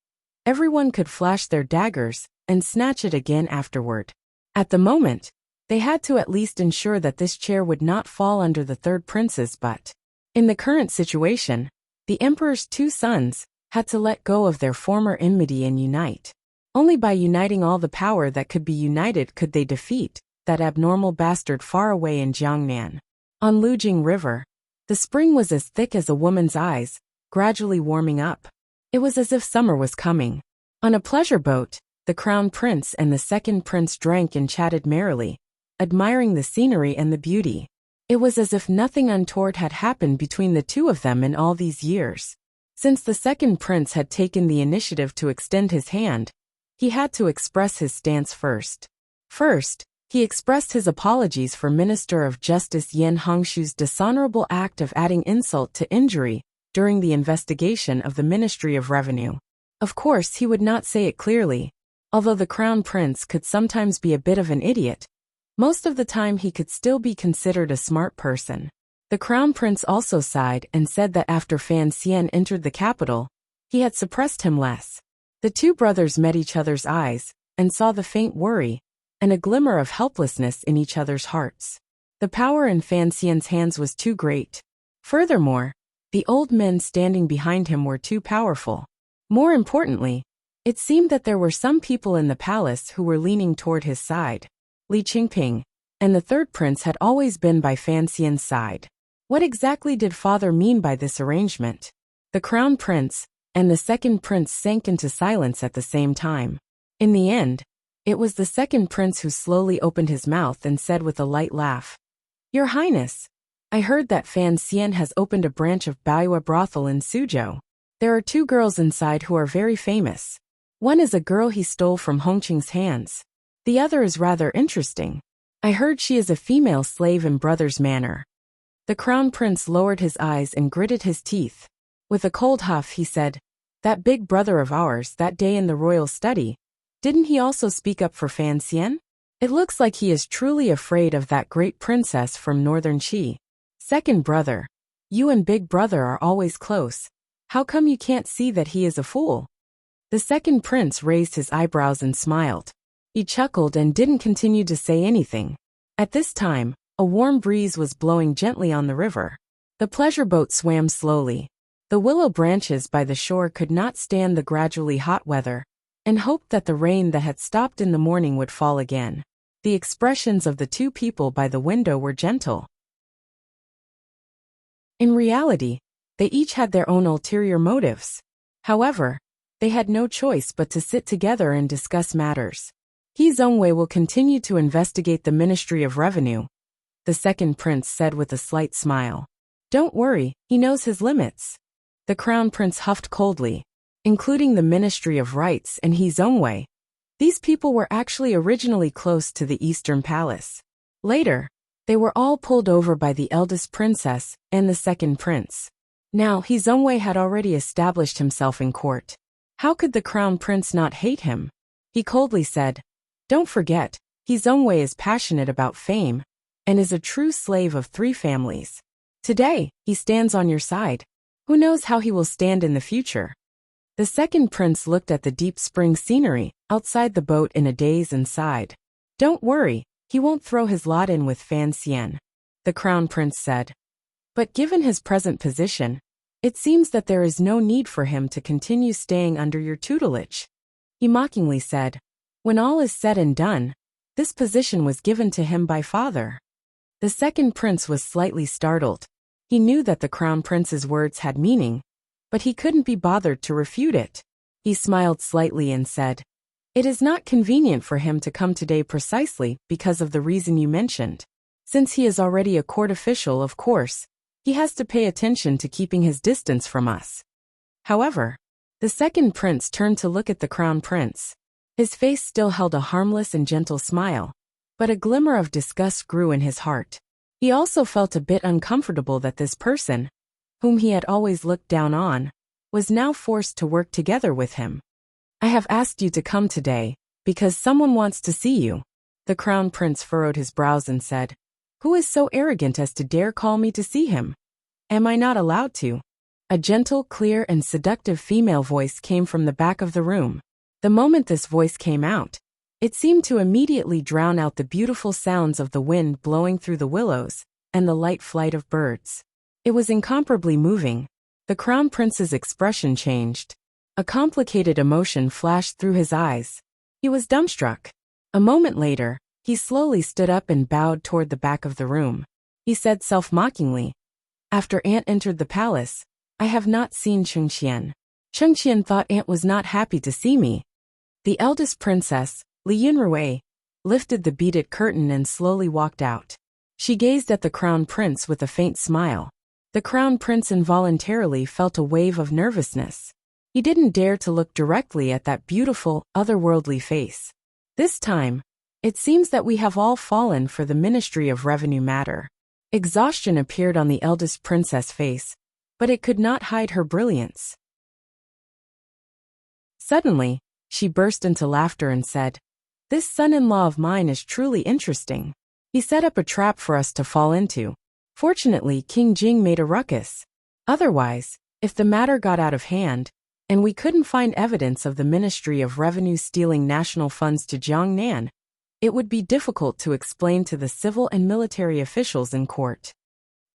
everyone could flash their daggers and snatch it again afterward. At the moment, they had to at least ensure that this chair would not fall under the third prince's but. In the current situation, the emperor's 2 sons had to let go of their former enmity and unite. Only by uniting all the power that could be united could they defeat that abnormal bastard far away in Jiangnan. On Lujing River, the spring was as thick as a woman's eyes, gradually warming up. It was as if summer was coming. On a pleasure boat, the crown prince and the second prince drank and chatted merrily, admiring the scenery and the beauty. It was as if nothing untoward had happened between the two of them in all these years. Since the second prince had taken the initiative to extend his hand, he had to express his stance first. First, he expressed his apologies for Minister of Justice Yan Hongshu's dishonorable act of adding insult to injury during the investigation of the Ministry of Revenue. Of course, he would not say it clearly. Although the crown prince could sometimes be a bit of an idiot, most of the time he could still be considered a smart person. The crown prince also sighed and said that after Fan Xian entered the capital, he had suppressed him less. The 2 brothers met each other's eyes and saw the faint worry and a glimmer of helplessness in each other's hearts. The power in Fan Xian's hands was too great. Furthermore, the old men standing behind him were too powerful. More importantly, it seemed that there were some people in the palace who were leaning toward his side. Li Qingping and the third prince had always been by Fan Xian's side. What exactly did father mean by this arrangement? The crown prince and the second prince sank into silence at the same time. In the end, it was the second prince who slowly opened his mouth and said with a light laugh, "Your Highness, I heard that Fan Xian has opened a branch of Baiyue brothel in Suzhou. There are 2 girls inside who are very famous. One is a girl he stole from Hongqing's hands. The other is rather interesting. I heard she is a female slave in brother's manner." The crown prince lowered his eyes and gritted his teeth. With a cold huff, he said, "That big brother of ours that day in the royal study, didn't he also speak up for Fan Xian? It looks like he is truly afraid of that great princess from northern Qi. Second brother, you and big brother are always close. How come you can't see that he is a fool?" The second prince raised his eyebrows and smiled. He chuckled and didn't continue to say anything. At this time, a warm breeze was blowing gently on the river. The pleasure boat swam slowly. The willow branches by the shore could not stand the gradually hot weather, and hoped that the rain that had stopped in the morning would fall again. The expressions of the two people by the window were gentle. In reality, they each had their own ulterior motives. However, they had no choice but to sit together and discuss matters. He Zhongwei will continue to investigate the Ministry of Revenue, the second prince said with a slight smile. Don't worry, he knows his limits. The crown prince huffed coldly. Including the Ministry of Rights and He Zhongwei. These people were actually originally close to the Eastern Palace. Later, they were all pulled over by the eldest princess and the second prince. Now He Zhongwei had already established himself in court. How could the crown prince not hate him? He coldly said, "Don't forget, He Zhongwei is passionate about fame and is a true slave of 3 families. Today, he stands on your side. Who knows how he will stand in the future?" The second prince looked at the deep spring scenery outside the boat in a daze and sighed. "Don't worry, he won't throw his lot in with Fan Xian," the crown prince said. "But given his present position, it seems that there is no need for him to continue staying under your tutelage." He mockingly said, "When all is said and done, this position was given to him by father." The second prince was slightly startled. He knew that the crown prince's words had meaning, but he couldn't be bothered to refute it. He smiled slightly and said, "It is not convenient for him to come today precisely because of the reason you mentioned. Since he is already a court official, of course, he has to pay attention to keeping his distance from us." However, the second prince turned to look at the crown prince. His face still held a harmless and gentle smile, but a glimmer of disgust grew in his heart. He also felt a bit uncomfortable that this person, whom he had always looked down on, was now forced to work together with him. "I have asked you to come today, because someone wants to see you." The crown prince furrowed his brows and said, "Who is so arrogant as to dare call me to see him? Am I not allowed to?" A gentle, clear, and seductive female voice came from the back of the room. The moment this voice came out, it seemed to immediately drown out the beautiful sounds of the wind blowing through the willows and the light flight of birds. It was incomparably moving. The crown prince's expression changed. A complicated emotion flashed through his eyes. He was dumbstruck. A moment later, he slowly stood up and bowed toward the back of the room. He said self-mockingly, "After Aunt entered the palace, I have not seen Chengqian. Chengqian thought Aunt was not happy to see me." The eldest princess, Li Yunrui, lifted the beaded curtain and slowly walked out. She gazed at the crown prince with a faint smile. The crown prince involuntarily felt a wave of nervousness. He didn't dare to look directly at that beautiful, otherworldly face. This time, it seems that we have all fallen for the Ministry of Revenue matter. Exhaustion appeared on the eldest princess' face, but it could not hide her brilliance. Suddenly, she burst into laughter and said, "This son-in-law of mine is truly interesting. He set up a trap for us to fall into. Fortunately, King Jing made a ruckus. Otherwise, if the matter got out of hand, and we couldn't find evidence of the Ministry of Revenue stealing national funds to Jiangnan, it would be difficult to explain to the civil and military officials in court."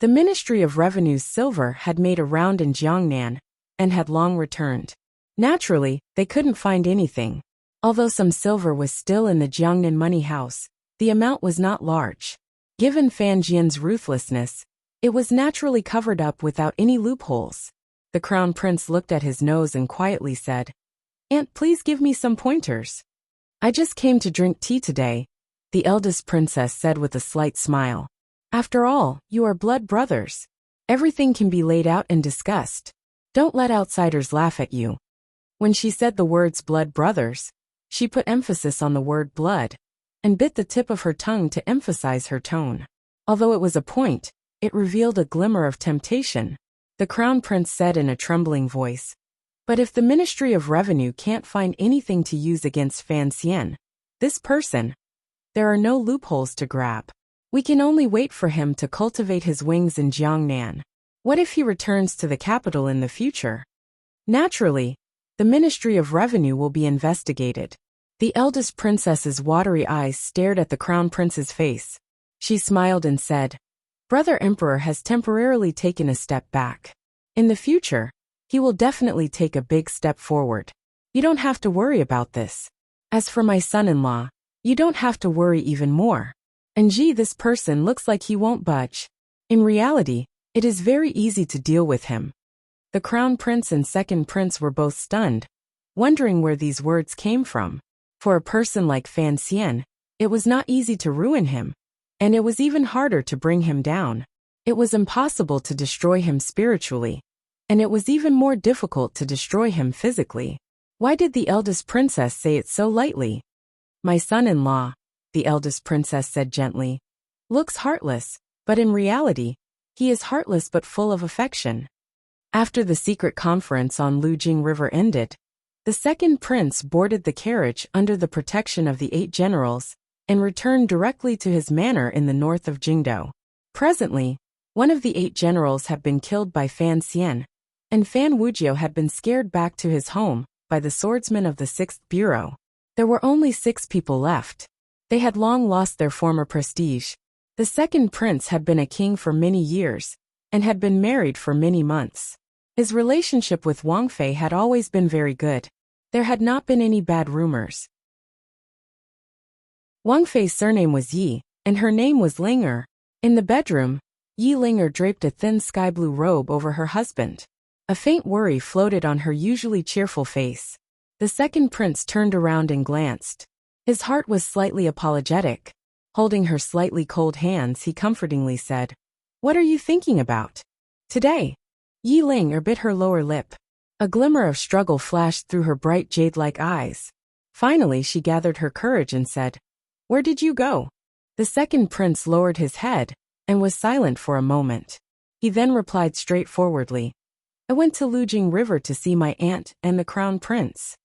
The Ministry of Revenue's silver had made a round in Jiangnan, and had long returned. Naturally, they couldn't find anything. Although some silver was still in the Jiangnan money house, the amount was not large. Given Fan Jian's ruthlessness, it was naturally covered up without any loopholes. The crown prince looked at his nose and quietly said, "Aunt, please give me some pointers." "I just came to drink tea today," the eldest princess said with a slight smile. "After all, you are blood brothers. Everything can be laid out and discussed. Don't let outsiders laugh at you." When she said the words blood brothers, she put emphasis on the word blood, and bit the tip of her tongue to emphasize her tone. Although it was a point, it revealed a glimmer of temptation. the Crown Prince said in a trembling voice. But if the Ministry of Revenue can't find anything to use against Fan Xian, this person, there are no loopholes to grab. We can only wait for him to cultivate his wings in Jiangnan. What if he returns to the capital in the future? Naturally, the Ministry of Revenue will be investigated. The eldest princess's watery eyes stared at the Crown Prince's face. She smiled and said, "Brother Emperor has temporarily taken a step back. In the future, he will definitely take a big step forward. You don't have to worry about this. As for my son-in-law, you don't have to worry even more. And gee, this person looks like he won't budge. In reality, it is very easy to deal with him." The Crown Prince and Second Prince were both stunned, wondering where these words came from. For a person like Fan Xian, it was not easy to ruin him, and it was even harder to bring him down. It was impossible to destroy him spiritually, and it was even more difficult to destroy him physically. Why did the eldest princess say it so lightly? "My son-in-law," the eldest princess said gently, "looks heartless, but in reality, he is heartless but full of affection." After the secret conference on Lujing River ended, the second prince boarded the carriage under the protection of the 8 generals and returned directly to his manor in the north of Jingdou. Presently, one of the 8 generals had been killed by Fan Xian, and Fan Wujiu had been scared back to his home by the swordsmen of the 6th Bureau. There were only 6 people left. They had long lost their former prestige. The second prince had been a king for many years, and had been married for many months. His relationship with Wang Fei had always been very good. There had not been any bad rumors. Wang Fei's surname was Yi, and her name was Linger. In the bedroom, Yi Linger draped a thin sky-blue robe over her husband. A faint worry floated on her usually cheerful face. The second prince turned around and glanced. His heart was slightly apologetic. Holding her slightly cold hands, he comfortingly said, "What are you thinking about today?" Yi Linger bit her lower lip. A glimmer of struggle flashed through her bright jade-like eyes. Finally, she gathered her courage and said, "Where did you go?" The second prince lowered his head and was silent for a moment. He then replied straightforwardly, "I went to Lujing River to see my aunt and the Crown Prince."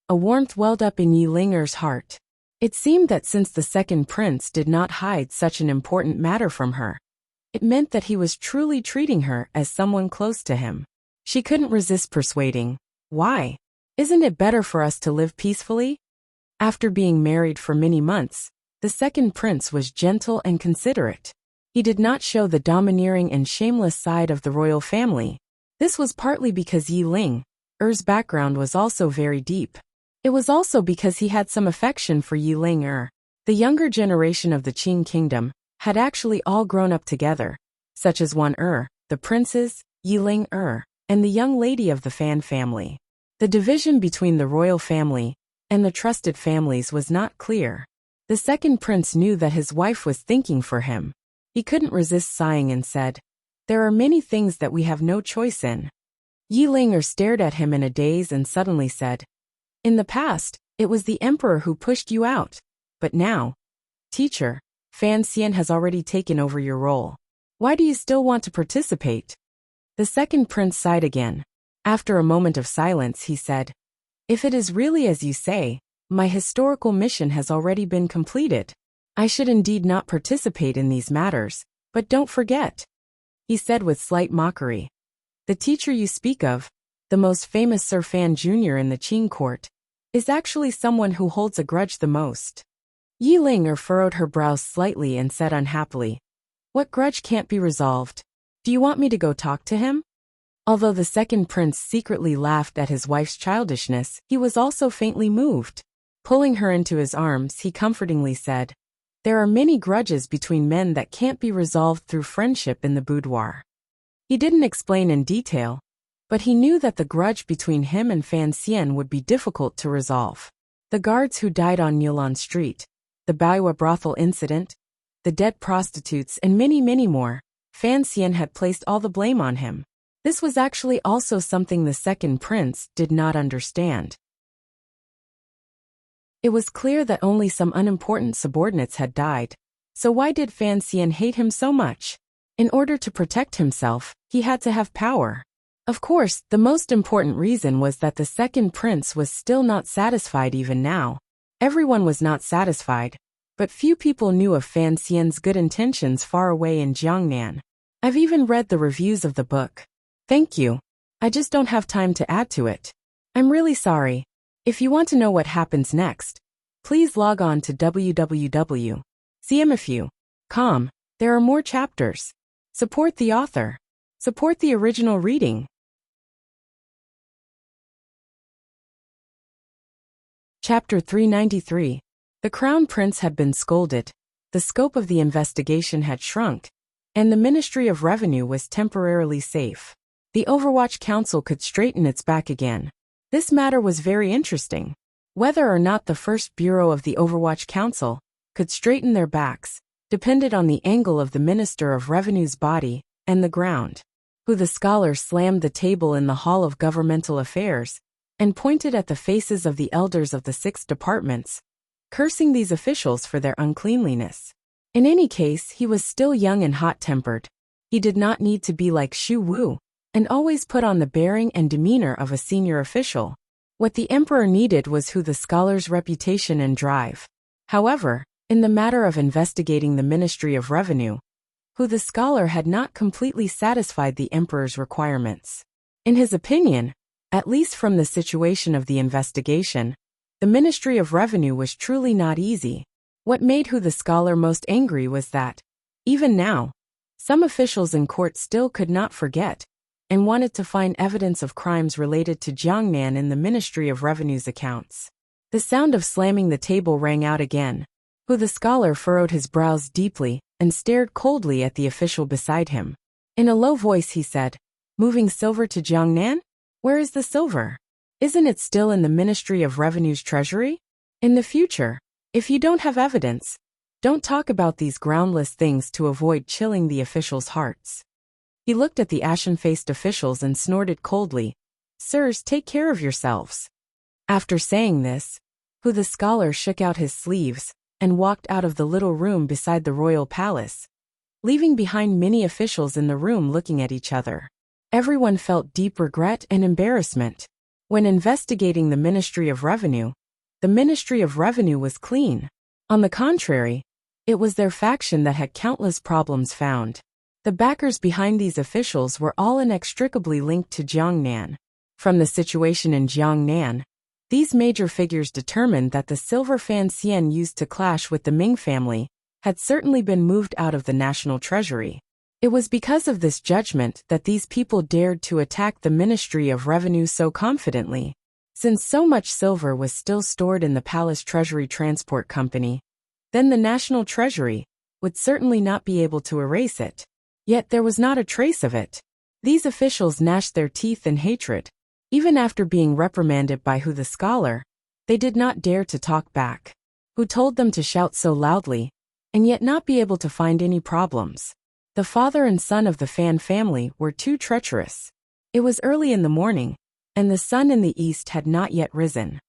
A warmth welled up in Yi Linger's heart. It seemed that since the second prince did not hide such an important matter from her, it meant that he was truly treating her as someone close to him. She couldn't resist persuading, "Why? Isn't it better for us to live peacefully?" After being married for many months, the second prince was gentle and considerate. He did not show the domineering and shameless side of the royal family. This was partly because Yi Linger's background was also very deep. It was also because he had some affection for Yi Linger. The younger generation of the Qing kingdom had actually all grown up together, such as Wan the princes, Yi Linger, and the young lady of the Fan family. The division between the royal family and the trusted families was not clear. The second prince knew that his wife was thinking for him. He couldn't resist sighing and said, "There are many things that we have no choice in." Yi Linger stared at him in a daze and suddenly said, "In the past, it was the emperor who pushed you out. But now, teacher, Fan Xian has already taken over your role. Why do you still want to participate?" The second prince sighed again. After a moment of silence, he said, "If it is really as you say, my historical mission has already been completed. I should indeed not participate in these matters, but don't forget," he said with slight mockery. "The teacher you speak of, the most famous Sir Fan Jr. in the Qing court, is actually someone who holds a grudge the most." Yi Linger furrowed her brows slightly and said unhappily, "What grudge can't be resolved? Do you want me to go talk to him?" Although the second prince secretly laughed at his wife's childishness, he was also faintly moved. Pulling her into his arms, he comfortingly said, "There are many grudges between men that can't be resolved through friendship in the boudoir." He didn't explain in detail, but he knew that the grudge between him and Fan Xian would be difficult to resolve. The guards who died on Nilan Street, the Baiwa brothel incident, the dead prostitutes, and many, many more, Fan Xian had placed all the blame on him. This was actually also something the second prince did not understand. It was clear that only some unimportant subordinates had died. So why did Fan Xian hate him so much? In order to protect himself, he had to have power. Of course, the most important reason was that the second prince was still not satisfied even now. Everyone was not satisfied, but few people knew of Fan Xian's good intentions far away in Jiangnan. I've even read the reviews of the book. Thank you. I just don't have time to add to it. I'm really sorry. If you want to know what happens next, please log on to www.cmfu.com. There are more chapters. Support the author. Support the original reading. Chapter 393. The Crown Prince had been scolded, the scope of the investigation had shrunk, and the Ministry of Revenue was temporarily safe. The Overwatch Council could straighten its back again. This matter was very interesting. Whether or not the first bureau of the Overwatch Council could straighten their backs depended on the angle of the Minister of Revenue's body and the ground. Who the scholar slammed the table in the Hall of Governmental Affairs and pointed at the faces of the elders of the 6 departments, cursing these officials for their uncleanliness. In any case, he was still young and hot-tempered. He did not need to be like Xu Wu and always put on the bearing and demeanor of a senior official. What the emperor needed was Hu the scholar's reputation and drive. However, in the matter of investigating the Ministry of Revenue, Hu the scholar had not completely satisfied the emperor's requirements. In his opinion, at least from the situation of the investigation, the Ministry of Revenue was truly not easy. What made Hu the scholar most angry was that, even now, some officials in court still could not forget and wanted to find evidence of crimes related to Jiangnan in the Ministry of Revenue's accounts. The sound of slamming the table rang out again. Hu the scholar furrowed his brows deeply and stared coldly at the official beside him. In a low voice he said, "Moving silver to Jiangnan? Where is the silver? Isn't it still in the Ministry of Revenue's treasury? In the future, if you don't have evidence, don't talk about these groundless things to avoid chilling the officials' hearts." He looked at the ashen-faced officials and snorted coldly, "Sirs, take care of yourselves." After saying this, Hu the scholar shook out his sleeves and walked out of the little room beside the royal palace, leaving behind many officials in the room looking at each other. Everyone felt deep regret and embarrassment. When investigating the Ministry of Revenue, the Ministry of Revenue was clean. On the contrary, it was their faction that had countless problems found. The backers behind these officials were all inextricably linked to Jiangnan. From the situation in Jiangnan, these major figures determined that the silver Fan Xian used to clash with the Ming family had certainly been moved out of the national treasury. It was because of this judgment that these people dared to attack the Ministry of Revenue so confidently. Since so much silver was still stored in the Palace Treasury Transport Company, then the national treasury would certainly not be able to erase it. Yet there was not a trace of it. These officials gnashed their teeth in hatred. Even after being reprimanded by Hu the scholar, they did not dare to talk back. Who told them to shout so loudly, and yet not be able to find any problems? The father and son of the Fan family were too treacherous. It was early in the morning, and the sun in the east had not yet risen.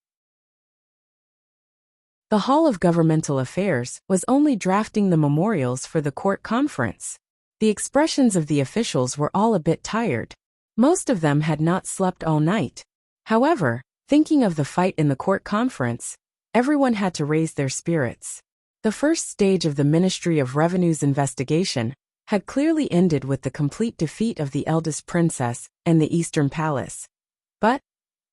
The Hall of Governmental Affairs was only drafting the memorials for the court conference. The expressions of the officials were all a bit tired. Most of them had not slept all night. However, thinking of the fight in the court conference, everyone had to raise their spirits. The first stage of the Ministry of Revenue's investigation had clearly ended with the complete defeat of the eldest princess and the Eastern Palace. But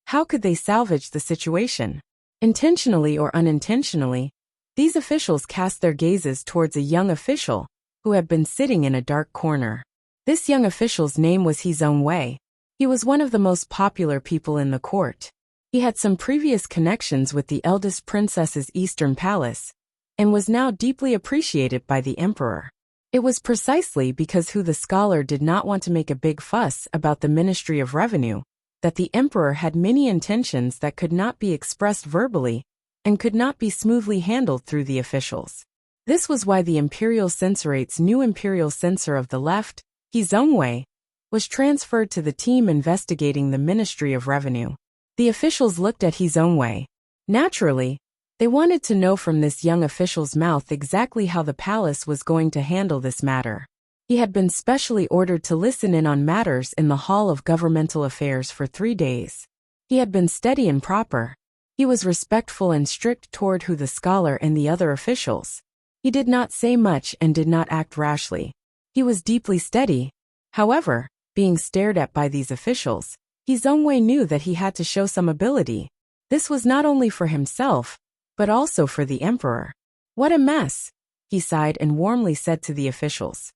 how could they salvage the situation? Intentionally or unintentionally, these officials cast their gazes towards a young official who had been sitting in a dark corner. This young official's name was He Zhongwei. He was one of the most popular people in the court. He had some previous connections with the eldest princess's Eastern Palace, and was now deeply appreciated by the emperor. It was precisely because Hu the scholar did not want to make a big fuss about the Ministry of Revenue that the emperor had many intentions that could not be expressed verbally and could not be smoothly handled through the officials. This was why the imperial censorate's new imperial censor of the left, He Zhongwei, was transferred to the team investigating the Ministry of Revenue. The officials looked at He Zhongwei. Naturally, they wanted to know from this young official's mouth exactly how the palace was going to handle this matter. He had been specially ordered to listen in on matters in the Hall of Governmental Affairs for 3 days. He had been steady and proper. He was respectful and strict toward the scholar and the other officials. He did not say much and did not act rashly. He was deeply steady. However, being stared at by these officials, Zhongwei knew that he had to show some ability. This was not only for himself, but also for the emperor. What a mess! He sighed and warmly said to the officials.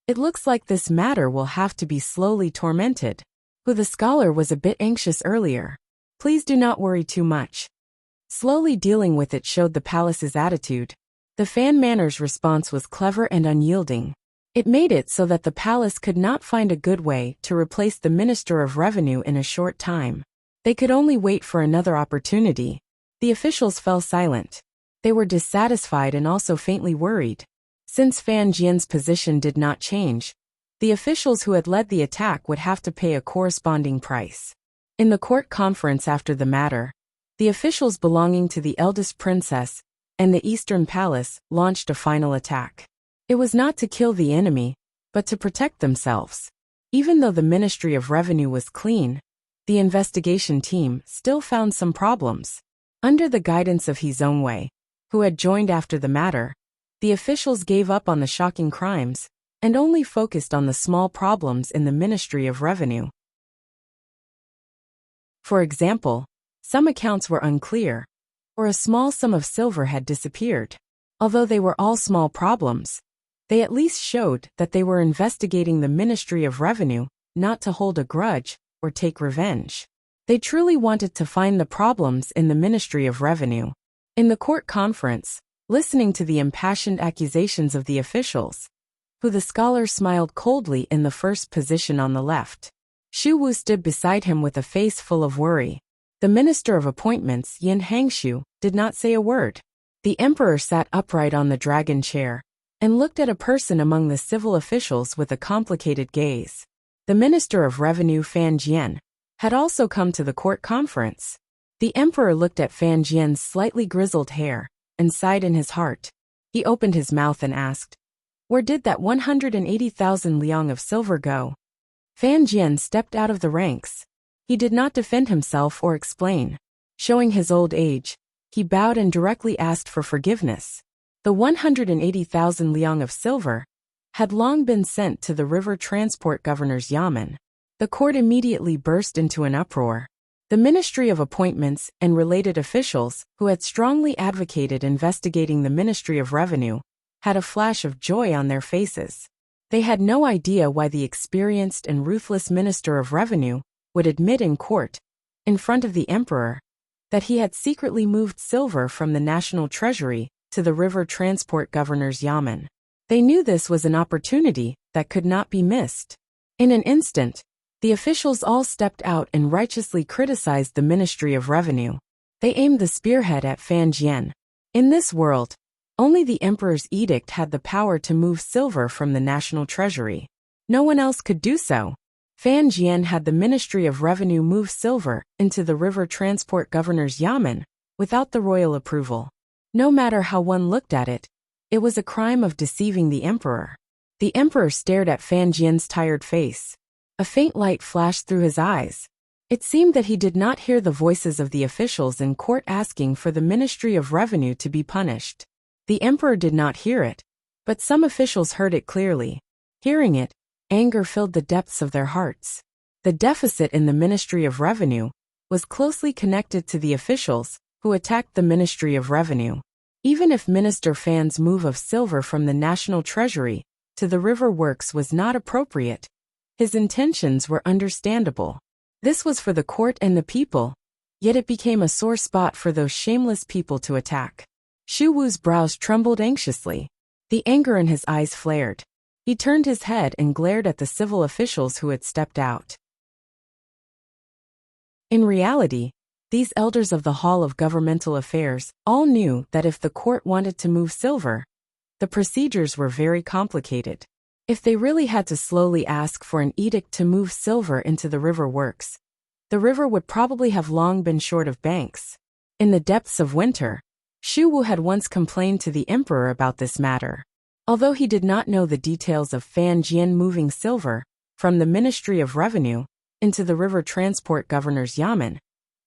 It looks like this matter will have to be slowly tormented. The scholar was a bit anxious earlier. Please do not worry too much. Slowly dealing with it showed the palace's attitude. The Fan Manor's response was clever and unyielding. It made it so that the palace could not find a good way to replace the Minister of Revenue in a short time. They could only wait for another opportunity. The officials fell silent. They were dissatisfied and also faintly worried. Since Fan Jian's position did not change, the officials who had led the attack would have to pay a corresponding price. In the court conference after the matter, the officials belonging to the eldest princess and the Eastern Palace launched a final attack. It was not to kill the enemy, but to protect themselves. Even though the Ministry of Revenue was clean, the investigation team still found some problems. Under the guidance of Zhongwei, who had joined after the matter, the officials gave up on the shocking crimes and only focused on the small problems in the Ministry of Revenue. For example, some accounts were unclear, or a small sum of silver had disappeared. Although they were all small problems, they at least showed that they were investigating the Ministry of Revenue, not to hold a grudge or take revenge. They truly wanted to find the problems in the Ministry of Revenue. In the court conference, listening to the impassioned accusations of the officials, the scholar smiled coldly in the first position on the left. Xu Wu stood beside him with a face full of worry. The Minister of Appointments, Yin Hangshu, did not say a word. The emperor sat upright on the dragon chair and looked at a person among the civil officials with a complicated gaze. The Minister of Revenue, Fan Jian, had also come to the court conference. The emperor looked at Fan Jian's slightly grizzled hair and sighed in his heart. He opened his mouth and asked, "Where did that 180,000 liang of silver go?" Fan Jian stepped out of the ranks. He did not defend himself or explain. Showing his old age, he bowed and directly asked for forgiveness. The 180,000 liang of silver had long been sent to the river transport governor's yamen. The court immediately burst into an uproar. The Ministry of Appointments and related officials, who had strongly advocated investigating the Ministry of Revenue, had a flash of joy on their faces. They had no idea why the experienced and ruthless Minister of Revenue would admit in court, in front of the emperor, that he had secretly moved silver from the national treasury to the river transport governor's yamen. They knew this was an opportunity that could not be missed. In an instant, the officials all stepped out and righteously criticized the Ministry of Revenue. They aimed the spearhead at Fan Jian. In this world, only the emperor's edict had the power to move silver from the national treasury. No one else could do so. Fan Jian had the Ministry of Revenue move silver into the river transport governor's yamen without the royal approval. No matter how one looked at it, it was a crime of deceiving the emperor. The emperor stared at Fan Jian's tired face. A faint light flashed through his eyes. It seemed that he did not hear the voices of the officials in court asking for the Ministry of Revenue to be punished. The emperor did not hear it, but some officials heard it clearly. Hearing it, anger filled the depths of their hearts. The deficit in the Ministry of Revenue was closely connected to the officials who attacked the Ministry of Revenue. Even if Minister Fan's move of silver from the national treasury to the river works was not appropriate, his intentions were understandable. This was for the court and the people, yet it became a sore spot for those shameless people to attack. Xu Wu's brows trembled anxiously. The anger in his eyes flared. He turned his head and glared at the civil officials who had stepped out. In reality, these elders of the Hall of Governmental Affairs all knew that if the court wanted to move silver, the procedures were very complicated. If they really had to slowly ask for an edict to move silver into the river works, the river would probably have long been short of banks. In the depths of winter, Xu Wu had once complained to the emperor about this matter. Although he did not know the details of Fan Jian moving silver from the Ministry of Revenue into the river transport governor's yamen,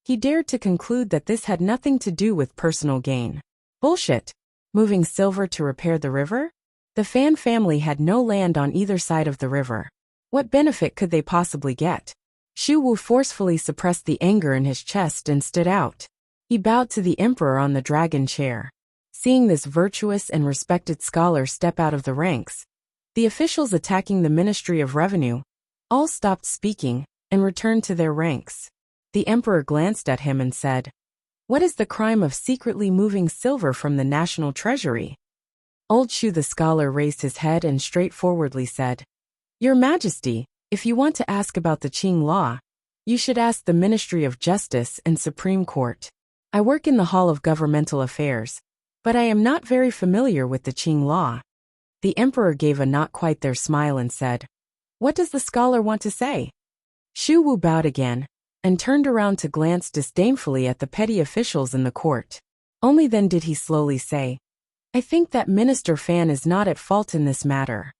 he dared to conclude that this had nothing to do with personal gain. Bullshit! Moving silver to repair the river? The Fan family had no land on either side of the river. What benefit could they possibly get? Xu Wu forcefully suppressed the anger in his chest and stood out. He bowed to the emperor on the dragon chair. Seeing this virtuous and respected scholar step out of the ranks, the officials attacking the Ministry of Revenue all stopped speaking and returned to their ranks. The emperor glanced at him and said, "What is the crime of secretly moving silver from the national treasury?" Old Shu the scholar raised his head and straightforwardly said, "Your Majesty, if you want to ask about the Qing law, you should ask the Ministry of Justice and Supreme Court. I work in the Hall of Governmental Affairs, but I am not very familiar with the Qing law." The emperor gave a not quite there smile and said, "What does the scholar want to say?" Xu Wu bowed again and turned around to glance disdainfully at the petty officials in the court. Only then did he slowly say, "I think that Minister Fan is not at fault in this matter."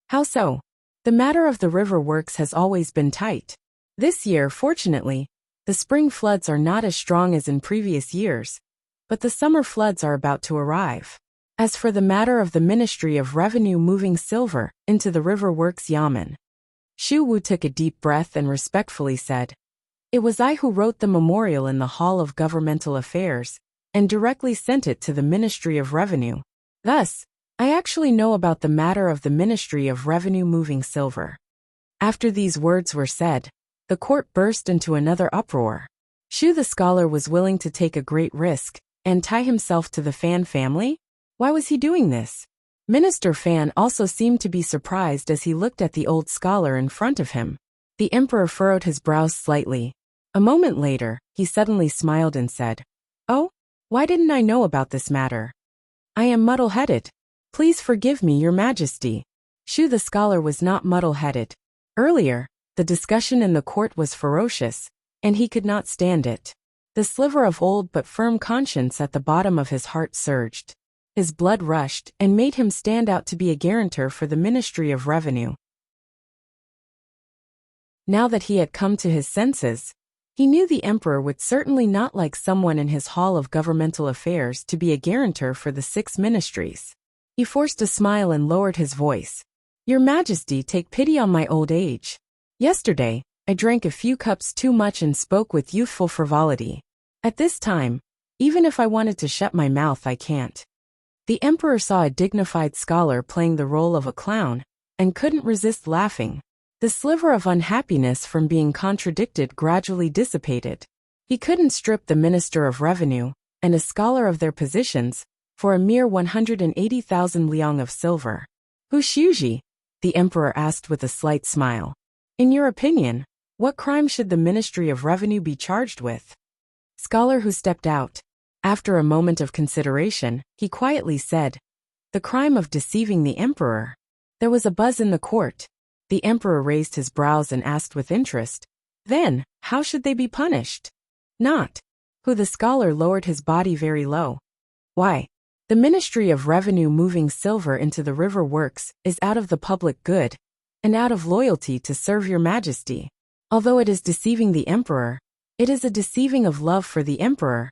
"How so?" "The matter of the river works has always been tight. This year, fortunately, the spring floods are not as strong as in previous years, but the summer floods are about to arrive. As for the matter of the Ministry of Revenue moving silver into the river works yamen," Xu Wu took a deep breath and respectfully said, "It was I who wrote the memorial in the Hall of Governmental Affairs and directly sent it to the Ministry of Revenue. Thus, I actually know about the matter of the Ministry of Revenue moving silver." After these words were said, the court burst into another uproar. Xu the scholar was willing to take a great risk and tie himself to the Fan family? Why was he doing this? Minister Fan also seemed to be surprised as he looked at the old scholar in front of him. The emperor furrowed his brows slightly. A moment later, he suddenly smiled and said, "Oh, why didn't I know about this matter? I am muddle-headed. Please forgive me, Your Majesty." Xu the scholar was not muddle-headed. Earlier, the discussion in the court was ferocious, and he could not stand it. The sliver of old but firm conscience at the bottom of his heart surged. His blood rushed and made him stand out to be a guarantor for the Ministry of Revenue. Now that he had come to his senses, he knew the emperor would certainly not like someone in his Hall of Governmental Affairs to be a guarantor for the 6 ministries. He forced a smile and lowered his voice. "Your Majesty, take pity on my old age. Yesterday, I drank a few cups too much and spoke with youthful frivolity. At this time, even if I wanted to shut my mouth, I can't." The emperor saw a dignified scholar playing the role of a clown and couldn't resist laughing. The sliver of unhappiness from being contradicted gradually dissipated. He couldn't strip the Minister of Revenue and a scholar of their positions for a mere 180,000 liang of silver. "Who Shuji?" the emperor asked with a slight smile. "In your opinion, what crime should the Ministry of Revenue be charged with?" Scholar who stepped out. After a moment of consideration, he quietly said, "The crime of deceiving the emperor." There was a buzz in the court. The emperor raised his brows and asked with interest, "Then, how should they be punished?" "Not." Who the scholar lowered his body very low. "Why? The Ministry of Revenue moving silver into the river works is out of the public good, and out of loyalty to serve your Majesty. Although it is deceiving the emperor, it is a deceiving of love for the emperor."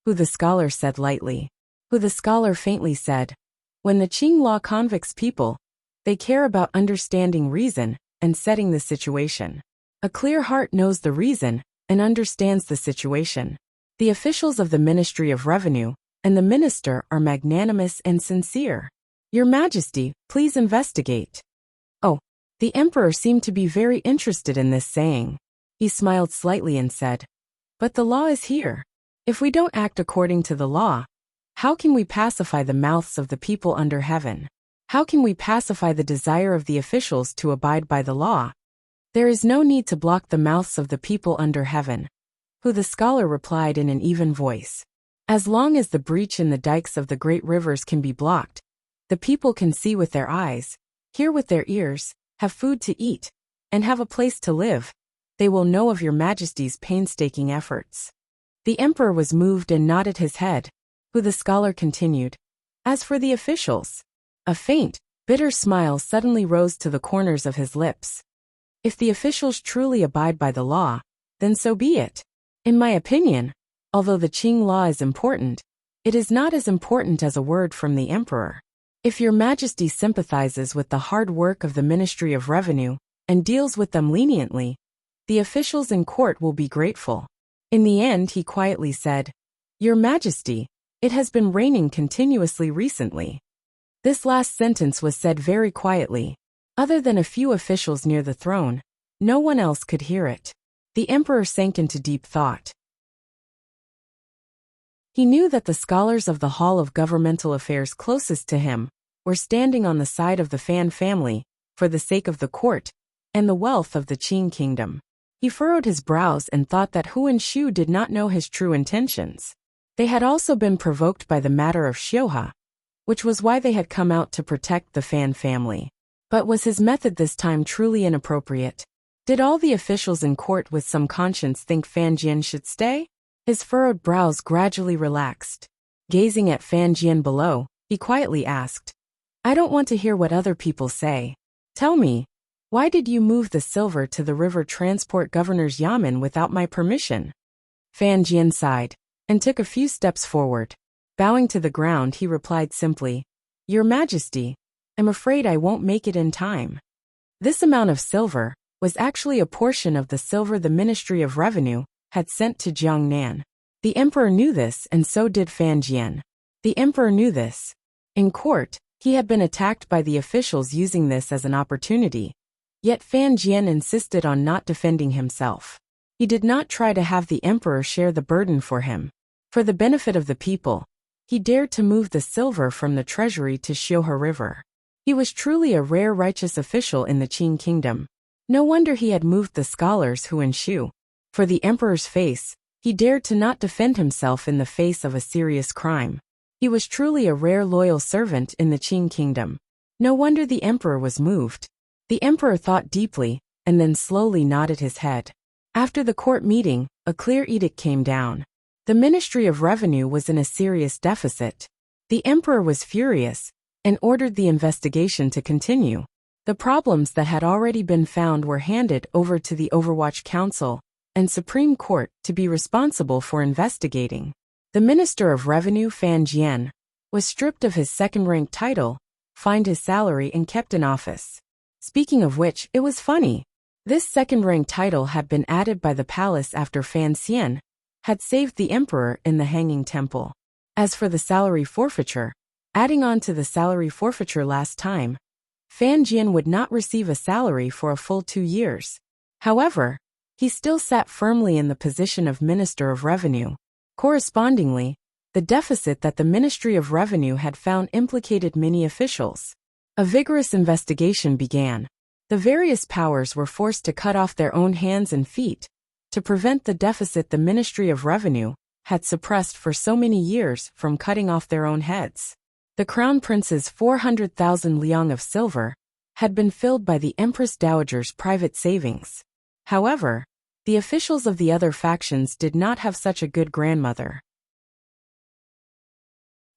Who the scholar said lightly. Who the scholar faintly said, "When the Qing law convicts people, they care about understanding reason and setting the situation. A clear heart knows the reason and understands the situation. The officials of the Ministry of Revenue and the minister are magnanimous and sincere. Your Majesty, please investigate." Oh, the emperor seemed to be very interested in this saying. He smiled slightly and said, "But the law is here. If we don't act according to the law, how can we pacify the mouths of the people under heaven? How can we pacify the desire of the officials to abide by the law? There is no need to block the mouths of the people under heaven." Who the scholar replied in an even voice. "As long as the breach in the dikes of the great rivers can be blocked, the people can see with their eyes, hear with their ears, have food to eat, and have a place to live, they will know of your Majesty's painstaking efforts." The emperor was moved and nodded his head. Who the scholar continued, "As for the officials, a faint, Bitter smile suddenly rose to the corners of his lips. If the officials truly abide by the law, then so be it. In my opinion, although the Qing law is important, it is not as important as a word from the emperor. If your majesty sympathizes with the hard work of the Ministry of Revenue and deals with them leniently, the officials in court will be grateful. In the end, he quietly said, Your Majesty, it has been raining continuously recently. This last sentence was said very quietly. Other than a few officials near the throne, no one else could hear it. The emperor sank into deep thought. He knew that the scholars of the Hall of Governmental Affairs closest to him were standing on the side of the Fan family for the sake of the court and the wealth of the Qing kingdom. He furrowed his brows and thought that Hu and Shu did not know his true intentions. They had also been provoked by the matter of Xioha, which was why they had come out to protect the Fan family. But was his method this time truly inappropriate? Did all the officials in court with some conscience think Fan Jian should stay? His furrowed brows gradually relaxed. Gazing at Fan Jian below, he quietly asked, I don't want to hear what other people say. Tell me, why did you move the silver to the river transport governor's yamen without my permission? Fan Jian sighed and took a few steps forward. Bowing to the ground, he replied simply, Your Majesty, I'm afraid I won't make it in time. This amount of silver was actually a portion of the silver the Ministry of Revenue had sent to Jiangnan. The emperor knew this, and so did Fan Jian. The emperor knew this. In court, he had been attacked by the officials using this as an opportunity. Yet Fan Jian insisted on not defending himself. He did not try to have the emperor share the burden for him. For the benefit of the people, he dared to move the silver from the treasury to Xiohe River. He was truly a rare righteous official in the Qing kingdom. No wonder he had moved the scholars Hu and Shu. For the emperor's face, he dared to not defend himself in the face of a serious crime. He was truly a rare loyal servant in the Qing kingdom. No wonder the emperor was moved. The emperor thought deeply, and then slowly nodded his head. After the court meeting, a clear edict came down. The Ministry of Revenue was in a serious deficit. The emperor was furious and ordered the investigation to continue. The problems that had already been found were handed over to the Overwatch Council and Supreme Court to be responsible for investigating. The Minister of Revenue, Fan Jian, was stripped of his second-rank title, fined his salary, and kept in office. Speaking of which, it was funny. This second-rank title had been added by the palace after Fan Xian had saved the emperor in the Hanging Temple. As for the salary forfeiture, adding on to the salary forfeiture last time, Fan Jian would not receive a salary for a full 2 years. However, he still sat firmly in the position of Minister of Revenue. Correspondingly, the deficit that the Ministry of Revenue had found implicated many officials. A vigorous investigation began. The various powers were forced to cut off their own hands and feet to prevent the deficit the Ministry of Revenue had suppressed for so many years from cutting off their own heads. The Crown Prince's 400,000 liang of silver had been filled by the Empress Dowager's private savings. However, the officials of the other factions did not have such a good grandmother.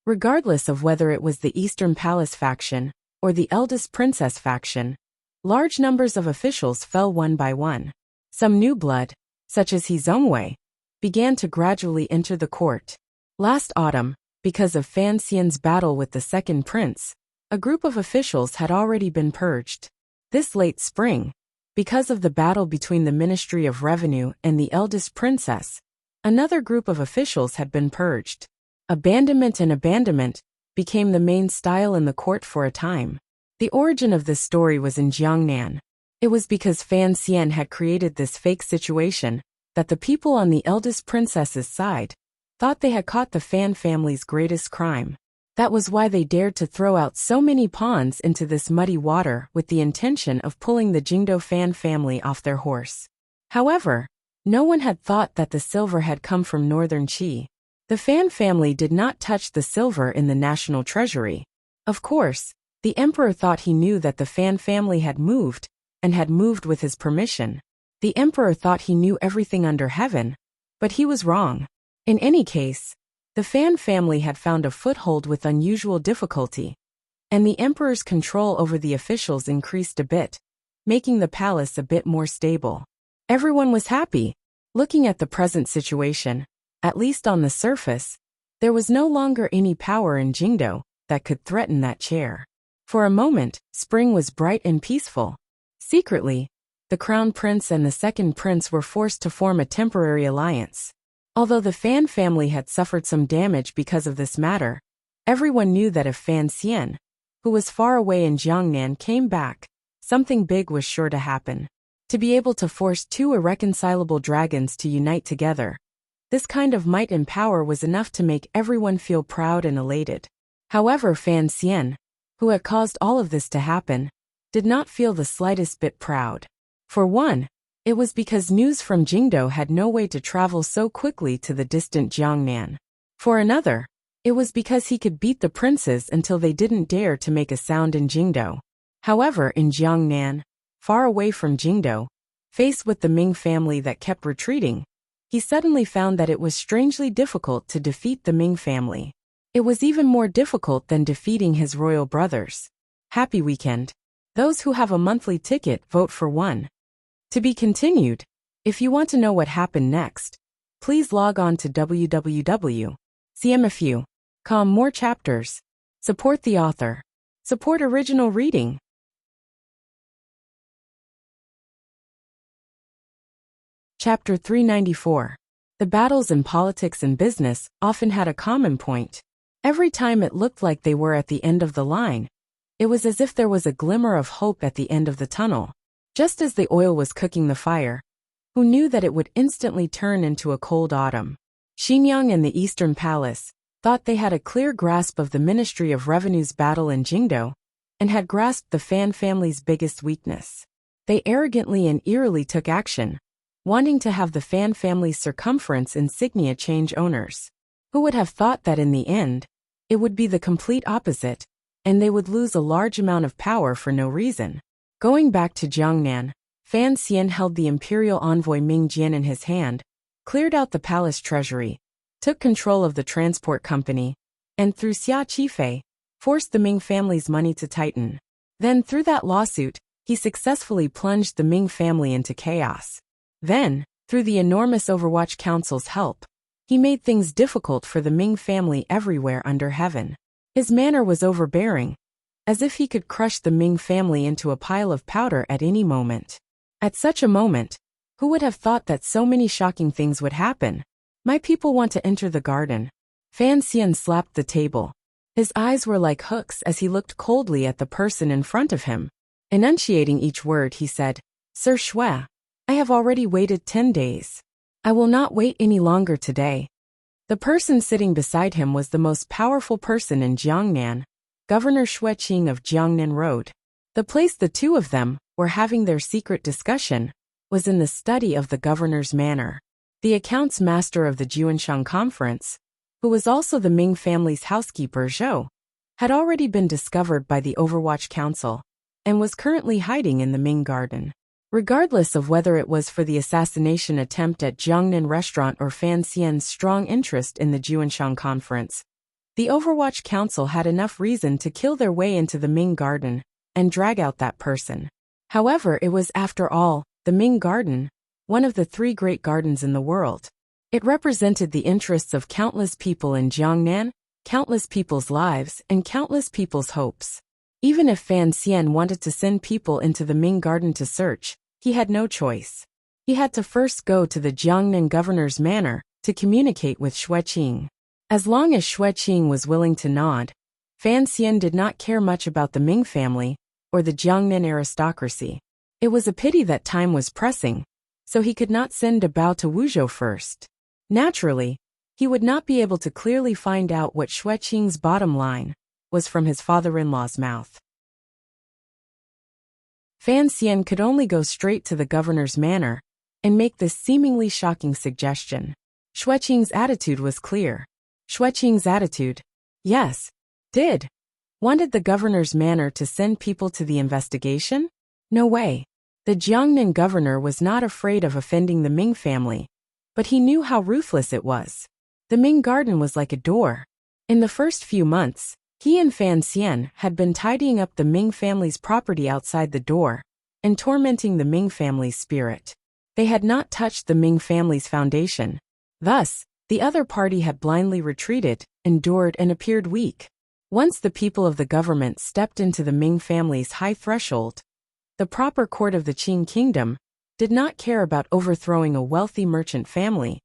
Regardless of whether it was the Eastern Palace faction or the eldest princess faction, large numbers of officials fell one by one. Some new blood, such as He Zongwei, began to gradually enter the court. Last autumn, because of Fan Xian's battle with the second prince, a group of officials had already been purged. This late spring, because of the battle between the Ministry of Revenue and the eldest princess, another group of officials had been purged. Abandonment became the main style in the court for a time. The origin of this story was in Jiangnan. It was because Fan Xian had created this fake situation that the people on the eldest princess's side thought they had caught the Fan family's greatest crime. That was why they dared to throw out so many pawns into this muddy water with the intention of pulling the Jingdo Fan family off their horse. However, no one had thought that the silver had come from northern Qi. The Fan family did not touch the silver in the national treasury. Of course, the emperor thought he knew that the Fan family had moved, and had moved with his permission. The emperor thought he knew everything under heaven, but he was wrong. In any case, the Fan family had found a foothold with unusual difficulty, and the emperor's control over the officials increased a bit, making the palace a bit more stable. Everyone was happy. Looking at the present situation, at least on the surface, there was no longer any power in Jingdo that could threaten that chair. For a moment, spring was bright and peaceful. Secretly, the crown prince and the second prince were forced to form a temporary alliance. Although the Fan family had suffered some damage because of this matter, everyone knew that if Fan Xian, who was far away in Jiangnan, came back, something big was sure to happen. To be able to force two irreconcilable dragons to unite together, this kind of might and power was enough to make everyone feel proud and elated. However, Fan Xian, who had caused all of this to happen, did not feel the slightest bit proud. For one, it was because news from Jingdo had no way to travel so quickly to the distant Jiangnan. For another, it was because he could beat the princes until they didn't dare to make a sound in Jingdo. However, in Jiangnan, far away from Jingdo, faced with the Ming family that kept retreating, he suddenly found that it was strangely difficult to defeat the Ming family. It was even more difficult than defeating his royal brothers. Happy weekend. Those who have a monthly ticket vote for 1. To be continued. If you want to know what happened next, please log on to www.cmfu.com. More chapters. Support the author. Support original reading. Chapter 394. The battles in politics and business often had a common point. Every time it looked like they were at the end of the line, it was as if there was a glimmer of hope at the end of the tunnel. Just as the oil was cooking the fire, who knew that it would instantly turn into a cold autumn? Xinyang and the Eastern Palace thought they had a clear grasp of the Ministry of Revenue's battle in Jingdo, and had grasped the Fan family's biggest weakness. They arrogantly and eerily took action, wanting to have the Fan family's circumference insignia change owners. Who would have thought that in the end, it would be the complete opposite, and they would lose a large amount of power for no reason? Going back to Jiangnan, Fan Xian held the imperial envoy Ming Jian in his hand, cleared out the palace treasury, took control of the transport company, and through Xia Qifei, forced the Ming family's money to tighten. Then through that lawsuit, he successfully plunged the Ming family into chaos. Then, through the enormous Overwatch Council's help, he made things difficult for the Ming family everywhere under heaven. His manner was overbearing, as if he could crush the Ming family into a pile of powder at any moment. At such a moment, who would have thought that so many shocking things would happen? My people want to enter the garden. Fan Xian slapped the table. His eyes were like hooks as he looked coldly at the person in front of him. Enunciating each word, he said, "Sir Shui, I have already waited 10 days. I will not wait any longer today." The person sitting beside him was the most powerful person in Jiangnan, Governor Shui Qing of Jiangnan Road. The place the two of them were having their secret discussion was in the study of the governor's manor. The accounts master of the Juanshan conference, who was also the Ming family's housekeeper Zhou, had already been discovered by the Overwatch Council, and was currently hiding in the Ming garden. Regardless of whether it was for the assassination attempt at Jiangnan restaurant or Fan Xian's strong interest in the Juanshan conference, the Overwatch Council had enough reason to kill their way into the Ming garden and drag out that person. However, it was, after all, the Ming garden, one of the 3 great gardens in the world. It represented the interests of countless people in Jiangnan, countless people's lives, and countless people's hopes. Even if Fan Xian wanted to send people into the Ming garden to search, he had no choice. He had to first go to the Jiangnan governor's manor to communicate with Shui Qing. As long as Shui Qing was willing to nod, Fan Xian did not care much about the Ming family or the Jiangnan aristocracy. It was a pity that time was pressing, so he could not send a Bao to Wuzhou first. Naturally, he would not be able to clearly find out what Shui Qing's bottom line was from his father-in-law's mouth. Fan Xian could only go straight to the governor's manor and make this seemingly shocking suggestion. Shui Qing's attitude was clear. Shui Qing's attitude, yes, did. Wanted the governor's manor to send people to the investigation? No way. The Jiangnan governor was not afraid of offending the Ming family, but he knew how ruthless it was. The Ming garden was like a door. In the first few months, He and Fan Xian had been tidying up the Ming family's property outside the door and tormenting the Ming family's spirit. They had not touched the Ming family's foundation. Thus, the other party had blindly retreated, endured, and appeared weak. Once the people of the government stepped into the Ming family's high threshold, the proper court of the Qing kingdom did not care about overthrowing a wealthy merchant family,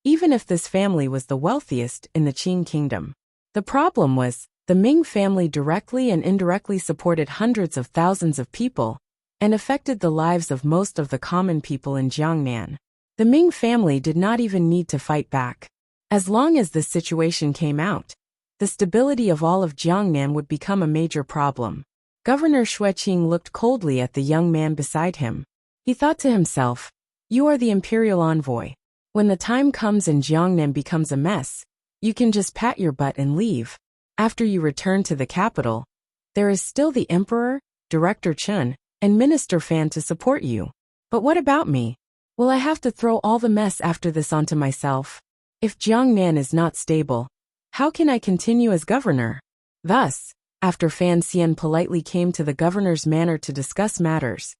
even if this family was the wealthiest in the Qing kingdom. The problem was, the Ming family directly and indirectly supported hundreds of thousands of people and affected the lives of most of the common people in Jiangnan. The Ming family did not even need to fight back. As long as this situation came out, the stability of all of Jiangnan would become a major problem. Governor Xueqing looked coldly at the young man beside him. He thought to himself, "You are the imperial envoy. When the time comes and Jiangnan becomes a mess, you can just pat your butt and leave. After you return to the capital, there is still the emperor, Director Chun, and Minister Fan to support you. But what about me? Will I have to throw all the mess after this onto myself? If Jiangnan is not stable, how can I continue as governor?" Thus, after Fan Xian politely came to the governor's manor to discuss matters,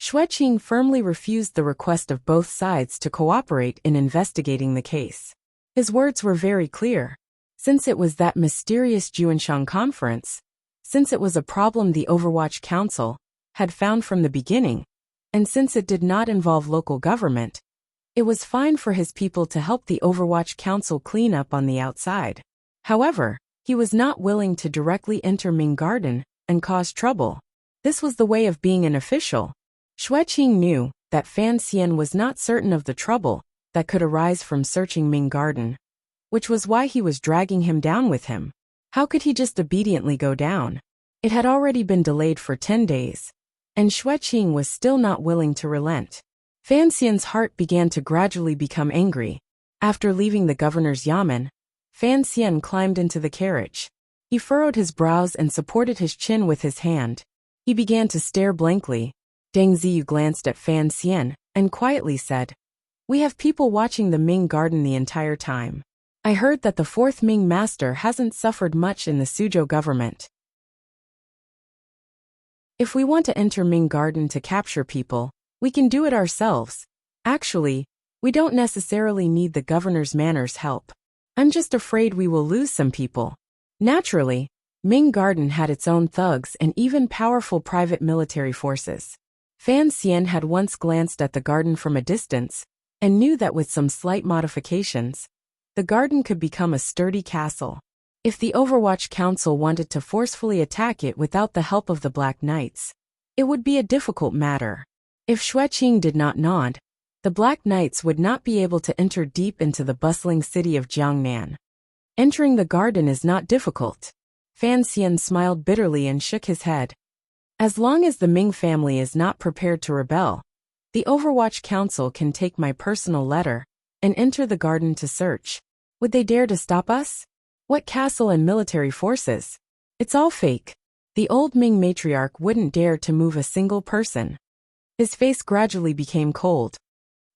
Xueqing firmly refused the request of both sides to cooperate in investigating the case. His words were very clear. Since it was that mysterious Juanshan conference, since it was a problem the Overwatch Council had found from the beginning, and since it did not involve local government, it was fine for his people to help the Overwatch Council clean up on the outside. However, he was not willing to directly enter Ming Garden and cause trouble. This was the way of being an official. Xueqing knew that Fan Xian was not certain of the trouble that could arise from searching Ming Garden, which was why he was dragging him down with him. How could he just obediently go down? It had already been delayed for 10 days, and Xueqing was still not willing to relent. Fan Xian's heart began to gradually become angry. After leaving the governor's yamen, Fan Xian climbed into the carriage. He furrowed his brows and supported his chin with his hand. He began to stare blankly. Deng Ziyu glanced at Fan Xian and quietly said, "We have people watching the Ming Garden the entire time. I heard that the fourth Ming master hasn't suffered much in the Suzhou government. If we want to enter Ming Garden to capture people, we can do it ourselves. Actually, we don't necessarily need the governor's manor's help. I'm just afraid we will lose some people." Naturally, Ming Garden had its own thugs and even powerful private military forces. Fan Xian had once glanced at the garden from a distance and knew that with some slight modifications, the garden could become a sturdy castle. If the Overwatch Council wanted to forcefully attack it without the help of the Black Knights, it would be a difficult matter. If Xueqing did not nod, the Black Knights would not be able to enter deep into the bustling city of Jiangnan. Entering the garden is not difficult. Fan Xian smiled bitterly and shook his head. As long as the Ming family is not prepared to rebel, the Overwatch Council can take my personal letter and enter the garden to search. Would they dare to stop us? What castle and military forces? It's all fake. The old Ming matriarch wouldn't dare to move a single person. His face gradually became cold.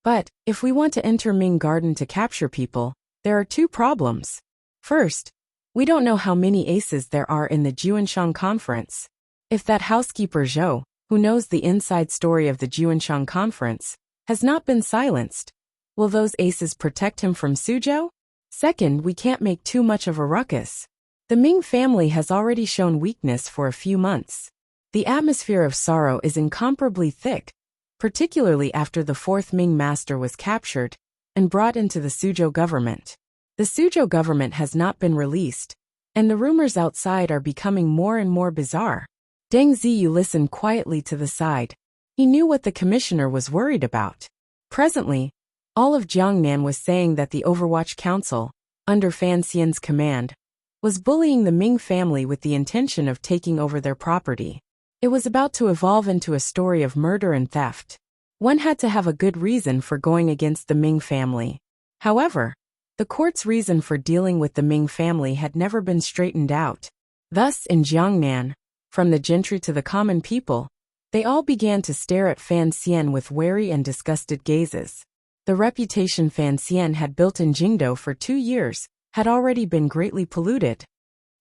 But, if we want to enter Ming Garden to capture people, there are two problems. First, we don't know how many aces there are in the Juanshan conference. If that housekeeper Zhou, who knows the inside story of the Juanshan conference, has not been silenced, will those aces protect him from Suzhou? Second, we can't make too much of a ruckus. The Ming family has already shown weakness for a few months. The atmosphere of sorrow is incomparably thick, particularly after the fourth Ming master was captured and brought into the Suzhou government. The Suzhou government has not been released, and the rumors outside are becoming more and more bizarre. Deng Ziyu listened quietly to the side. He knew what the commissioner was worried about. Presently, all of Jiangnan was saying that the Overwatch Council, under Fan Xian's command, was bullying the Ming family with the intention of taking over their property. It was about to evolve into a story of murder and theft. One had to have a good reason for going against the Ming family. However, the court's reason for dealing with the Ming family had never been straightened out. Thus, in Jiangnan, from the gentry to the common people, they all began to stare at Fan Xian with wary and disgusted gazes. The reputation Fan Xian had built in Jingdou for 2 years had already been greatly polluted.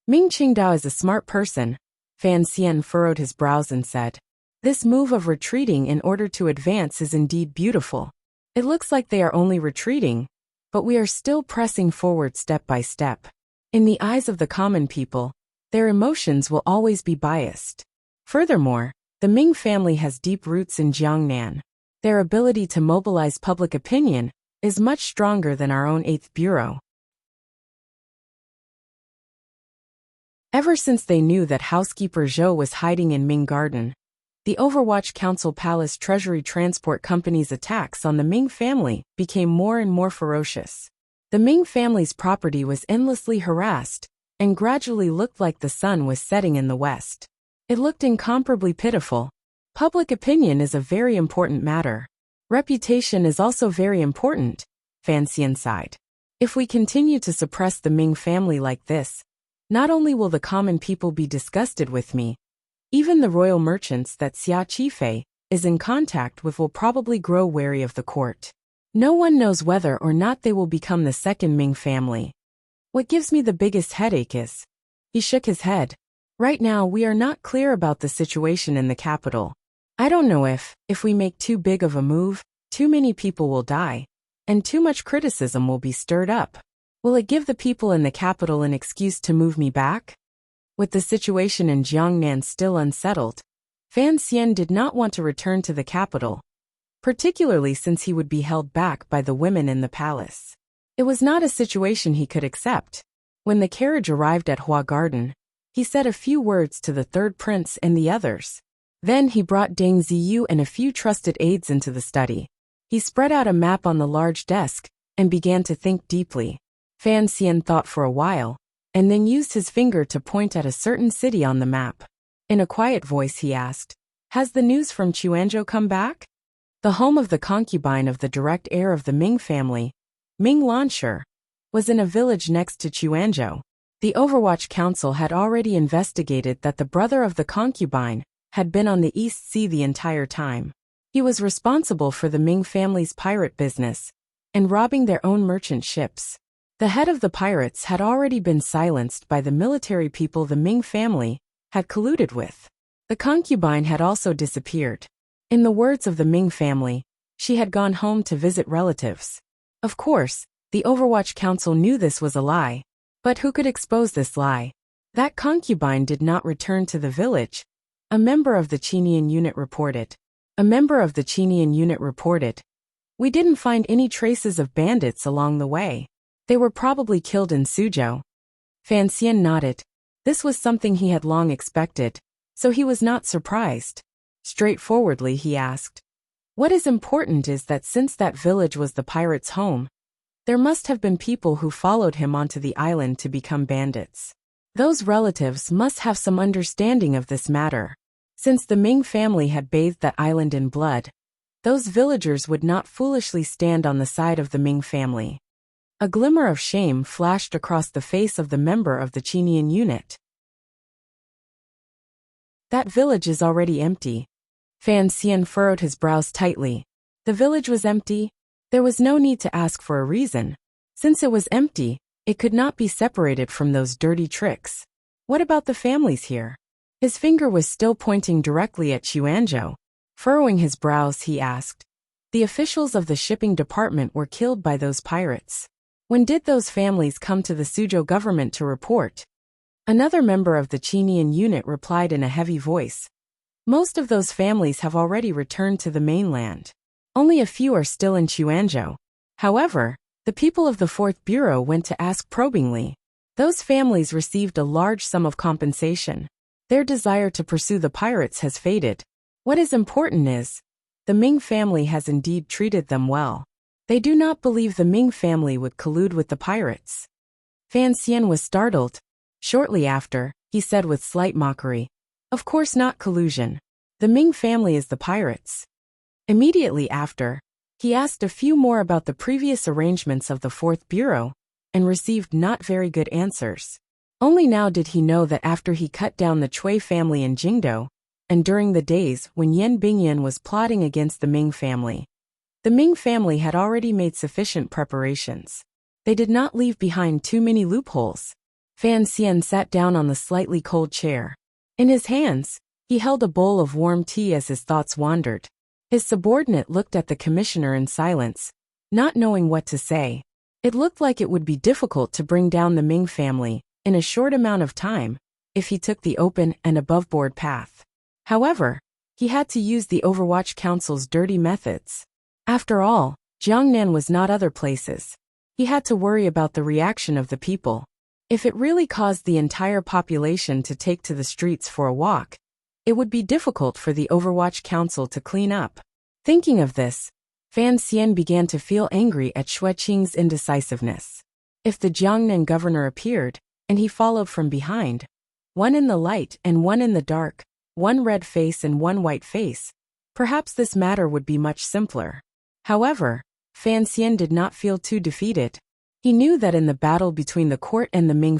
Ming Qingdao is a smart person. Fan Xian furrowed his brows and said, "This move of retreating in order to advance is indeed beautiful. It looks like they are only retreating, but we are still pressing forward step by step. In the eyes of the common people, their emotions will always be biased. Furthermore, the Ming family has deep roots in Jiangnan. Their ability to mobilize public opinion is much stronger than our own 8th Bureau. Ever since they knew that housekeeper Zhou was hiding in Ming Garden, the Overwatch Council Palace Treasury Transport Company's attacks on the Ming family became more and more ferocious. The Ming family's property was endlessly harassed and gradually looked like the sun was setting in the west. It looked incomparably pitiful. Public opinion is a very important matter. Reputation is also very important, Fan Xian sighed. If we continue to suppress the Ming family like this, not only will the common people be disgusted with me, even the royal merchants that Xia Qifei is in contact with will probably grow wary of the court. No one knows whether or not they will become the second Ming family. What gives me the biggest headache is..." He shook his head. "Right now we are not clear about the situation in the capital. I don't know if we make too big of a move, too many people will die, and too much criticism will be stirred up. Will it give the people in the capital an excuse to move me back?" With the situation in Jiangnan still unsettled, Fan Xian did not want to return to the capital, particularly since he would be held back by the women in the palace. It was not a situation he could accept. When the carriage arrived at Hua Garden, he said a few words to the third prince and the others. Then he brought Deng Ziyu and a few trusted aides into the study. He spread out a map on the large desk and began to think deeply. Fan Xian thought for a while, and then used his finger to point at a certain city on the map. In a quiet voice he asked, "Has the news from Chuanzhou come back?" The home of the concubine of the direct heir of the Ming family, Ming Lanshi, was in a village next to Chuanzhou. The Overwatch Council had already investigated that the brother of the concubine had been on the East Sea the entire time. He was responsible for the Ming family's pirate business and robbing their own merchant ships. The head of the pirates had already been silenced by the military people the Ming family had colluded with. The concubine had also disappeared. In the words of the Ming family, she had gone home to visit relatives. Of course, the Overwatch Council knew this was a lie. But who could expose this lie? That concubine did not return to the village, a member of the Qinian unit reported. "We didn't find any traces of bandits along the way. They were probably killed in Suzhou." Fan Xian nodded. This was something he had long expected, so he was not surprised. Straightforwardly he asked, "What is important is that since that village was the pirate's home, there must have been people who followed him onto the island to become bandits. Those relatives must have some understanding of this matter. Since the Ming family had bathed that island in blood, those villagers would not foolishly stand on the side of the Ming family." A glimmer of shame flashed across the face of the member of the Qinian unit. "That village is already empty." Fan Xian furrowed his brows tightly. The village was empty? There was no need to ask for a reason. Since it was empty, it could not be separated from those dirty tricks. What about the families here? His finger was still pointing directly at Chuanzhou. Furrowing his brows, he asked, "The officials of the shipping department were killed by those pirates. When did those families come to the Suzhou government to report?" Another member of the Qinian unit replied in a heavy voice. "Most of those families have already returned to the mainland. Only a few are still in Chuanzhou. However, the people of the 4th Bureau went to ask probingly. Those families received a large sum of compensation. Their desire to pursue the pirates has faded. What is important is, the Ming family has indeed treated them well. They do not believe the Ming family would collude with the pirates." Fan Xian was startled. Shortly after, he said with slight mockery, "Of course not collusion. The Ming family is the pirates." Immediately after, he asked a few more about the previous arrangements of the 4th Bureau, and received not very good answers. Only now did he know that after he cut down the Cui family in Jingdou, and during the days when Yan Bingyan was plotting against the Ming family, the Ming family had already made sufficient preparations. They did not leave behind too many loopholes. Fan Xian sat down on the slightly cold chair. In his hands, he held a bowl of warm tea as his thoughts wandered. His subordinate looked at the commissioner in silence, not knowing what to say. It looked like it would be difficult to bring down the Ming family in a short amount of time if he took the open and above-board path. However, he had to use the Overwatch Council's dirty methods. After all, Jiangnan was not other places. He had to worry about the reaction of the people. If it really caused the entire population to take to the streets for a walk, it would be difficult for the Overwatch Council to clean up. Thinking of this, Fan Xian began to feel angry at Xue Qing's indecisiveness. If the Jiangnan governor appeared, and he followed from behind, one in the light and one in the dark, one red face and one white face, perhaps this matter would be much simpler. However, Fan Xian did not feel too defeated. He knew that in the battle between the court and the Ming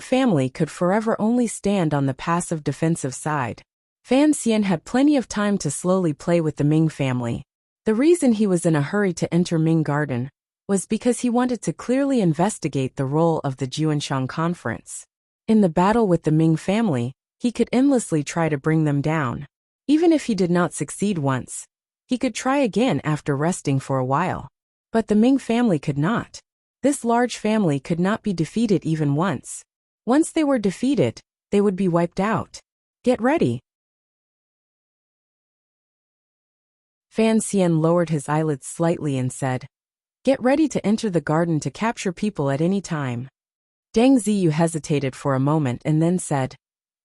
family could forever only stand on the passive defensive side. Fan Xian had plenty of time to slowly play with the Ming family. The reason he was in a hurry to enter Ming Garden was because he wanted to clearly investigate the role of the Juanshan Conference. In the battle with the Ming family, he could endlessly try to bring them down. Even if he did not succeed once, he could try again after resting for a while. But the Ming family could not. This large family could not be defeated even once. Once they were defeated, they would be wiped out. Get ready. Fan Xian lowered his eyelids slightly and said, "Get ready to enter the garden to capture people at any time." Deng Ziyu hesitated for a moment and then said,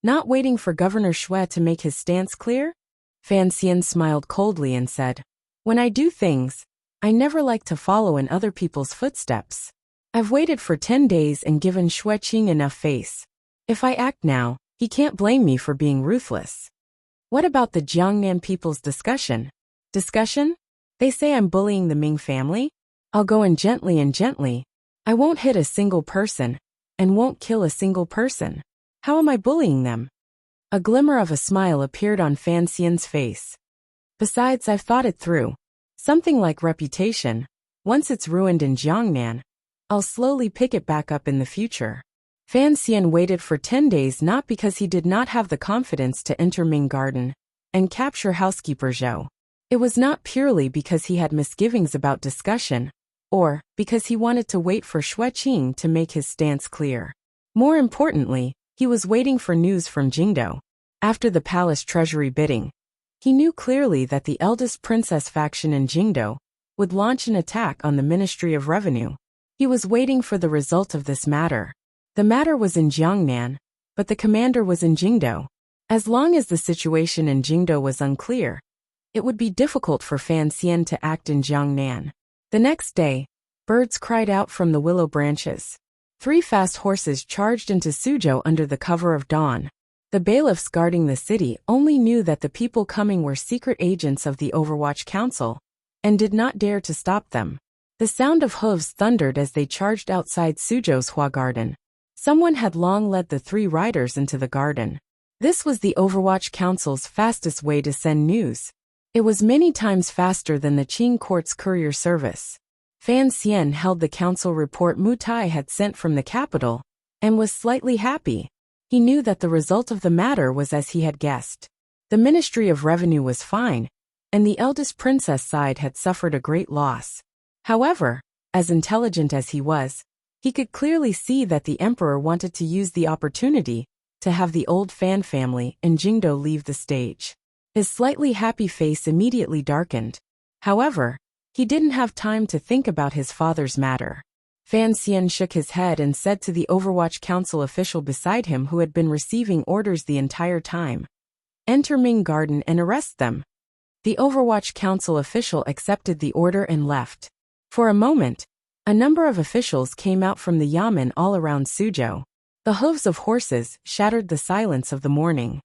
"Not waiting for Governor Xue to make his stance clear?" Fan Xian smiled coldly and said, "When I do things, I never like to follow in other people's footsteps. I've waited for 10 days and given Xue Qing enough face. If I act now, he can't blame me for being ruthless." What about the Jiangnan people's discussion? Discussion? They say I'm bullying the Ming family? I'll go in gently and gently. I won't hit a single person, and won't kill a single person. How am I bullying them? A glimmer of a smile appeared on Fan Xian's face. Besides, I've thought it through. Something like reputation. Once it's ruined in Jiangnan, I'll slowly pick it back up in the future. Fan Xian waited for 10 days not because he did not have the confidence to enter Ming Garden and capture housekeeper Zhou. It was not purely because he had misgivings about discussion, or because he wanted to wait for Xue Qing to make his stance clear. More importantly, he was waiting for news from Jingdou. After the palace treasury bidding, he knew clearly that the eldest princess faction in Jingdou would launch an attack on the Ministry of Revenue. He was waiting for the result of this matter. The matter was in Jiangnan, but the commander was in Jingdou. As long as the situation in Jingdou was unclear, it would be difficult for Fan Xian to act in Jiangnan. The next day, birds cried out from the willow branches. 3 fast horses charged into Suzhou under the cover of dawn. The bailiffs guarding the city only knew that the people coming were secret agents of the Overwatch Council, and did not dare to stop them. The sound of hooves thundered as they charged outside Suzhou's Hua Garden. Someone had long led the 3 riders into the garden. This was the Overwatch Council's fastest way to send news. It was many times faster than the Qing court's courier service. Fan Xian held the council report Mu Tai had sent from the capital, and was slightly happy. He knew that the result of the matter was as he had guessed. The Ministry of Revenue was fine, and the eldest princess side had suffered a great loss. However, as intelligent as he was, he could clearly see that the emperor wanted to use the opportunity to have the old Fan family and Jingdou leave the stage. His slightly happy face immediately darkened. However, he didn't have time to think about his father's matter. Fan Xian shook his head and said to the Overwatch Council official beside him who had been receiving orders the entire time, "Enter Ming Garden and arrest them." The Overwatch Council official accepted the order and left. For a moment, a number of officials came out from the yamen all around Suzhou. The hooves of horses shattered the silence of the morning.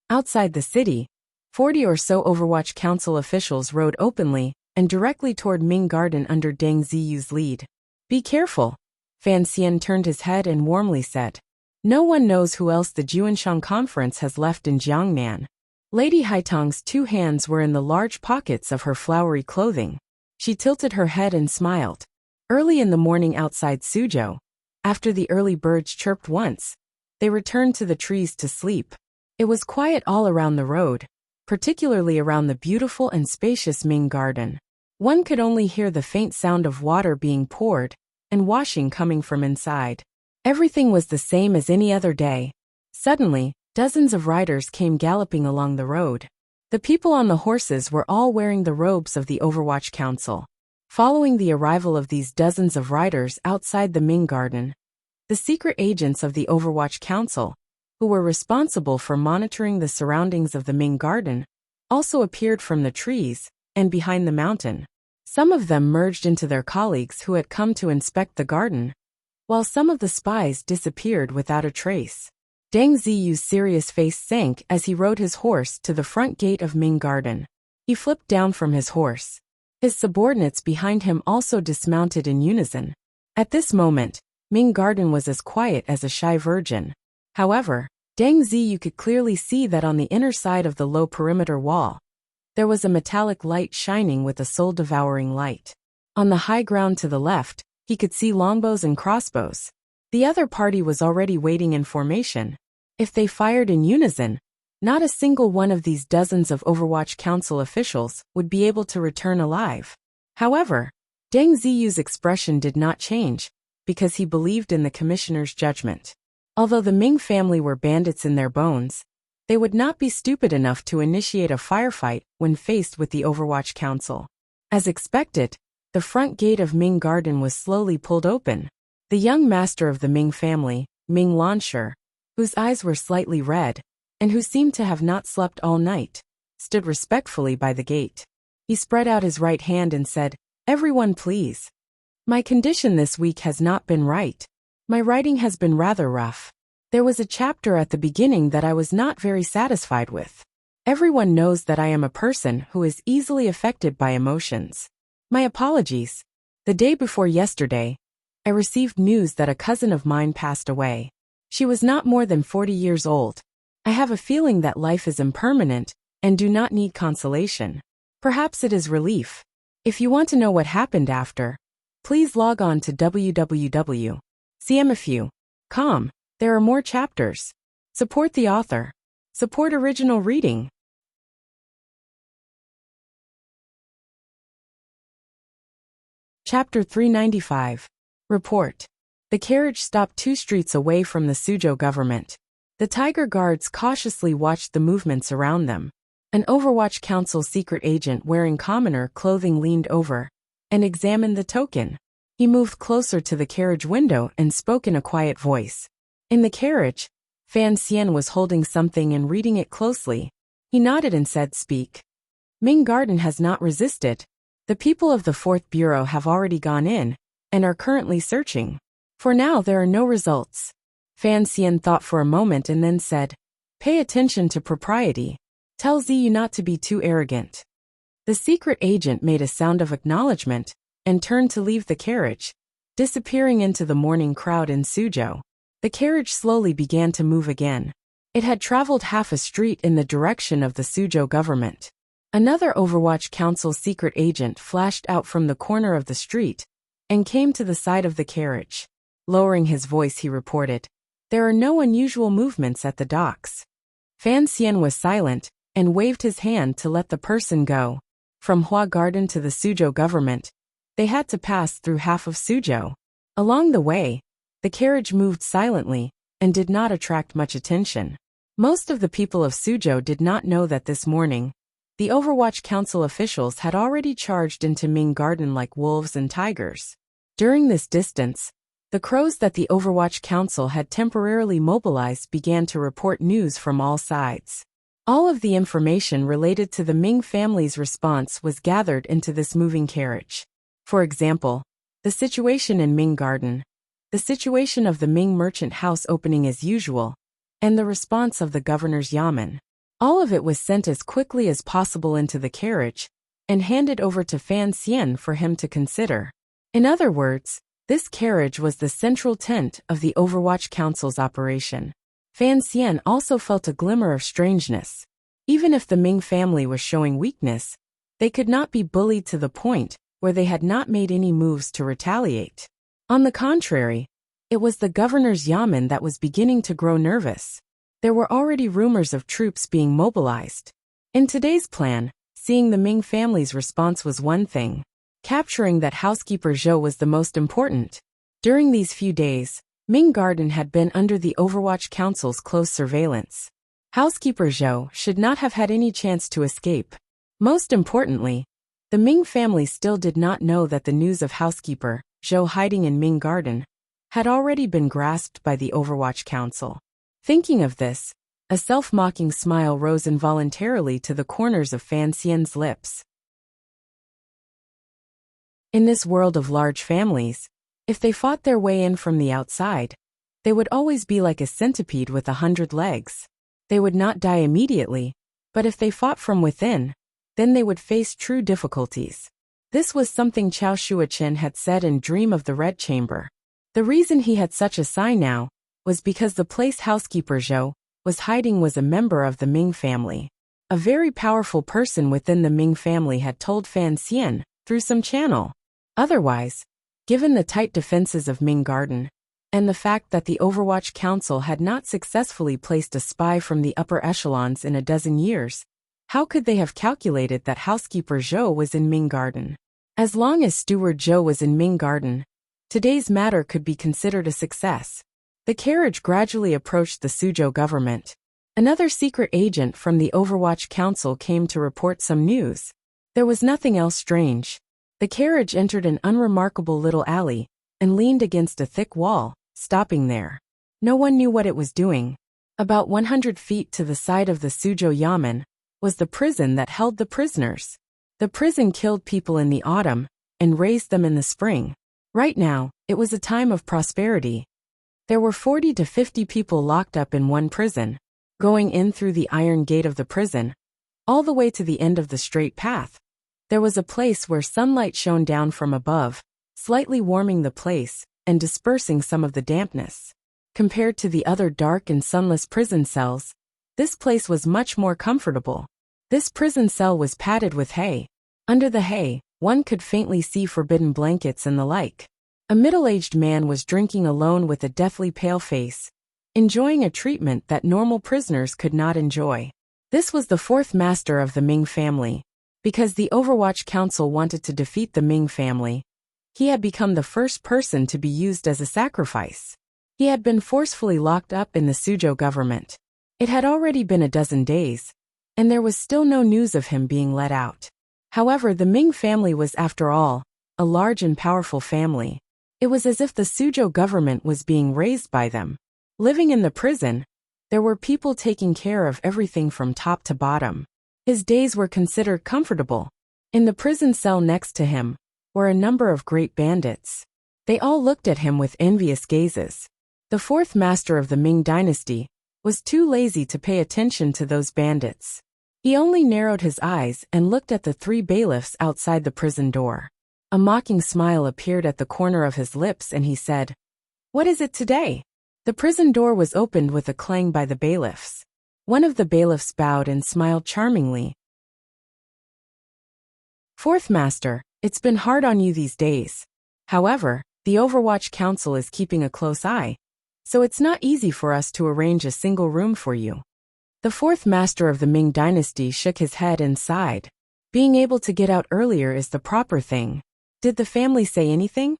Outside the city, 40 or so Overwatch Council officials rode openly and directly toward Ming Garden under Deng Ziyu's lead. "Be careful." Fan Xian turned his head and warmly said, "No one knows who else the Juanshan Conference has left in Jiangnan." Lady Haitong's 2 hands were in the large pockets of her flowery clothing. She tilted her head and smiled. Early in the morning outside Suzhou, after the early birds chirped once, they returned to the trees to sleep. It was quiet all around the road, particularly around the beautiful and spacious Ming Garden. One could only hear the faint sound of water being poured and washing coming from inside. Everything was the same as any other day. Suddenly, dozens of riders came galloping along the road. The people on the horses were all wearing the robes of the Overwatch Council. Following the arrival of these dozens of riders outside the Ming Garden, the secret agents of the Overwatch Council, who were responsible for monitoring the surroundings of the Ming Garden, also appeared from the trees and behind the mountain. Some of them merged into their colleagues who had come to inspect the garden, while some of the spies disappeared without a trace. Deng Ziyu's serious face sank as he rode his horse to the front gate of Ming Garden. He flipped down from his horse. His subordinates behind him also dismounted in unison. At this moment, Ming Garden was as quiet as a shy virgin. However, Deng Ziyu could clearly see that on the inner side of the low perimeter wall, there was a metallic light shining with a soul-devouring light. On the high ground to the left, he could see longbows and crossbows. The other party was already waiting in formation. If they fired in unison, not a single one of these dozens of Overwatch Council officials would be able to return alive. However, Deng Ziyu's expression did not change, because he believed in the commissioner's judgment. Although the Ming family were bandits in their bones, they would not be stupid enough to initiate a firefight when faced with the Overwatch Council. As expected, the front gate of Ming Garden was slowly pulled open. The young master of the Ming family, Ming Lansher, whose eyes were slightly red, and who seemed to have not slept all night, stood respectfully by the gate. He spread out his right hand and said, "Everyone please. My condition this week has not been right. My writing has been rather rough. There was a chapter at the beginning that I was not very satisfied with. Everyone knows that I am a person who is easily affected by emotions. My apologies. The day before yesterday, I received news that a cousin of mine passed away. She was not more than 40 years old. I have a feeling that life is impermanent and do not need consolation. Perhaps it is relief. If you want to know what happened after, please log on to www.cmfu.com. There are more chapters. Support the author. Support original reading. Chapter 395. Report. The carriage stopped 2 streets away from the Suzhou government. The Tiger Guards cautiously watched the movements around them. An Overwatch Council secret agent wearing commoner clothing leaned over and examined the token. He moved closer to the carriage window and spoke in a quiet voice. In the carriage, Fan Xian was holding something and reading it closely. He nodded and said, "Speak." Ming Garden has not resisted. The people of the 4th Bureau have already gone in and are currently searching. For now there are no results. Fan Xian thought for a moment and then said, "Pay attention to propriety. Tell Ziyu not to be too arrogant." The secret agent made a sound of acknowledgement and turned to leave the carriage, disappearing into the morning crowd in Suzhou. The carriage slowly began to move again. It had traveled half a street in the direction of the Suzhou government. Another Overwatch Council secret agent flashed out from the corner of the street and came to the side of the carriage. Lowering his voice, he reported, "There are no unusual movements at the docks." Fan Xian was silent and waved his hand to let the person go. From Hua Garden to the Suzhou government, they had to pass through half of Suzhou. Along the way, the carriage moved silently and did not attract much attention. Most of the people of Suzhou did not know that this morning, the Overwatch Council officials had already charged into Ming Garden like wolves and tigers. During this distance, the crows that the Overwatch Council had temporarily mobilized began to report news from all sides. All of the information related to the Ming family's response was gathered into this moving carriage. For example, the situation in Ming Garden, the situation of the Ming merchant house opening as usual, and the response of the governor's yamen. All of it was sent as quickly as possible into the carriage and handed over to Fan Xian for him to consider. In other words, this carriage was the central tent of the Overwatch Council's operation. Fan Xian also felt a glimmer of strangeness. Even if the Ming family was showing weakness, they could not be bullied to the point where they had not made any moves to retaliate. On the contrary, it was the governor's yamen that was beginning to grow nervous. There were already rumors of troops being mobilized. In today's plan, seeing the Ming family's response was one thing. Capturing that housekeeper Zhou was the most important. During these few days, Ming Garden had been under the Overwatch Council's close surveillance. Housekeeper Zhou should not have had any chance to escape. Most importantly, the Ming family still did not know that the news of housekeeper Zhou hiding in Ming Garden had already been grasped by the Overwatch Council. Thinking of this, a self-mocking smile rose involuntarily to the corners of Fan Xian's lips. In this world of large families, if they fought their way in from the outside, they would always be like a centipede with 100 legs. They would not die immediately, but if they fought from within, then they would face true difficulties. This was something Chao Shuochen had said in Dream of the Red Chamber. The reason he had such a sigh now was because the place housekeeper Zhou was hiding was a member of the Ming family. A very powerful person within the Ming family had told Fan Xian through some channel. Otherwise, given the tight defenses of Ming Garden, and the fact that the Overwatch Council had not successfully placed a spy from the upper echelons in a dozen years, how could they have calculated that housekeeper Zhou was in Ming Garden? As long as steward Zhou was in Ming Garden, today's matter could be considered a success. The carriage gradually approached the Suzhou government. Another secret agent from the Overwatch Council came to report some news. There was nothing else strange. The carriage entered an unremarkable little alley and leaned against a thick wall, stopping there. No one knew what it was doing. About 100 feet to the side of the Suzhou Yamen was the prison that held the prisoners. The prison killed people in the autumn and raised them in the spring. Right now, it was a time of prosperity. There were 40 to 50 people locked up in one prison, going in through the iron gate of the prison, all the way to the end of the straight path. There was a place where sunlight shone down from above, slightly warming the place and dispersing some of the dampness. Compared to the other dark and sunless prison cells, this place was much more comfortable. This prison cell was padded with hay. Under the hay, one could faintly see forbidden blankets and the like. A middle-aged man was drinking alone with a deathly pale face, enjoying a treatment that normal prisoners could not enjoy. This was the fourth master of the Ming family. Because the Overwatch Council wanted to defeat the Ming family, he had become the first person to be used as a sacrifice. He had been forcefully locked up in the Suzhou government. It had already been a dozen days, and there was still no news of him being let out. However, the Ming family was, after all, a large and powerful family. It was as if the Suzhou government was being raised by them. Living in the prison, there were people taking care of everything from top to bottom. His days were considered comfortable. In the prison cell next to him were a number of great bandits. They all looked at him with envious gazes. The fourth master of the Ming dynasty was too lazy to pay attention to those bandits. He only narrowed his eyes and looked at the 3 bailiffs outside the prison door. A mocking smile appeared at the corner of his lips and he said, "What is it today?" The prison door was opened with a clang by the bailiffs. One of the bailiffs bowed and smiled charmingly. "Fourth master, it's been hard on you these days. However, the Overwatch Council is keeping a close eye, so it's not easy for us to arrange a single room for you." The fourth master of the Ming dynasty shook his head and sighed. Being able to get out earlier is the proper thing. Did the family say anything?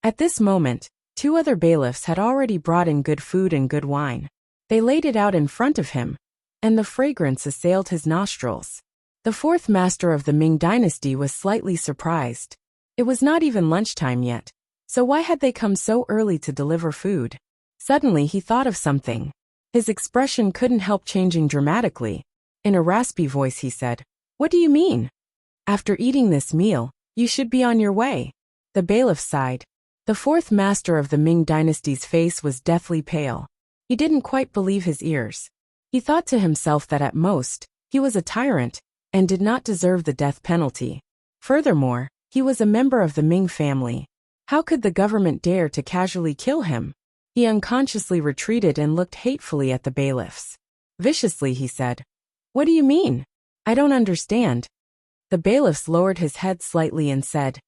At this moment, 2 other bailiffs had already brought in good food and good wine. They laid it out in front of him, and the fragrance assailed his nostrils. The fourth master of the Ming dynasty was slightly surprised. It was not even lunchtime yet, so why had they come so early to deliver food? Suddenly he thought of something. His expression couldn't help changing dramatically. In a raspy voice he said, "What do you mean? After eating this meal, you should be on your way." The bailiff sighed. The fourth master of the Ming dynasty's face was deathly pale. He didn't quite believe his ears. He thought to himself that at most, he was a tyrant, and did not deserve the death penalty. Furthermore, he was a member of the Ming family. How could the government dare to casually kill him? He unconsciously retreated and looked hatefully at the bailiffs. Viciously he said, "What do you mean? I don't understand." The bailiffs lowered his head slightly and said,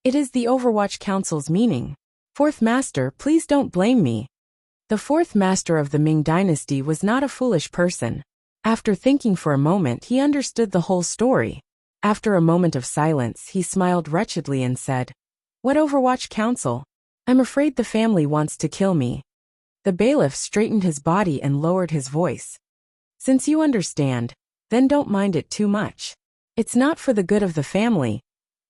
It is the Overwatch Council's meaning. Fourth Master, please don't blame me. The fourth master of the Ming dynasty was not a foolish person. After thinking for a moment, he understood the whole story. After a moment of silence, he smiled wretchedly and said, "What Overwatch Council? I'm afraid the family wants to kill me." The bailiff straightened his body and lowered his voice. "Since you understand, then don't mind it too much. It's not for the good of the family.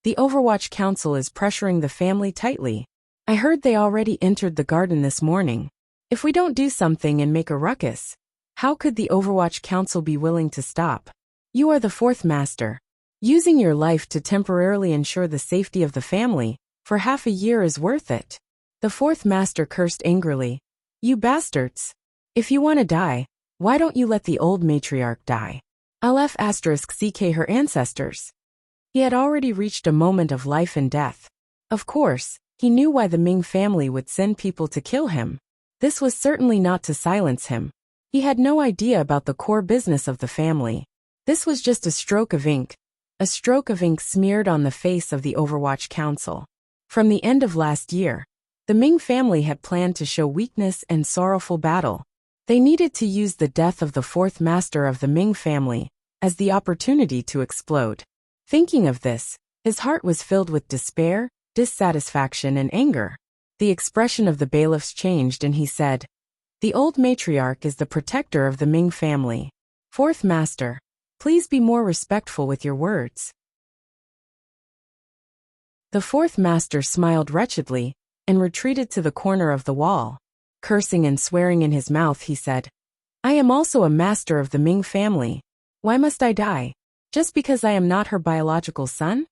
The Overwatch Council is pressuring the family tightly. I heard they already entered the garden this morning. If we don't do something and make a ruckus, how could the Overwatch Council be willing to stop? You are the fourth master. Using your life to temporarily ensure the safety of the family for half a year is worth it." The fourth master cursed angrily. "You bastards! If you want to die, why don't you let the old matriarch die? **CK her ancestors." He had already reached a moment of life and death. Of course, he knew why the Ming family would send people to kill him. This was certainly not to silence him. He had no idea about the core business of the family. This was just a stroke of ink smeared on the face of the Overwatch Council. From the end of last year, the Ming family had planned to show weakness and sorrowful battle. They needed to use the death of the fourth master of the Ming family as the opportunity to explode. Thinking of this, his heart was filled with despair, dissatisfaction, and anger. The expression of the bailiffs changed and he said, "The old matriarch is the protector of the Ming family. Fourth master, please be more respectful with your words." The fourth master smiled wretchedly and retreated to the corner of the wall. Cursing and swearing in his mouth, he said, "I am also a master of the Ming family. Why must I die? Just because I am not her biological son?"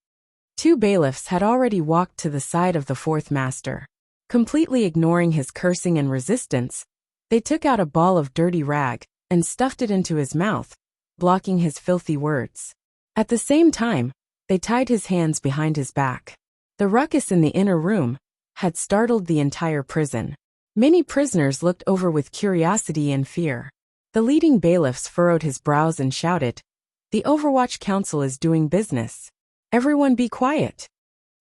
Two bailiffs had already walked to the side of the fourth master. Completely ignoring his cursing and resistance, they took out a ball of dirty rag and stuffed it into his mouth, blocking his filthy words. At the same time, they tied his hands behind his back. The ruckus in the inner room had startled the entire prison. Many prisoners looked over with curiosity and fear. The leading bailiffs furrowed his brows and shouted, "The Overwatch Council is doing business. Everyone be quiet."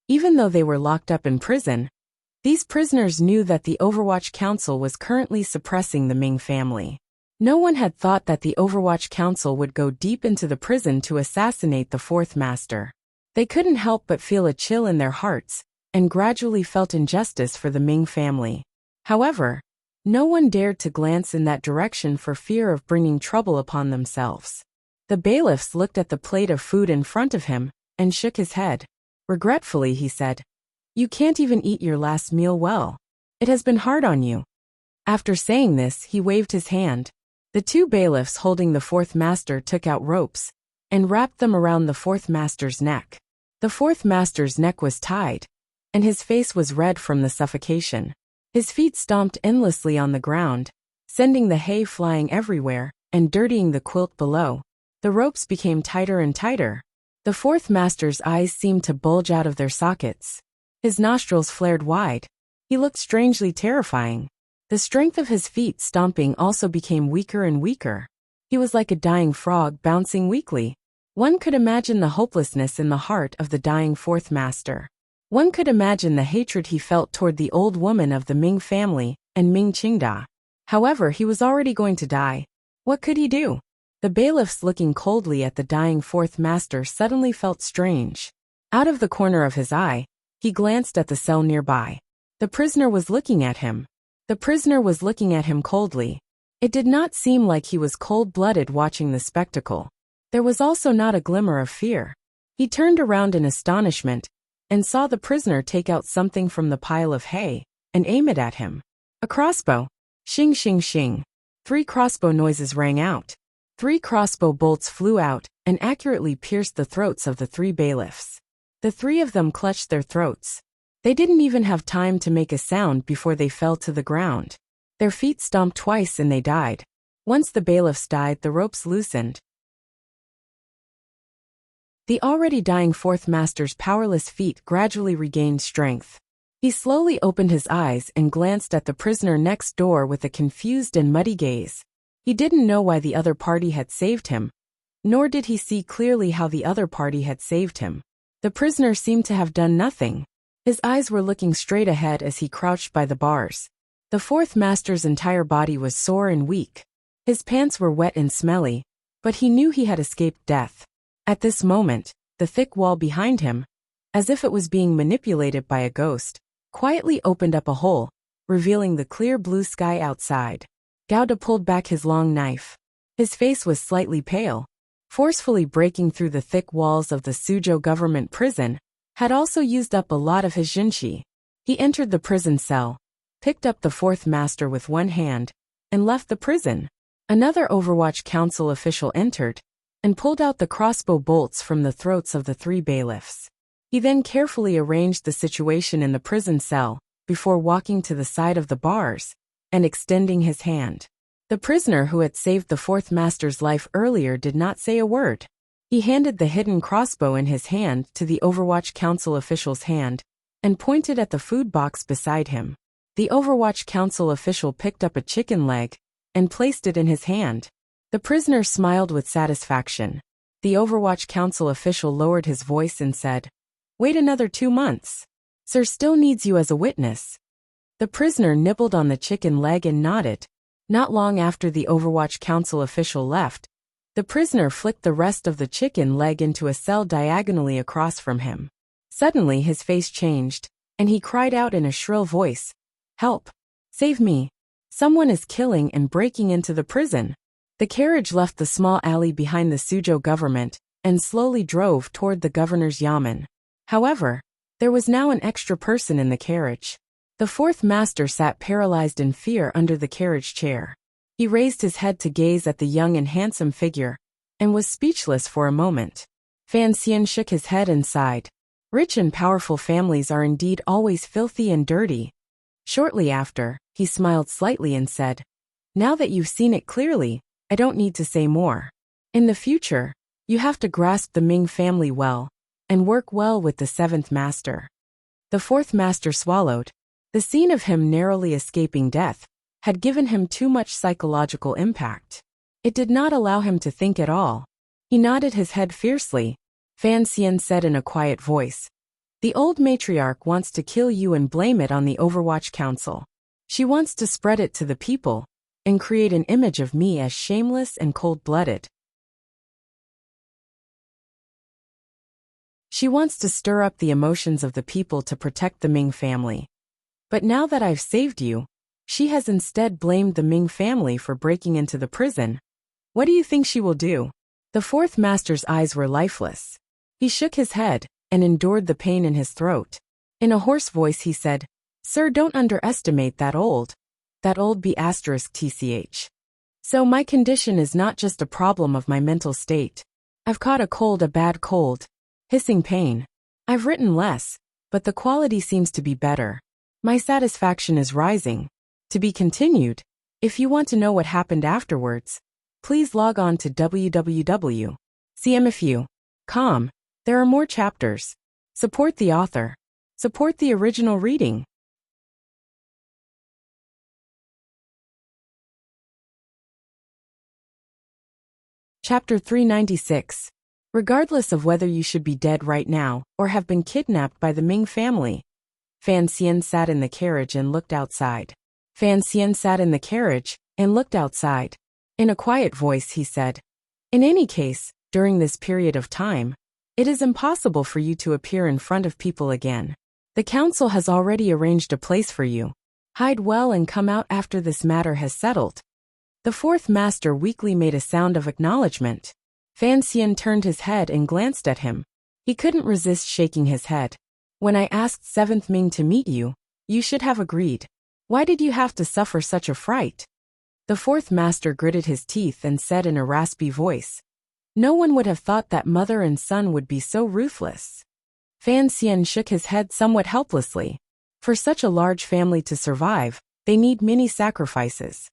Even though they were locked up in prison, these prisoners knew that the Overwatch Council was currently suppressing the Ming family. No one had thought that the Overwatch Council would go deep into the prison to assassinate the fourth master. They couldn't help but feel a chill in their hearts and gradually felt injustice for the Ming family. However, no one dared to glance in that direction for fear of bringing trouble upon themselves. The bailiffs looked at the plate of food in front of him and shook his head. Regretfully, he said, "You can't even eat your last meal well. It has been hard on you." After saying this, he waved his hand. The two bailiffs holding the fourth master took out ropes and wrapped them around the fourth master's neck. The fourth master's neck was tied, and his face was red from the suffocation. His feet stomped endlessly on the ground, sending the hay flying everywhere and dirtying the quilt below. The ropes became tighter and tighter. The fourth master's eyes seemed to bulge out of their sockets. His nostrils flared wide. He looked strangely terrifying. The strength of his feet stomping also became weaker and weaker. He was like a dying frog bouncing weakly. One could imagine the hopelessness in the heart of the dying fourth master. One could imagine the hatred he felt toward the old woman of the Ming family and Ming Qingda. However, he was already going to die. What could he do? The bailiffs looking coldly at the dying fourth master suddenly felt strange. Out of the corner of his eye, he glanced at the cell nearby. The prisoner was looking at him. The prisoner was looking at him coldly. It did not seem like he was cold-blooded watching the spectacle. There was also not a glimmer of fear. He turned around in astonishment and saw the prisoner take out something from the pile of hay and aim it at him. A crossbow. Shing shing shing. 3 crossbow noises rang out. 3 crossbow bolts flew out and accurately pierced the throats of the 3 bailiffs. The 3 of them clutched their throats. They didn't even have time to make a sound before they fell to the ground. Their feet stomped twice and they died. Once the bailiffs died, the ropes loosened. The already dying fourth master's powerless feet gradually regained strength. He slowly opened his eyes and glanced at the prisoner next door with a confused and muddy gaze. He didn't know why the other party had saved him, nor did he see clearly how the other party had saved him. The prisoner seemed to have done nothing. His eyes were looking straight ahead as he crouched by the bars. The fourth master's entire body was sore and weak. His pants were wet and smelly, but he knew he had escaped death. At this moment, the thick wall behind him, as if it was being manipulated by a ghost, quietly opened up a hole, revealing the clear blue sky outside. Gouda pulled back his long knife. His face was slightly pale. Forcefully breaking through the thick walls of the Suzhou government prison had also used up a lot of his jinshi. He entered the prison cell, picked up the fourth master with one hand, and left the prison. Another Overwatch Council official entered and pulled out the crossbow bolts from the throats of the three bailiffs. He then carefully arranged the situation in the prison cell before walking to the side of the bars and extending his hand. The prisoner who had saved the fourth master's life earlier did not say a word. He handed the hidden crossbow in his hand to the Overwatch Council official's hand and pointed at the food box beside him. The Overwatch Council official picked up a chicken leg and placed it in his hand. The prisoner smiled with satisfaction. The Overwatch Council official lowered his voice and said, "Wait another 2 months. Sir still needs you as a witness." The prisoner nibbled on the chicken leg and nodded. Not long after the Overwatch Council official left, the prisoner flicked the rest of the chicken leg into a cell diagonally across from him. Suddenly his face changed, and he cried out in a shrill voice, "Help! Save me! Someone is killing and breaking into the prison." The carriage left the small alley behind the Suzhou government and slowly drove toward the governor's yamen. However, there was now an extra person in the carriage. The fourth master sat paralyzed in fear under the carriage chair. He raised his head to gaze at the young and handsome figure, and was speechless for a moment. Fan Xian shook his head and sighed. Rich and powerful families are indeed always filthy and dirty. Shortly after, he smiled slightly and said, "Now that you've seen it clearly, I don't need to say more. In the future, you have to grasp the Ming family well, and work well with the seventh master." The fourth master swallowed. The scene of him narrowly escaping death had given him too much psychological impact. It did not allow him to think at all. He nodded his head fiercely. Fan Xian said in a quiet voice, "The old matriarch wants to kill you and blame it on the Overwatch Council. She wants to spread it to the people and create an image of me as shameless and cold-blooded. She wants to stir up the emotions of the people to protect the Ming family. But now that I've saved you, she has instead blamed the Ming family for breaking into the prison. What do you think she will do?" The fourth master's eyes were lifeless. He shook his head and endured the pain in his throat. In a hoarse voice he said, "Sir, don't underestimate that old B***tch. So my condition is not just a problem of my mental state. I've caught a cold, a bad cold. Hissing pain. I've written less, but the quality seems to be better. My satisfaction is rising. To be continued. If you want to know what happened afterwards, please log on to www.cmfu.com. There are more chapters. Support the author. Support the original reading." Chapter 396. Regardless of whether you should be dead right now or have been kidnapped by the Ming family. Fan Xian sat in the carriage and looked outside. In a quiet voice he said, "In any case, during this period of time, it is impossible for you to appear in front of people again. The council has already arranged a place for you. Hide well and come out after this matter has settled." The fourth master weakly made a sound of acknowledgement. Fan Xian turned his head and glanced at him. He couldn't resist shaking his head. "When I asked Seventh Ming to meet you, you should have agreed. Why did you have to suffer such a fright?" The fourth master gritted his teeth and said in a raspy voice, "No one would have thought that mother and son would be so ruthless." Fan Xian shook his head somewhat helplessly. For such a large family to survive, they need many sacrifices.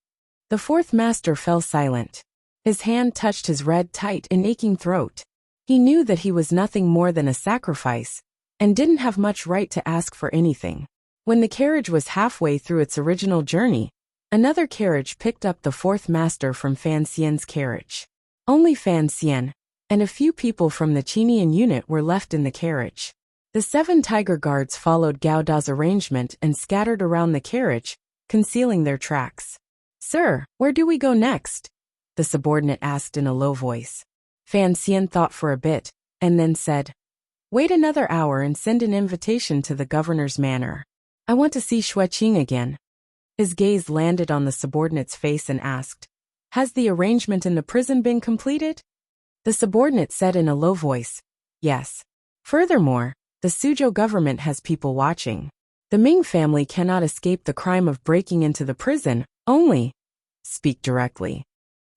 The fourth master fell silent. His hand touched his red, tight, and aching throat. He knew that he was nothing more than a sacrifice, and didn't have much right to ask for anything. When the carriage was halfway through its original journey, another carriage picked up the fourth master from Fan Xian's carriage. Only Fan Xian and a few people from the Qinian unit were left in the carriage. The 7 tiger guards followed Gao Da's arrangement and scattered around the carriage, concealing their tracks. "Sir, where do we go next?" the subordinate asked in a low voice. Fan Xian thought for a bit, and then said, "Wait another hour and send an invitation to the governor's manor. I want to see Xueqing again." His gaze landed on the subordinate's face and asked, "Has the arrangement in the prison been completed?" The subordinate said in a low voice, "Yes. Furthermore, the Suzhou government has people watching. The Ming family cannot escape the crime of breaking into the prison, only speak directly."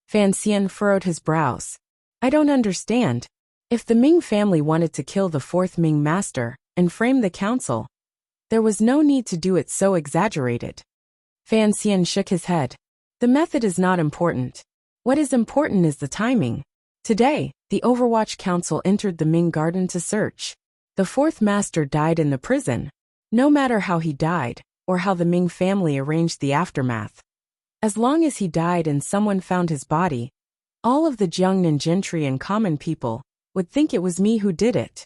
Fan Xian furrowed his brows. "I don't understand. If the Ming family wanted to kill the 4th Ming master and frame the council, there was no need to do it so exaggerated." Fan Xian shook his head. "The method is not important. What is important is the timing. Today, the Overwatch Council entered the Ming Garden to search. The 4th master died in the prison. No matter how he died, or how the Ming family arranged the aftermath. As long as he died and someone found his body, all of the Jiangnan gentry and common people would think it was me who did it."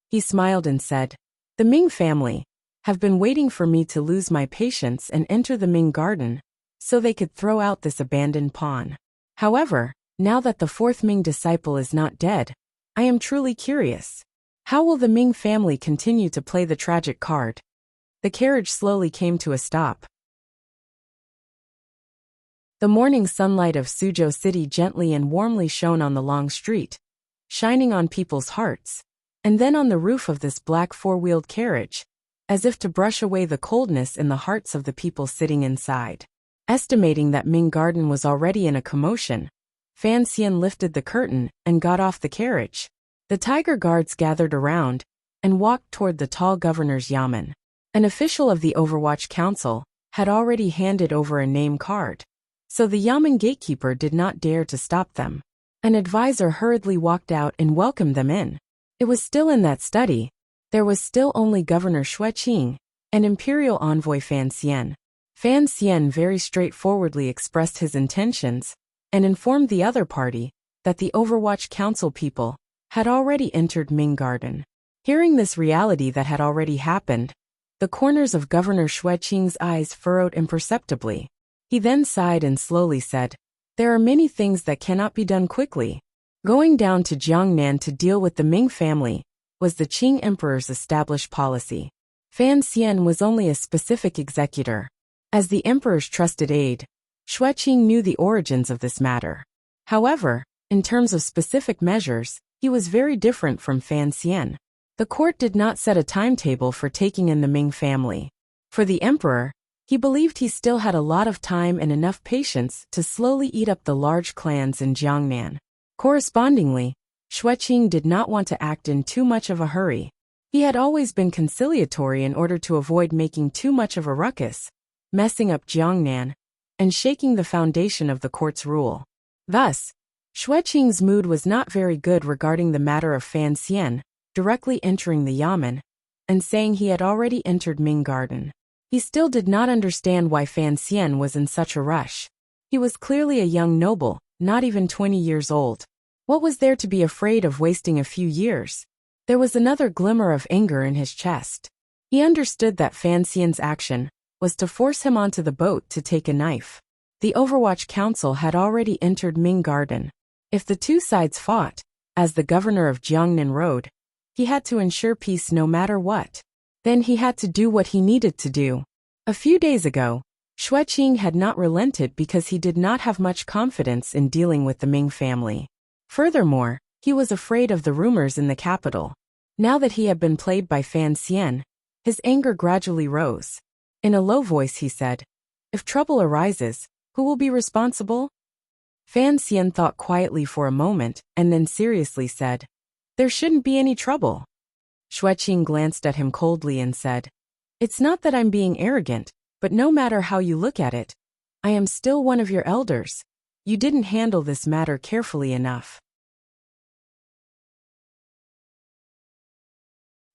He smiled and said, "The Ming family have been waiting for me to lose my patience and enter the Ming Garden, so they could throw out this abandoned pawn. However, now that the 4th Ming disciple is not dead, I am truly curious. How will the Ming family continue to play the tragic card?" The carriage slowly came to a stop. The morning sunlight of Suzhou City gently and warmly shone on the long street, shining on people's hearts, and then on the roof of this black 4-wheeled carriage, as if to brush away the coldness in the hearts of the people sitting inside. Estimating that Ming Garden was already in a commotion, Fan Xian lifted the curtain and got off the carriage. The tiger guards gathered around and walked toward the tall governor's yamen. An official of the Overwatch Council had already handed over a name card, so the yamen gatekeeper did not dare to stop them. An advisor hurriedly walked out and welcomed them in. It was still in that study. There was still only Governor Xueqing and Imperial Envoy Fan Xian. Fan Xian very straightforwardly expressed his intentions and informed the other party that the Overwatch Council people had already entered Ming Garden. Hearing this reality that had already happened, the corners of Governor Xueqing's eyes furrowed imperceptibly. He then sighed and slowly said, "There are many things that cannot be done quickly. Going down to Jiangnan to deal with the Ming family was the Qing Emperor's established policy. Fan Xian was only a specific executor. As the Emperor's trusted aide, Xueqing knew the origins of this matter. However, in terms of specific measures, he was very different from Fan Xian. The court did not set a timetable for taking in the Ming family. For the emperor, he believed he still had a lot of time and enough patience to slowly eat up the large clans in Jiangnan. Correspondingly, Xueqing did not want to act in too much of a hurry. He had always been conciliatory in order to avoid making too much of a ruckus, messing up Jiangnan, and shaking the foundation of the court's rule. Thus, Xueqing's mood was not very good regarding the matter of Fan Xian directly entering the yamen and saying he had already entered Ming Garden. He still did not understand why Fan Xian was in such a rush. He was clearly a young noble, not even 20 years old. What was there to be afraid of wasting a few years? There was another glimmer of anger in his chest. He understood that Fan Xian's action was to force him onto the boat to take a knife. The Overwatch Council had already entered Ming Garden. If the two sides fought, as the governor of Jiangnan rode, he had to ensure peace no matter what. Then he had to do what he needed to do. A few days ago, Xueqing had not relented because he did not have much confidence in dealing with the Ming family. Furthermore, he was afraid of the rumors in the capital. Now that he had been played by Fan Xian, his anger gradually rose. In a low voice he said, "If trouble arises, who will be responsible?" Fan Xian thought quietly for a moment and then seriously said, "There shouldn't be any trouble." Xueqing glanced at him coldly and said, "It's not that I'm being arrogant, but no matter how you look at it, I am still one of your elders. You didn't handle this matter carefully enough."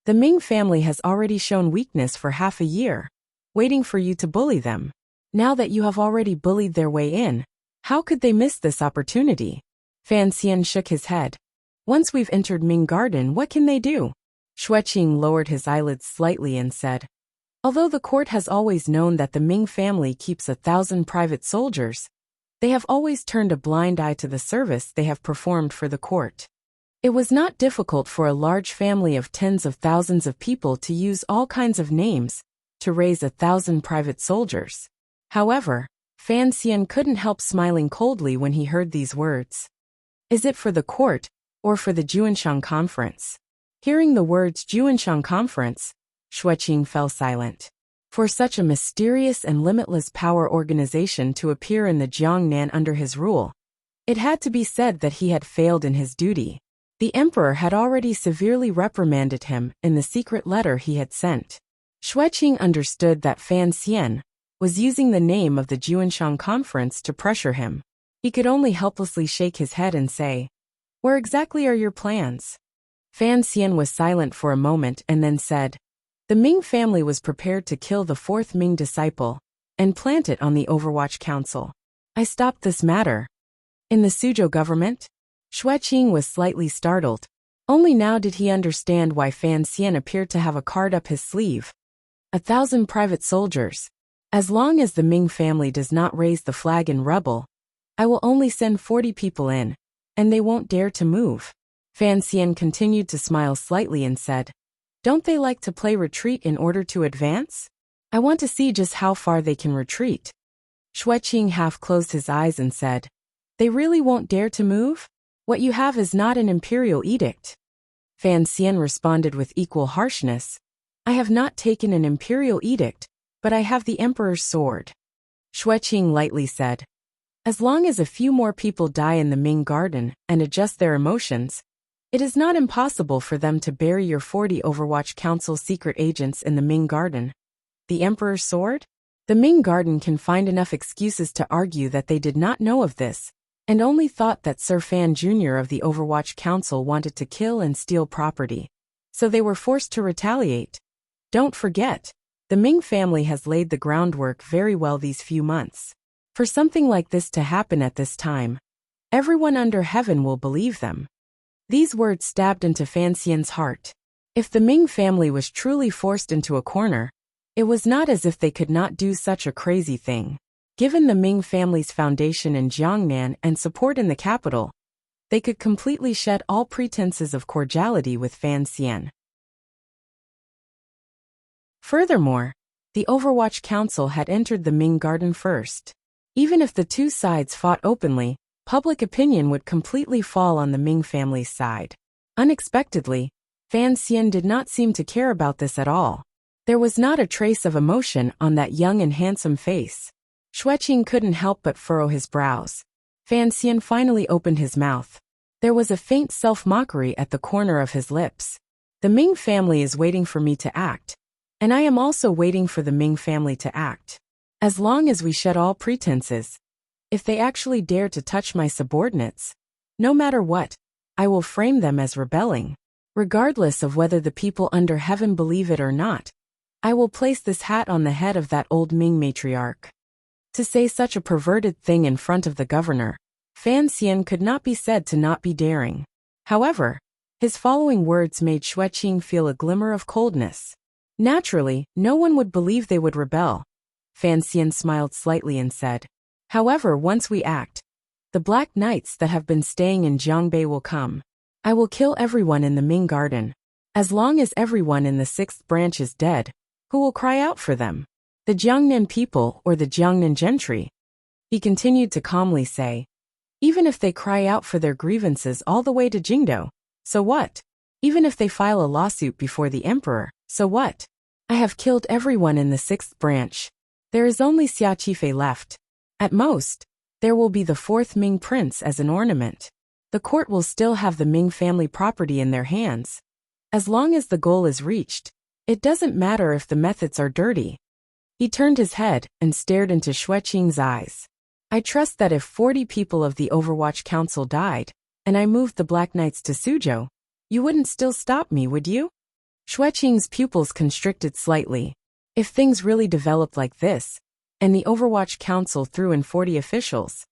The Ming family has already shown weakness for half a year, waiting for you to bully them. Now that you have already bullied their way in, how could they miss this opportunity? Fan Xian shook his head. Once we've entered Ming Garden, what can they do? Xueqing lowered his eyelids slightly and said, although the court has always known that the Ming family keeps 1,000 private soldiers, they have always turned a blind eye to the service they have performed for the court. It was not difficult for a large family of tens of thousands of people to use all kinds of names to raise 1,000 private soldiers. However, Fan Xian couldn't help smiling coldly when he heard these words. Is it for the court, or for the Juanshang conference? Hearing the words Juanshang conference, Xueqing fell silent. For such a mysterious and limitless power organization to appear in the Jiangnan under his rule, it had to be said that he had failed in his duty. The emperor had already severely reprimanded him in the secret letter he had sent. Xueqing understood that Fan Xian was using the name of the Juanshang conference to pressure him. He could only helplessly shake his head and say, where exactly are your plans? Fan Xian was silent for a moment and then said, the Ming family was prepared to kill the fourth Ming disciple and plant it on the Overwatch Council. I stopped this matter. In the Suzhou government? Xueqing was slightly startled. Only now did he understand why Fan Xian appeared to have a card up his sleeve. 1,000 private soldiers. As long as the Ming family does not raise the flag and rebel, I will only send 40 people in, and they won't dare to move. Fan Xian continued to smile slightly and said, don't they like to play retreat in order to advance? I want to see just how far they can retreat. Xueqing half closed his eyes and said, they really won't dare to move? What you have is not an imperial edict. Fan Xian responded with equal harshness, I have not taken an imperial edict, but I have the emperor's sword. Xueqing lightly said, as long as a few more people die in the Ming garden and adjust their emotions, it is not impossible for them to bury your 40 Overwatch Council secret agents in the Ming garden. The emperor's sword? The Ming garden can find enough excuses to argue that they did not know of this, and only thought that Sir Fan Jr. of the Overwatch Council wanted to kill and steal property. So they were forced to retaliate. Don't forget, the Ming family has laid the groundwork very well these few months. For something like this to happen at this time, everyone under heaven will believe them. These words stabbed into Fan Xian's heart. If the Ming family was truly forced into a corner, it was not as if they could not do such a crazy thing. Given the Ming family's foundation in Jiangnan and support in the capital, they could completely shed all pretenses of cordiality with Fan Xian. Furthermore, the Overwatch Council had entered the Ming garden first. Even if the two sides fought openly, public opinion would completely fall on the Ming family's side. Unexpectedly, Fan Xian did not seem to care about this at all. There was not a trace of emotion on that young and handsome face. Xueqing couldn't help but furrow his brows. Fan Xian finally opened his mouth. There was a faint self-mockery at the corner of his lips. The Ming family is waiting for me to act, and I am also waiting for the Ming family to act. As long as we shed all pretenses, if they actually dare to touch my subordinates, no matter what, I will frame them as rebelling. Regardless of whether the people under heaven believe it or not, I will place this hat on the head of that old Ming matriarch. To say such a perverted thing in front of the governor, Fan Xian could not be said to not be daring. However, his following words made Xueqing feel a glimmer of coldness. Naturally, no one would believe they would rebel. Fan Xian smiled slightly and said, however, once we act, the Black Knights that have been staying in Jiangbei will come. I will kill everyone in the Ming garden. As long as everyone in the 6th branch is dead, who will cry out for them? The Jiangnan people or the Jiangnan gentry? He continued to calmly say, even if they cry out for their grievances all the way to Jingdou, so what? Even if they file a lawsuit before the emperor, so what? I have killed everyone in the 6th branch. There is only Xia Qifei left. At most, there will be the 4th Ming prince as an ornament. The court will still have the Ming family property in their hands. As long as the goal is reached, it doesn't matter if the methods are dirty. He turned his head and stared into Xueqing's eyes. I trust that if 40 people of the Overwatch Council died, and I moved the Black Knights to Suzhou, you wouldn't still stop me, would you? Xueqing's pupils constricted slightly. If things really developed like this, and the Overwatch Council threw in 40 officials,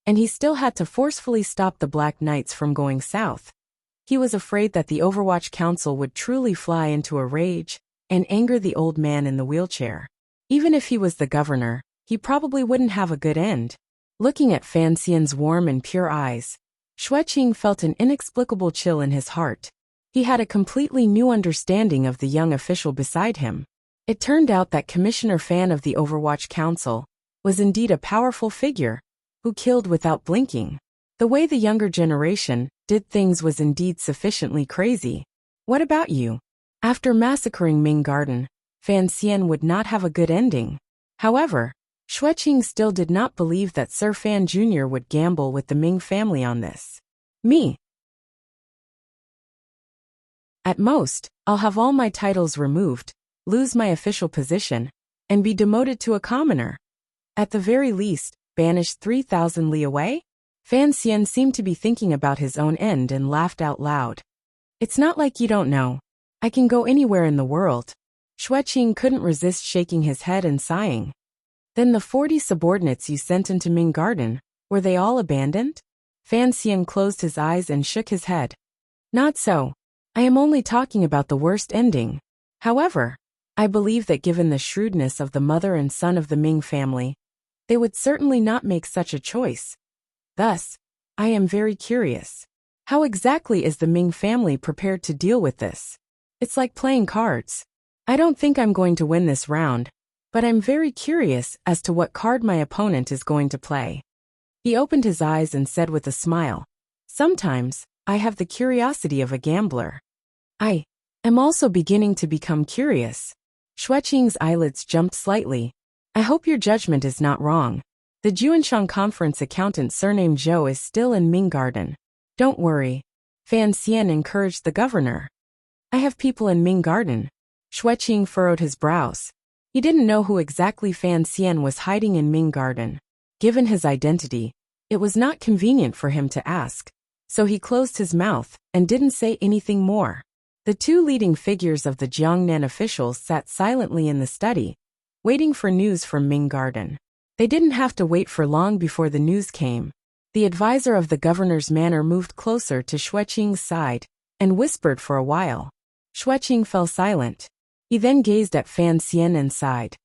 and he still had to forcefully stop the Black Knights from going south, He was afraid that the Overwatch Council would truly fly into a rage and anger the old man in the wheelchair. Even if he was the governor, he probably wouldn't have a good end. Looking at Fan Xian's warm and pure eyes, Xueqing felt an inexplicable chill in his heart. He had a completely new understanding of the young official beside him. It turned out that Commissioner Fan of the Overwatch Council was indeed a powerful figure who killed without blinking. The way the younger generation did things was indeed sufficiently crazy. What about you? After massacring Ming Garden, Fan Xian would not have a good ending. However, Xueqing still did not believe that Sir Fan Jr. would gamble with the Ming family on this. Me. At most, I'll have all my titles removed, lose my official position, and be demoted to a commoner. At the very least, banished 3,000 li away? Fan Xian seemed to be thinking about his own end and laughed out loud. It's not like you don't know. I can go anywhere in the world. Xueqing couldn't resist shaking his head and sighing. Then the 40 subordinates you sent into Ming Garden, were they all abandoned? Fan Xian closed his eyes and shook his head. Not so. I am only talking about the worst ending. However, I believe that given the shrewdness of the mother and son of the Ming family, they would certainly not make such a choice. Thus, I am very curious. How exactly is the Ming family prepared to deal with this? It's like playing cards. I don't think I'm going to win this round, but I'm very curious as to what card my opponent is going to play. He opened his eyes and said with a smile, Sometimes, I have the curiosity of a gambler. I am also beginning to become curious. Xueqing's eyelids jumped slightly. I hope your judgment is not wrong. The Juanshan Conference accountant surnamed Zhou is still in Ming Garden. Don't worry. Fan Xian encouraged the governor. I have people in Ming Garden. Xueqing furrowed his brows. He didn't know who exactly Fan Xian was hiding in Ming Garden. Given his identity, it was not convenient for him to ask, so he closed his mouth and didn't say anything more. The two leading figures of the Jiangnan officials sat silently in the study, waiting for news from Ming Garden. They didn't have to wait for long before the news came. The advisor of the governor's manor moved closer to Xueqing's side and whispered for a while. Xueqing fell silent. He then gazed at Fan Xian and sighed.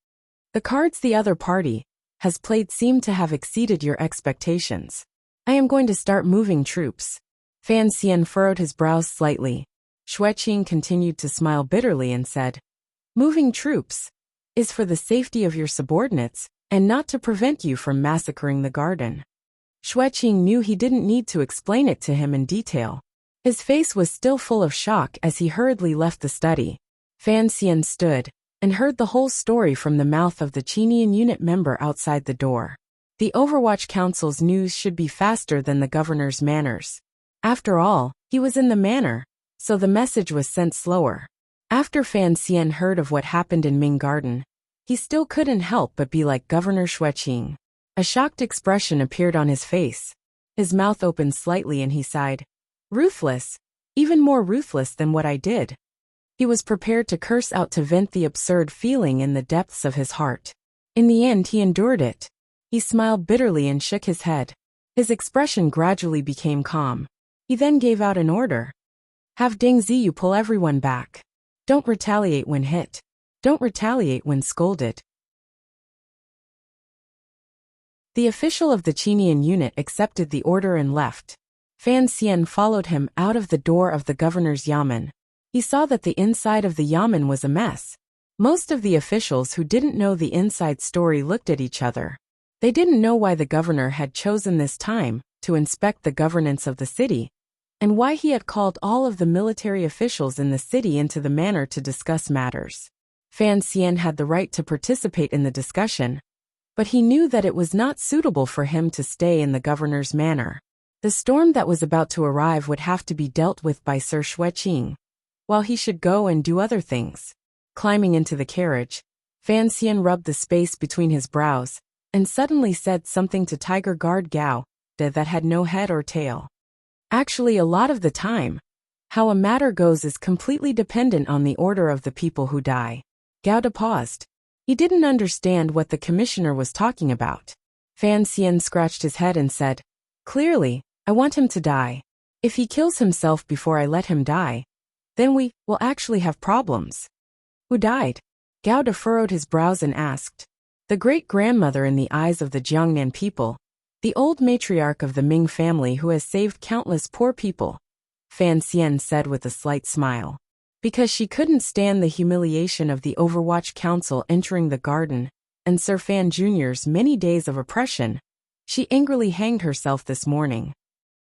The cards the other party has played seem to have exceeded your expectations. I am going to start moving troops. Fan Xian furrowed his brows slightly. Xueqing continued to smile bitterly and said, Moving troops is for the safety of your subordinates and not to prevent you from massacring the garden. Xueqing knew he didn't need to explain it to him in detail. His face was still full of shock as he hurriedly left the study. Fan Xian stood and heard the whole story from the mouth of the Qinian unit member outside the door. The Overwatch Council's news should be faster than the governor's manners. After all, he was in the manor, so the message was sent slower. After Fan Xian heard of what happened in Ming Garden, he still couldn't help but be like Governor Xueqing. A shocked expression appeared on his face. His mouth opened slightly and he sighed. Ruthless, even more ruthless than what I did. He was prepared to curse out to vent the absurd feeling in the depths of his heart. In the end he endured it. He smiled bitterly and shook his head. His expression gradually became calm. He then gave out an order. Have Deng Ziyu pull everyone back. Don't retaliate when hit. Don't retaliate when scolded. The official of the Qinian unit accepted the order and left. Fan Xian followed him out of the door of the governor's yamen. He saw that the inside of the yamen was a mess. Most of the officials who didn't know the inside story looked at each other. They didn't know why the governor had chosen this time to inspect the governance of the city, and why he had called all of the military officials in the city into the manor to discuss matters. Fan Xian had the right to participate in the discussion, but he knew that it was not suitable for him to stay in the governor's manor. The storm that was about to arrive would have to be dealt with by Sir Xueqing, while he should go and do other things. Climbing into the carriage, Fan Xian rubbed the space between his brows, and suddenly said something to Tiger Guard Gao that had no head or tail. Actually, a lot of the time, how a matter goes is completely dependent on the order of the people who die. Gao paused. He didn't understand what the commissioner was talking about. Fan Xian scratched his head and said, Clearly, I want him to die. If he kills himself before I let him die, then we will actually have problems. Who died? Gao De furrowed his brows and asked. The great-grandmother in the eyes of the Jiangnan people, the old matriarch of the Ming family who has saved countless poor people, Fan Xian said with a slight smile. Because she couldn't stand the humiliation of the Overwatch Council entering the garden and Sir Fan Jr.'s many days of oppression, she angrily hanged herself this morning.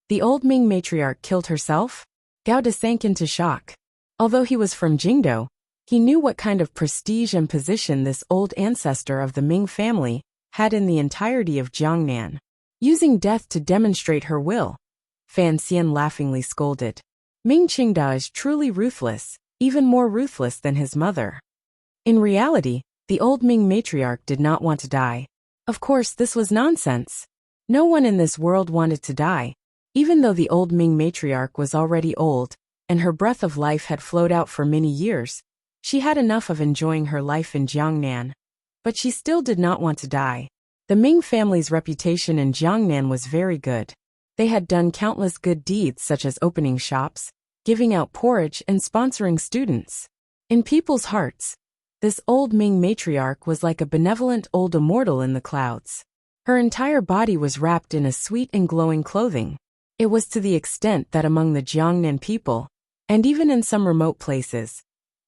The old Ming matriarch killed herself? Gao De sank into shock. Although he was from Jingdou, he knew what kind of prestige and position this old ancestor of the Ming family had in the entirety of Jiangnan. Using death to demonstrate her will, Fan Xian laughingly scolded. Ming Qingda is truly ruthless, even more ruthless than his mother. In reality, the old Ming matriarch did not want to die. Of course, this was nonsense. No one in this world wanted to die, even though the old Ming matriarch was already old, and her breath of life had flowed out for many years. She had enough of enjoying her life in Jiangnan. But she still did not want to die. The Ming family's reputation in Jiangnan was very good. They had done countless good deeds such as opening shops, giving out porridge and sponsoring students. In people's hearts, this old Ming matriarch was like a benevolent old immortal in the clouds. Her entire body was wrapped in a sweet and glowing clothing. It was to the extent that among the Jiangnan people, and even in some remote places,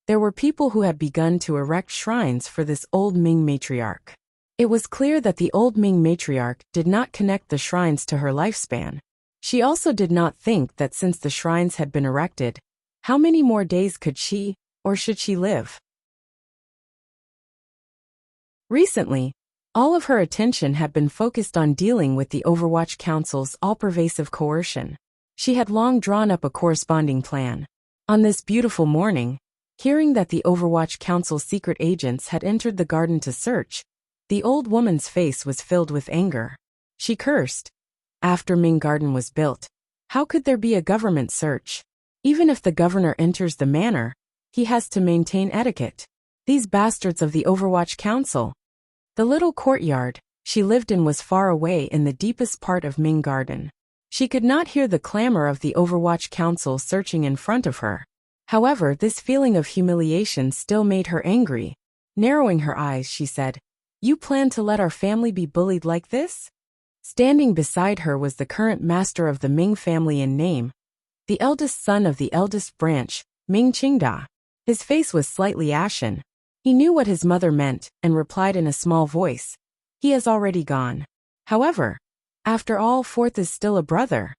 there were people who had begun to erect shrines for this old Ming matriarch. It was clear that the old Ming matriarch did not connect the shrines to her lifespan. She also did not think that since the shrines had been erected, how many more days could she, or should she live? Recently, all of her attention had been focused on dealing with the Overwatch Council's all-pervasive coercion. She had long drawn up a corresponding plan. On this beautiful morning, hearing that the Overwatch Council's secret agents had entered the garden to search, the old woman's face was filled with anger. She cursed. After Ming Garden was built, how could there be a government search? Even if the governor enters the manor, he has to maintain etiquette. These bastards of the Overwatch Council. The little courtyard she lived in was far away in the deepest part of Ming Garden. She could not hear the clamor of the Overwatch Council searching in front of her. However, this feeling of humiliation still made her angry. Narrowing her eyes, she said, "You plan to let our family be bullied like this?" Standing beside her was the current master of the Ming family in name, the eldest son of the eldest branch, Ming Qingda. His face was slightly ashen. He knew what his mother meant and replied in a small voice, "He has already gone. However, after all, fourth is still a brother."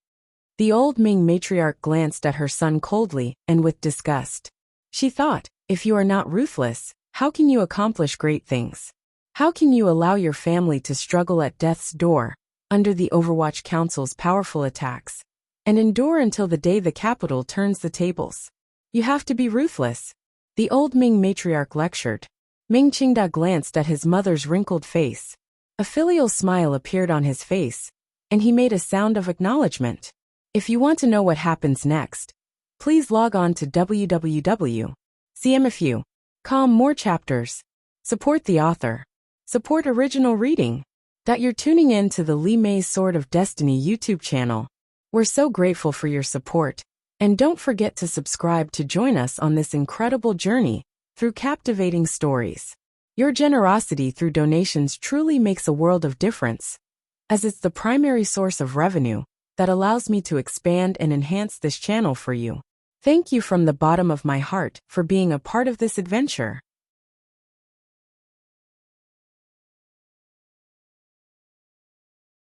The old Ming matriarch glanced at her son coldly and with disgust. She thought, if you are not ruthless, how can you accomplish great things? How can you allow your family to struggle at death's door, under the Overwatch Council's powerful attacks, and endure until the day the capital turns the tables? You have to be ruthless. The old Ming matriarch lectured. Ming Qingda glanced at his mother's wrinkled face. A filial smile appeared on his face, and he made a sound of acknowledgement. If you want to know what happens next, please log on to www.cmfu.com. More chapters. Support the author. Support original reading. You're tuning in to the Li Mei's Sword of Destiny YouTube channel. We're so grateful for your support, and don't forget to subscribe to join us on this incredible journey through captivating stories. Your generosity through donations truly makes a world of difference, as it's the primary source of revenue that allows me to expand and enhance this channel for you. Thank you from the bottom of my heart for being a part of this adventure.